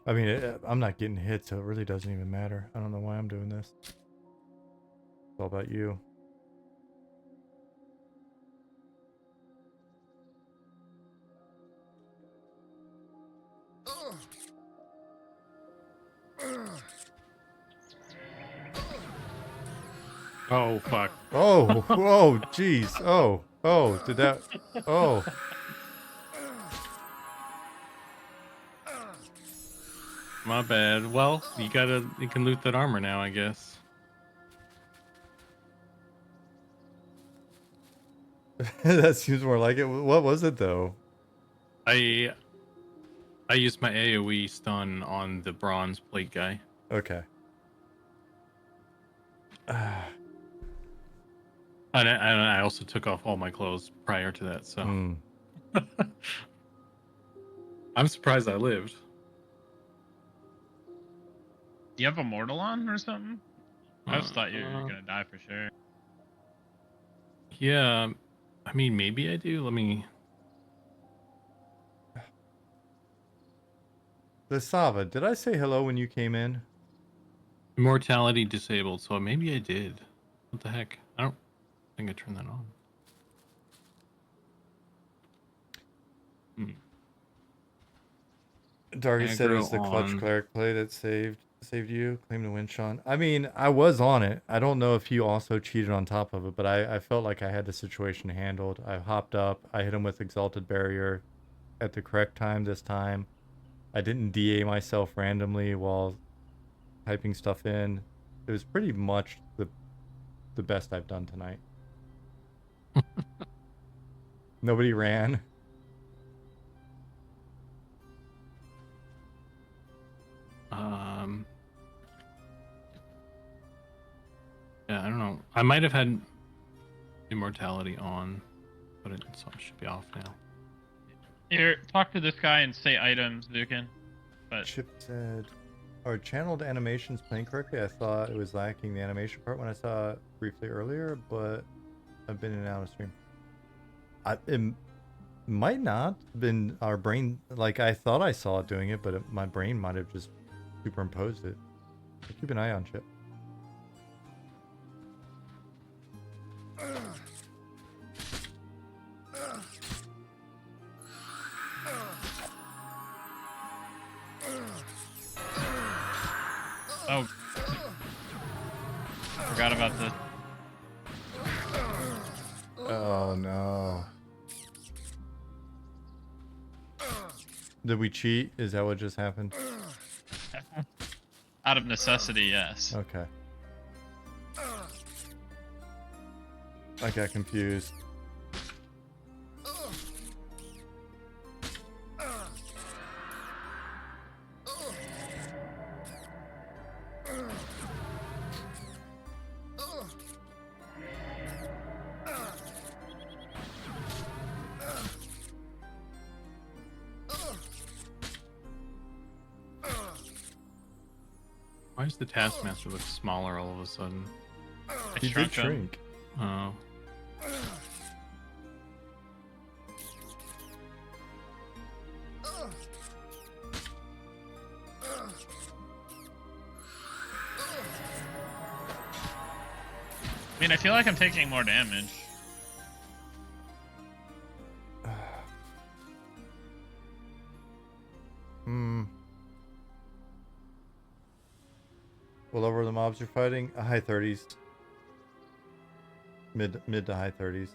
I mean, I'm not getting hit, so it really doesn't even matter. I don't know why I'm doing this. It's all about you. Oh fuck. Oh, oh, jeez. Oh, did that... Oh. My bad. Well, you can loot that armor now, I guess. That seems more like it. What was it, though? I used my AoE stun on the bronze plate guy. Okay. And I also took off all my clothes prior to that, so I'm surprised I lived. you have Immortal on or something? I just thought you were gonna die for sure. Yeah, I mean, maybe I do. Let me. The Sava, did I say hello when you came in? Immortality disabled, so maybe I did. What the heck? I don't think I turned that on. Dargis said it was the clutch cleric play that saved you. Claim to win, Sean. I mean, I was on it. I don't know if he also cheated on top of it, but I felt like I had the situation handled. I hopped up. I hit him with Exalted Barrier at the correct time this time. I didn't DA myself randomly while typing stuff in. It was pretty much the best I've done tonight. Nobody ran. Yeah, I don't know. I might have had immortality on, but it should be off now. Here, talk to this guy and say items, Dukin. But Chip said, "Are channeled animations playing correctly? I thought it was lacking the animation part when I saw it briefly earlier, but I've been in and out of stream. It might not been our brain. Like I thought I saw it doing it, but my brain might have just superimposed it. So keep an eye on Chip." oh, forgot about this. Oh no. Did we cheat? Is that what just happened? Out of necessity, yes. Okay. I got confused. Why does the Taskmaster look smaller all of a sudden? He did shrink. Oh. I mean, I feel like I'm taking more damage. What level are the mobs you're fighting? High 30s. Mid to high 30s.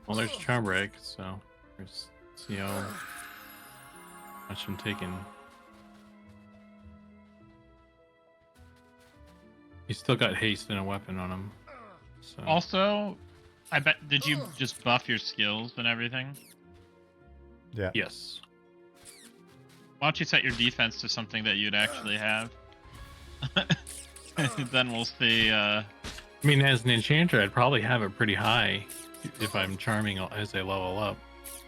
Well, there's Charbreak, so there's see how much I'm taking. He's still got haste and a weapon on him. So. Also, I bet, did you just buff your skills and everything? Yeah. Yes. Why don't you set your defense to something that you'd actually have? Then we'll see. I mean, as an enchanter, I'd probably have it pretty high if I'm charming as I level up.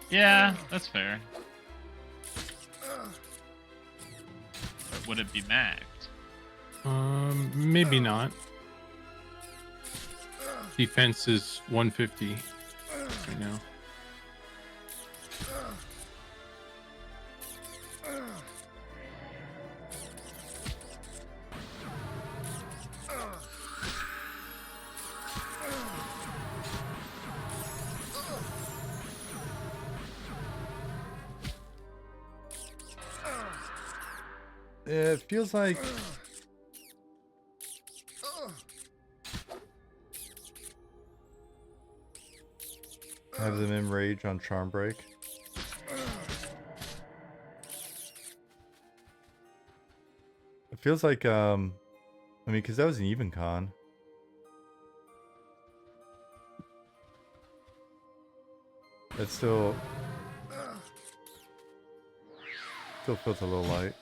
Yeah, that's fair. But would it be maxed? Maybe not. Defense is 150 right now. It feels like have them in rage on Charm Break. It feels like I mean, because that was an even con. That still feels a little light.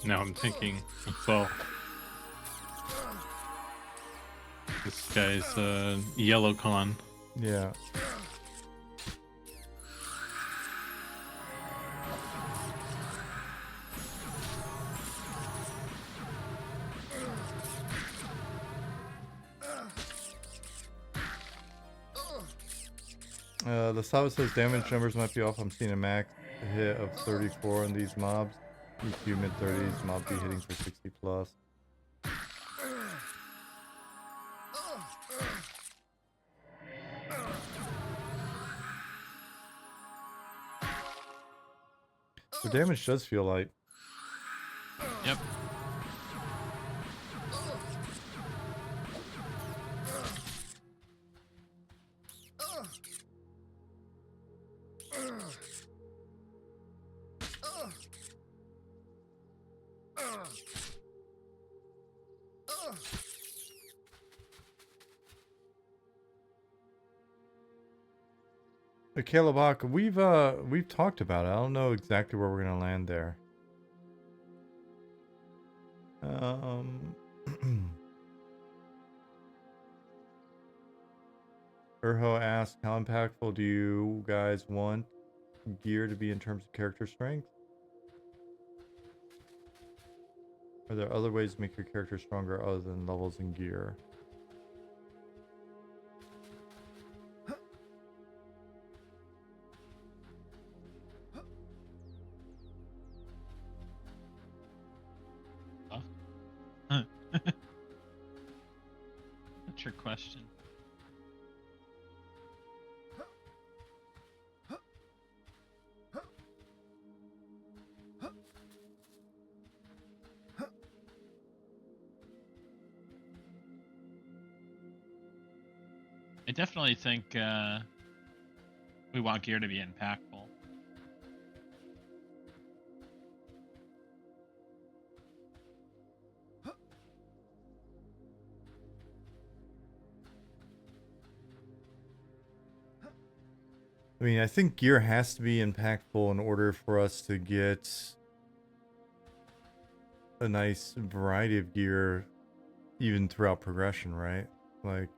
Now I'm thinking, well, this guy's yellow con. Yeah. The Sava says damage numbers might be off. I'm seeing a max hit of 34 on these mobs. EQ mid 30s, mob be hitting for 60 plus. The damage does feel light. Yep. Calebach, we've talked about it. I don't know exactly where we're gonna land there. Urho asks, how impactful do you guys want gear to be in terms of character strength? Are there other ways to make your character stronger other than levels and gear? That's your question. I definitely think we want gear to be impactful. I mean, I think gear has to be impactful in order for us to get a nice variety of gear even throughout progression, right? Like,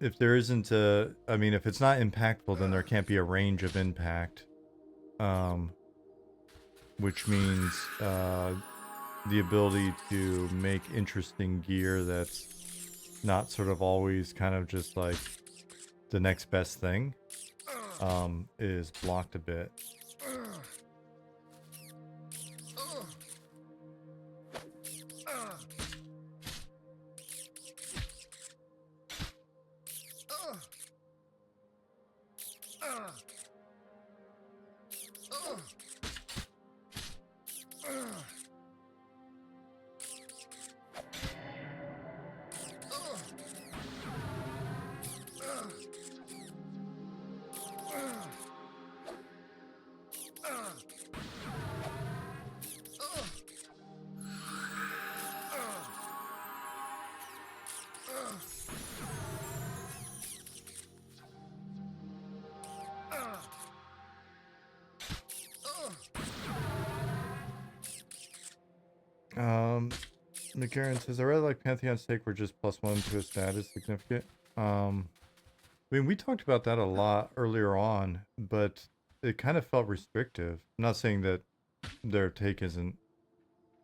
if there isn't a, I mean, if it's not impactful, then there can't be a range of impact, which means the ability to make interesting gear that's not sort of always kind of just like the next best thing is blocked a bit. McCarran says, I really like Pantheon's take where just +1 to a stat is significant. I mean, we talked about that a lot earlier on, but it kind of felt restrictive. I'm not saying that their take isn't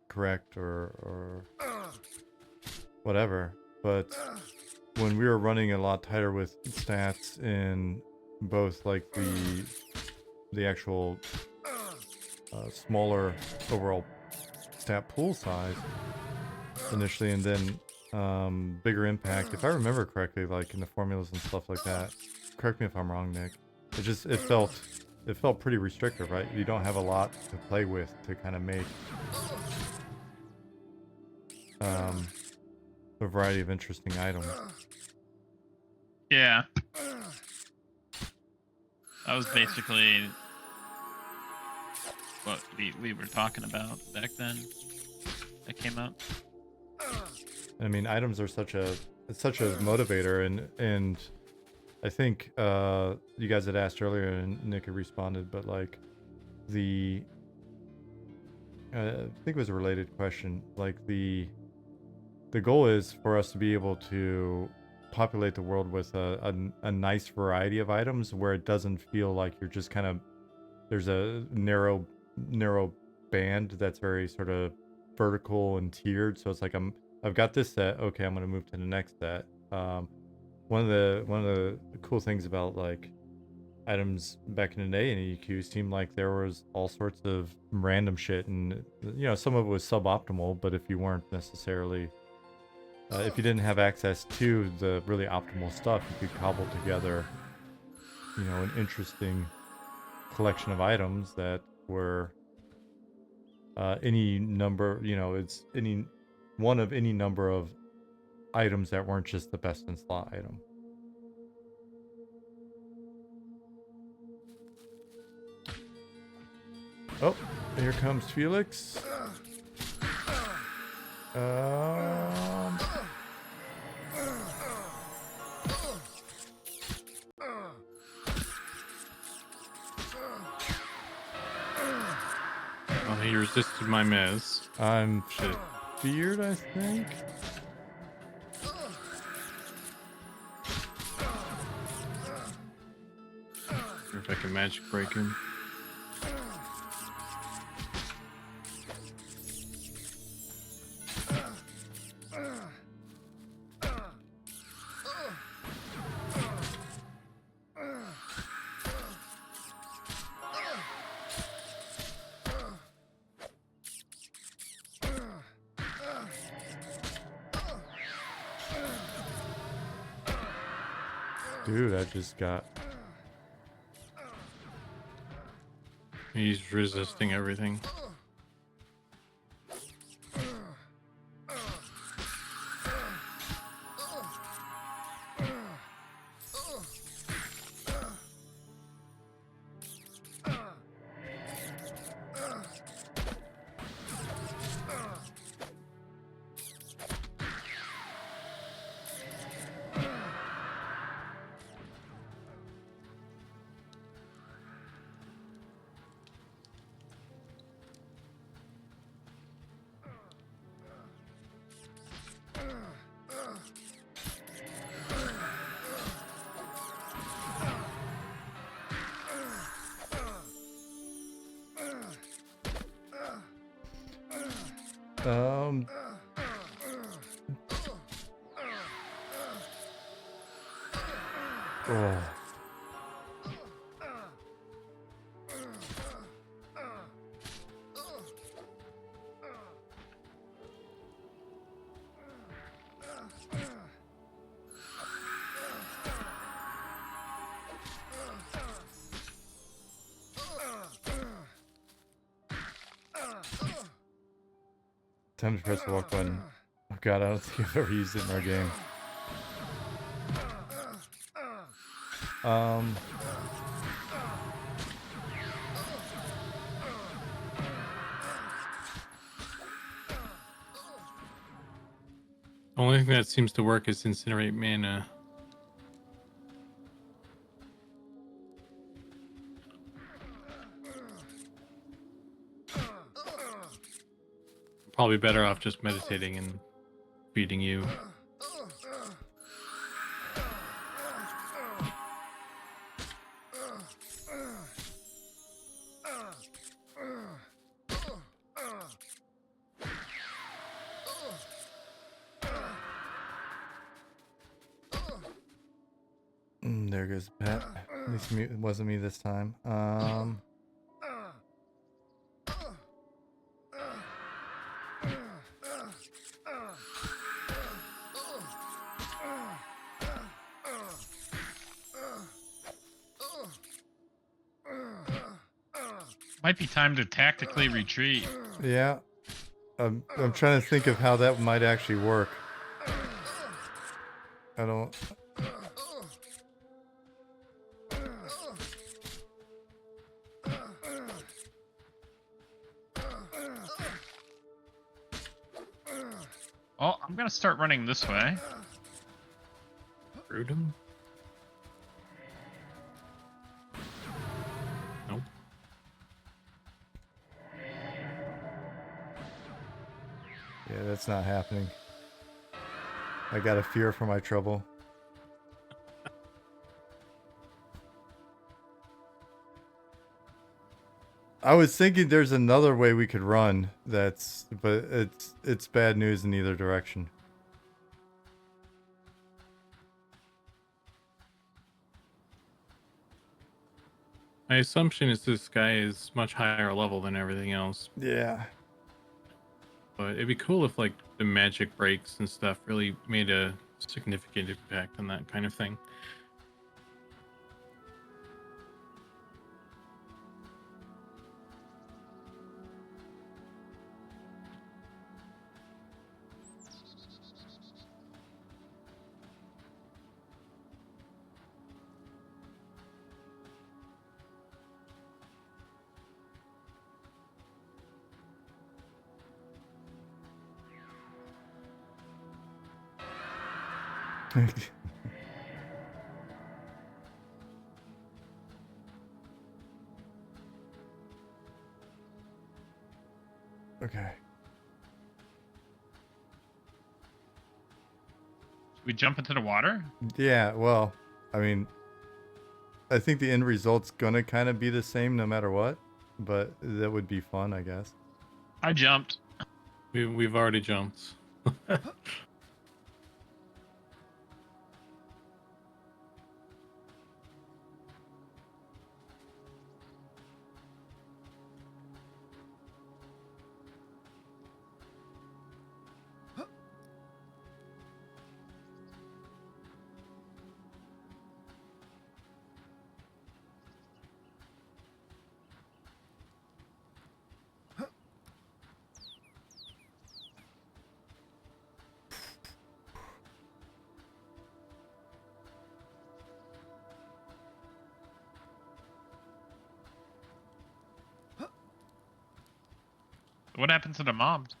correct or whatever, but when we were running a lot tighter with stats in both like the actual smaller overall stat pool size initially, and then bigger impact, if I remember correctly, like in the formulas and stuff like that. Correct me if I'm wrong, Nick. It felt pretty restrictive, right? You don't have a lot to play with to kind of make a variety of interesting items. Yeah. That was basically what we were talking about back then. That came out. I mean, items are such a motivator, and I think you guys had asked earlier and Nick had responded, but like the I think it was a related question. Like the goal is for us to be able to populate the world with a nice variety of items where it doesn't feel like you're just kind of there's a narrow band that's very sort of vertical and tiered. So it's like I've got this set. Okay, I'm gonna move to the next set. One of the cool things about like items back in the day in EQ seemed like there was all sorts of random shit, and you know some of it was suboptimal. But if you weren't necessarily if you didn't have access to the really optimal stuff, you could cobble together, you know, an interesting collection of items that were any number, you know, it's any one of any number of items that weren't just the best in slot item. Oh, here comes Felix. Oh, he resisted my mez. I'm Shit. feared, I think. If I can magic break him. Dude, I just got... He's resisting everything. Oh. Time to press the walk button. Oh god, I don't think I've ever used it in our game. Only thing that seems to work is incinerate mana. Probably better off just meditating and feeding you. There goes Pat. At least it wasn't me this time. Might be time to tactically retreat. Yeah. I'm trying to think of how that might actually work. I don't... Oh, I'm gonna start running this way. Root him? Yeah, that's not happening. I got a fear for my trouble. I was thinking there's another way we could run but it's bad news in either direction. My assumption is this guy is much higher level than everything else. Yeah. But it'd be cool if like the magic breaks and stuff really made a significant impact on that kind of thing. Okay. We jump into the water? Yeah, well, I mean, I think the end result's gonna kind of be the same no matter what, but that would be fun, I guess. I jumped. We've already jumped. What happened to the mobs?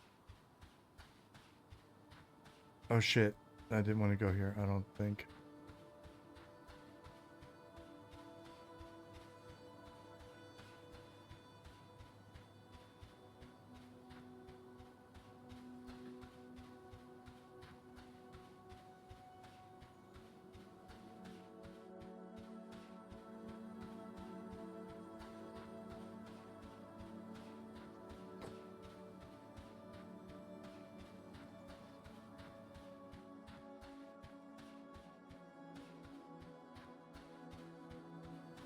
Oh shit. I didn't want to go here, I don't think.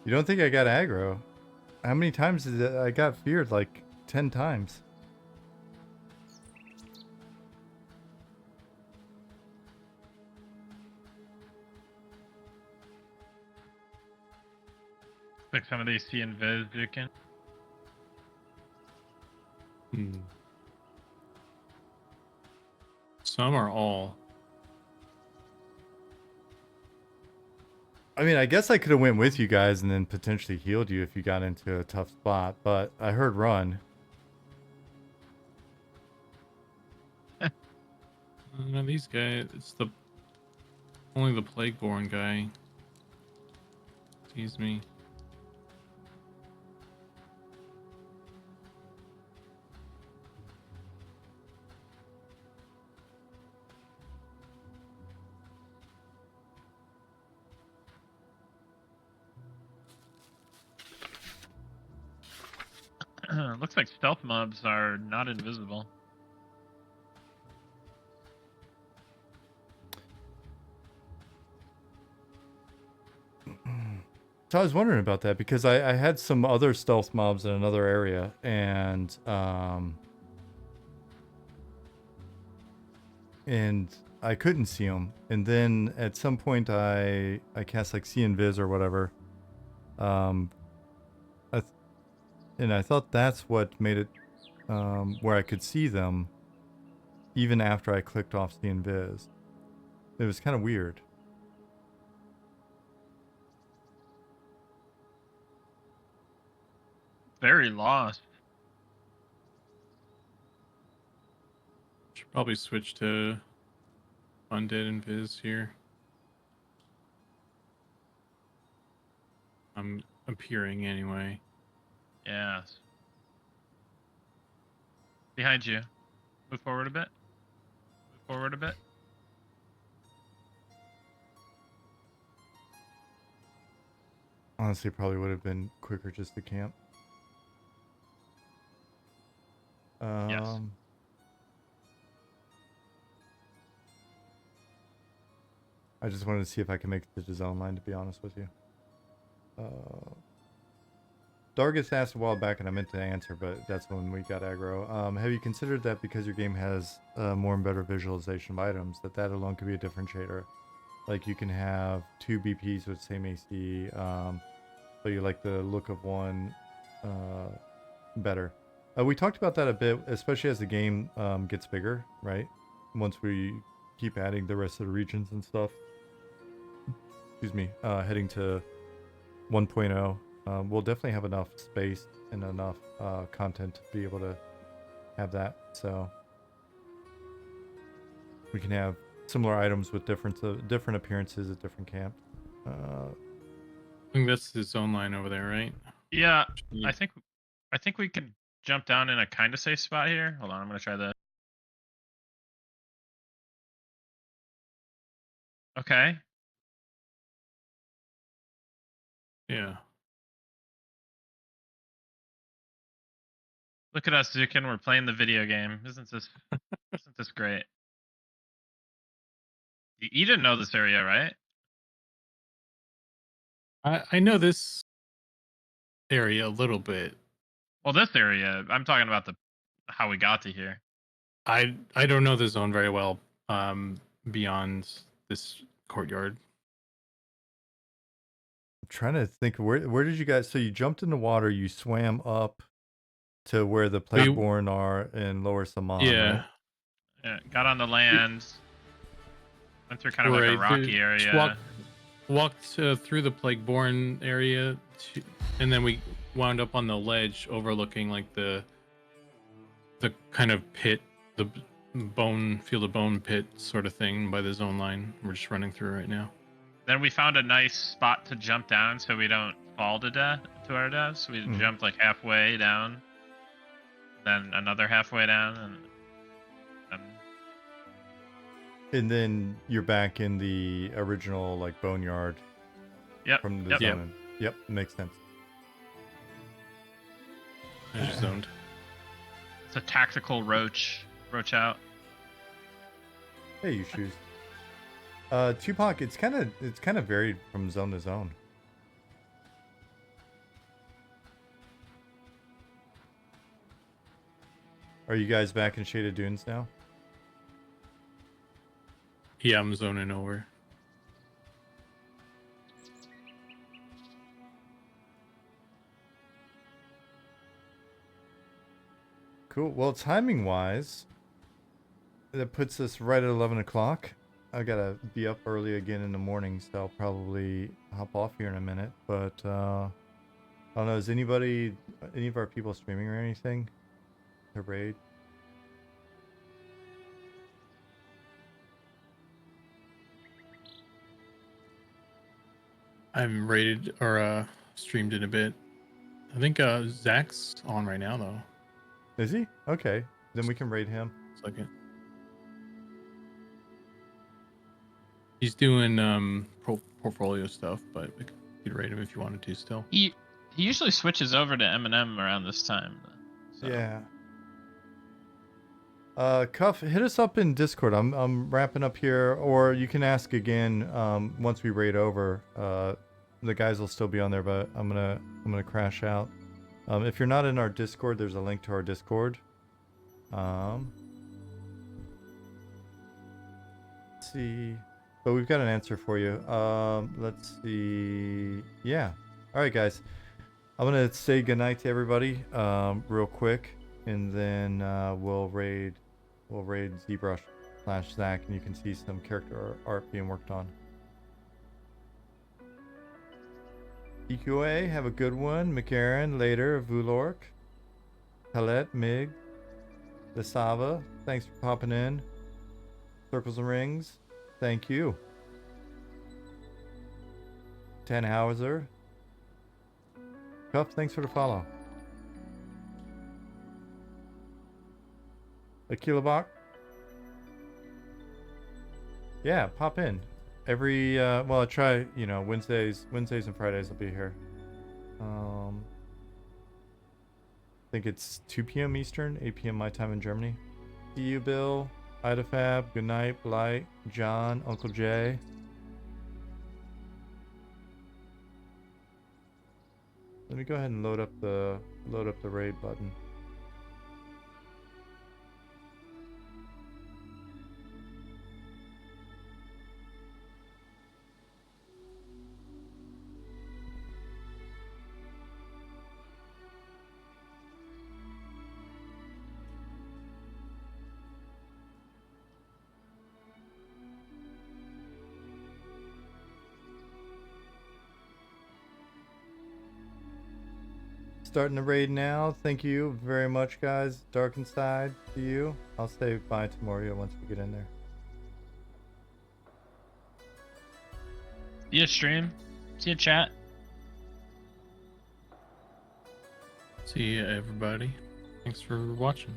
You don't think I got aggro? How many times did I got feared? Like 10 times. Like some of these see invis you can. Some are all. I mean, I guess I could have went with you guys and then potentially healed you if you got into a tough spot, but I heard run. No, these guys. It's only the Plagueborn guy. Excuse me. Looks like stealth mobs are not invisible. So I was wondering about that because I had some other stealth mobs in another area and I couldn't see them. And then at some point I cast like see invis or whatever. And I thought that's what made it where I could see them even after I clicked off see invis. It was kind of weird. Very lost. Should probably switch to Undead and Viz here. I'm appearing anyway. Yes. Behind you. Move forward a bit. forward a bit. Honestly, probably would have been quicker just to camp. Yes. I just wanted to see if I can make it to the zone line, to be honest with you. Dargis asked a while back, and I meant to answer, but that's when we got aggro. Have you considered that because your game has more and better visualization of items, that alone could be a differentiator? Like you can have 2 BPs with the same AC, but you like the look of one better. We talked about that a bit, especially as the game gets bigger, right? Once we keep adding the rest of the regions and stuff. Excuse me, heading to 1.0. We'll definitely have enough space and enough content to be able to have that. So we can have similar items with different appearances at different camps. I think that's the zone line over there, right? Yeah, I think we can jump down in a kind of safe spot here. Hold on, I'm gonna try that. Okay. Yeah. Look at us, Zukin. We're playing the video game. Isn't this great? You didn't know this area, right? I know this area a little bit. Well, this area. I'm talking about how we got to here. I don't know the zone very well beyond this courtyard. I'm trying to think, where did you guys? So you jumped in the water, you swam up to where the Plagueborn are in Lower Saman, Yeah. right? Yeah, got on the land. Went through kind of like a rocky area. Walked through the Plagueborn area, and then we wound up on the ledge overlooking like the kind of pit, the field of bone pit sort of thing by the zone line. We're just running through right now. Then we found a nice spot to jump down so we don't fall to our death. So we jumped like halfway down, then another halfway down, and then you're back in the original like boneyard. Yep. From the zone. Yep, makes sense. Zoned. It's a tactical roach out. Hey, you shoes. Tupac, it's kind of varied from zone to zone. Are you guys back in Shaded Dunes now? Yeah, I'm zoning over. Cool. Well, timing wise, that puts us right at 11 o'clock. I gotta be up early again in the morning, so I'll probably hop off here in a minute. But I don't know. Is any of our people streaming or anything to raid? I haven't rated or streamed in a bit. I think Zach's on right now though. Is he? Okay, then we can raid him. Second. He's doing portfolio stuff, but we could raid him if you wanted to still. He usually switches over to M&M around this time. So. Yeah. Cuff, hit us up in Discord. I'm wrapping up here, or you can ask again once we raid over. The guys will still be on there, but I'm gonna crash out. If you're not in our Discord, there's a link to our Discord. Let's see. But we've got an answer for you. Let's see. Yeah. All right, guys. I'm gonna say goodnight to everybody real quick, and then we'll raid ZBrush / Zach, and you can see some character art being worked on. EQA, have a good one. McCarran, later. Vulork, Palette, Mig, Lesava, thanks for popping in. Circles and Rings, thank you. Tannhauser, Cuff, thanks for the follow. Akilabak, Yeah, pop in. Every well, I try, you know, Wednesdays and Fridays I'll be here. I think it's 2 p.m. Eastern, 8 p.m. my time in Germany. See you, Bill, Idafab, good night, Blight, John, Uncle Jay. Let me go ahead and load up the raid button. Starting the raid now. Thank you very much, guys. Dark Inside to you. I'll say bye to Moria once we get in there. See ya, stream. See ya, chat. See ya, everybody. Thanks for watching.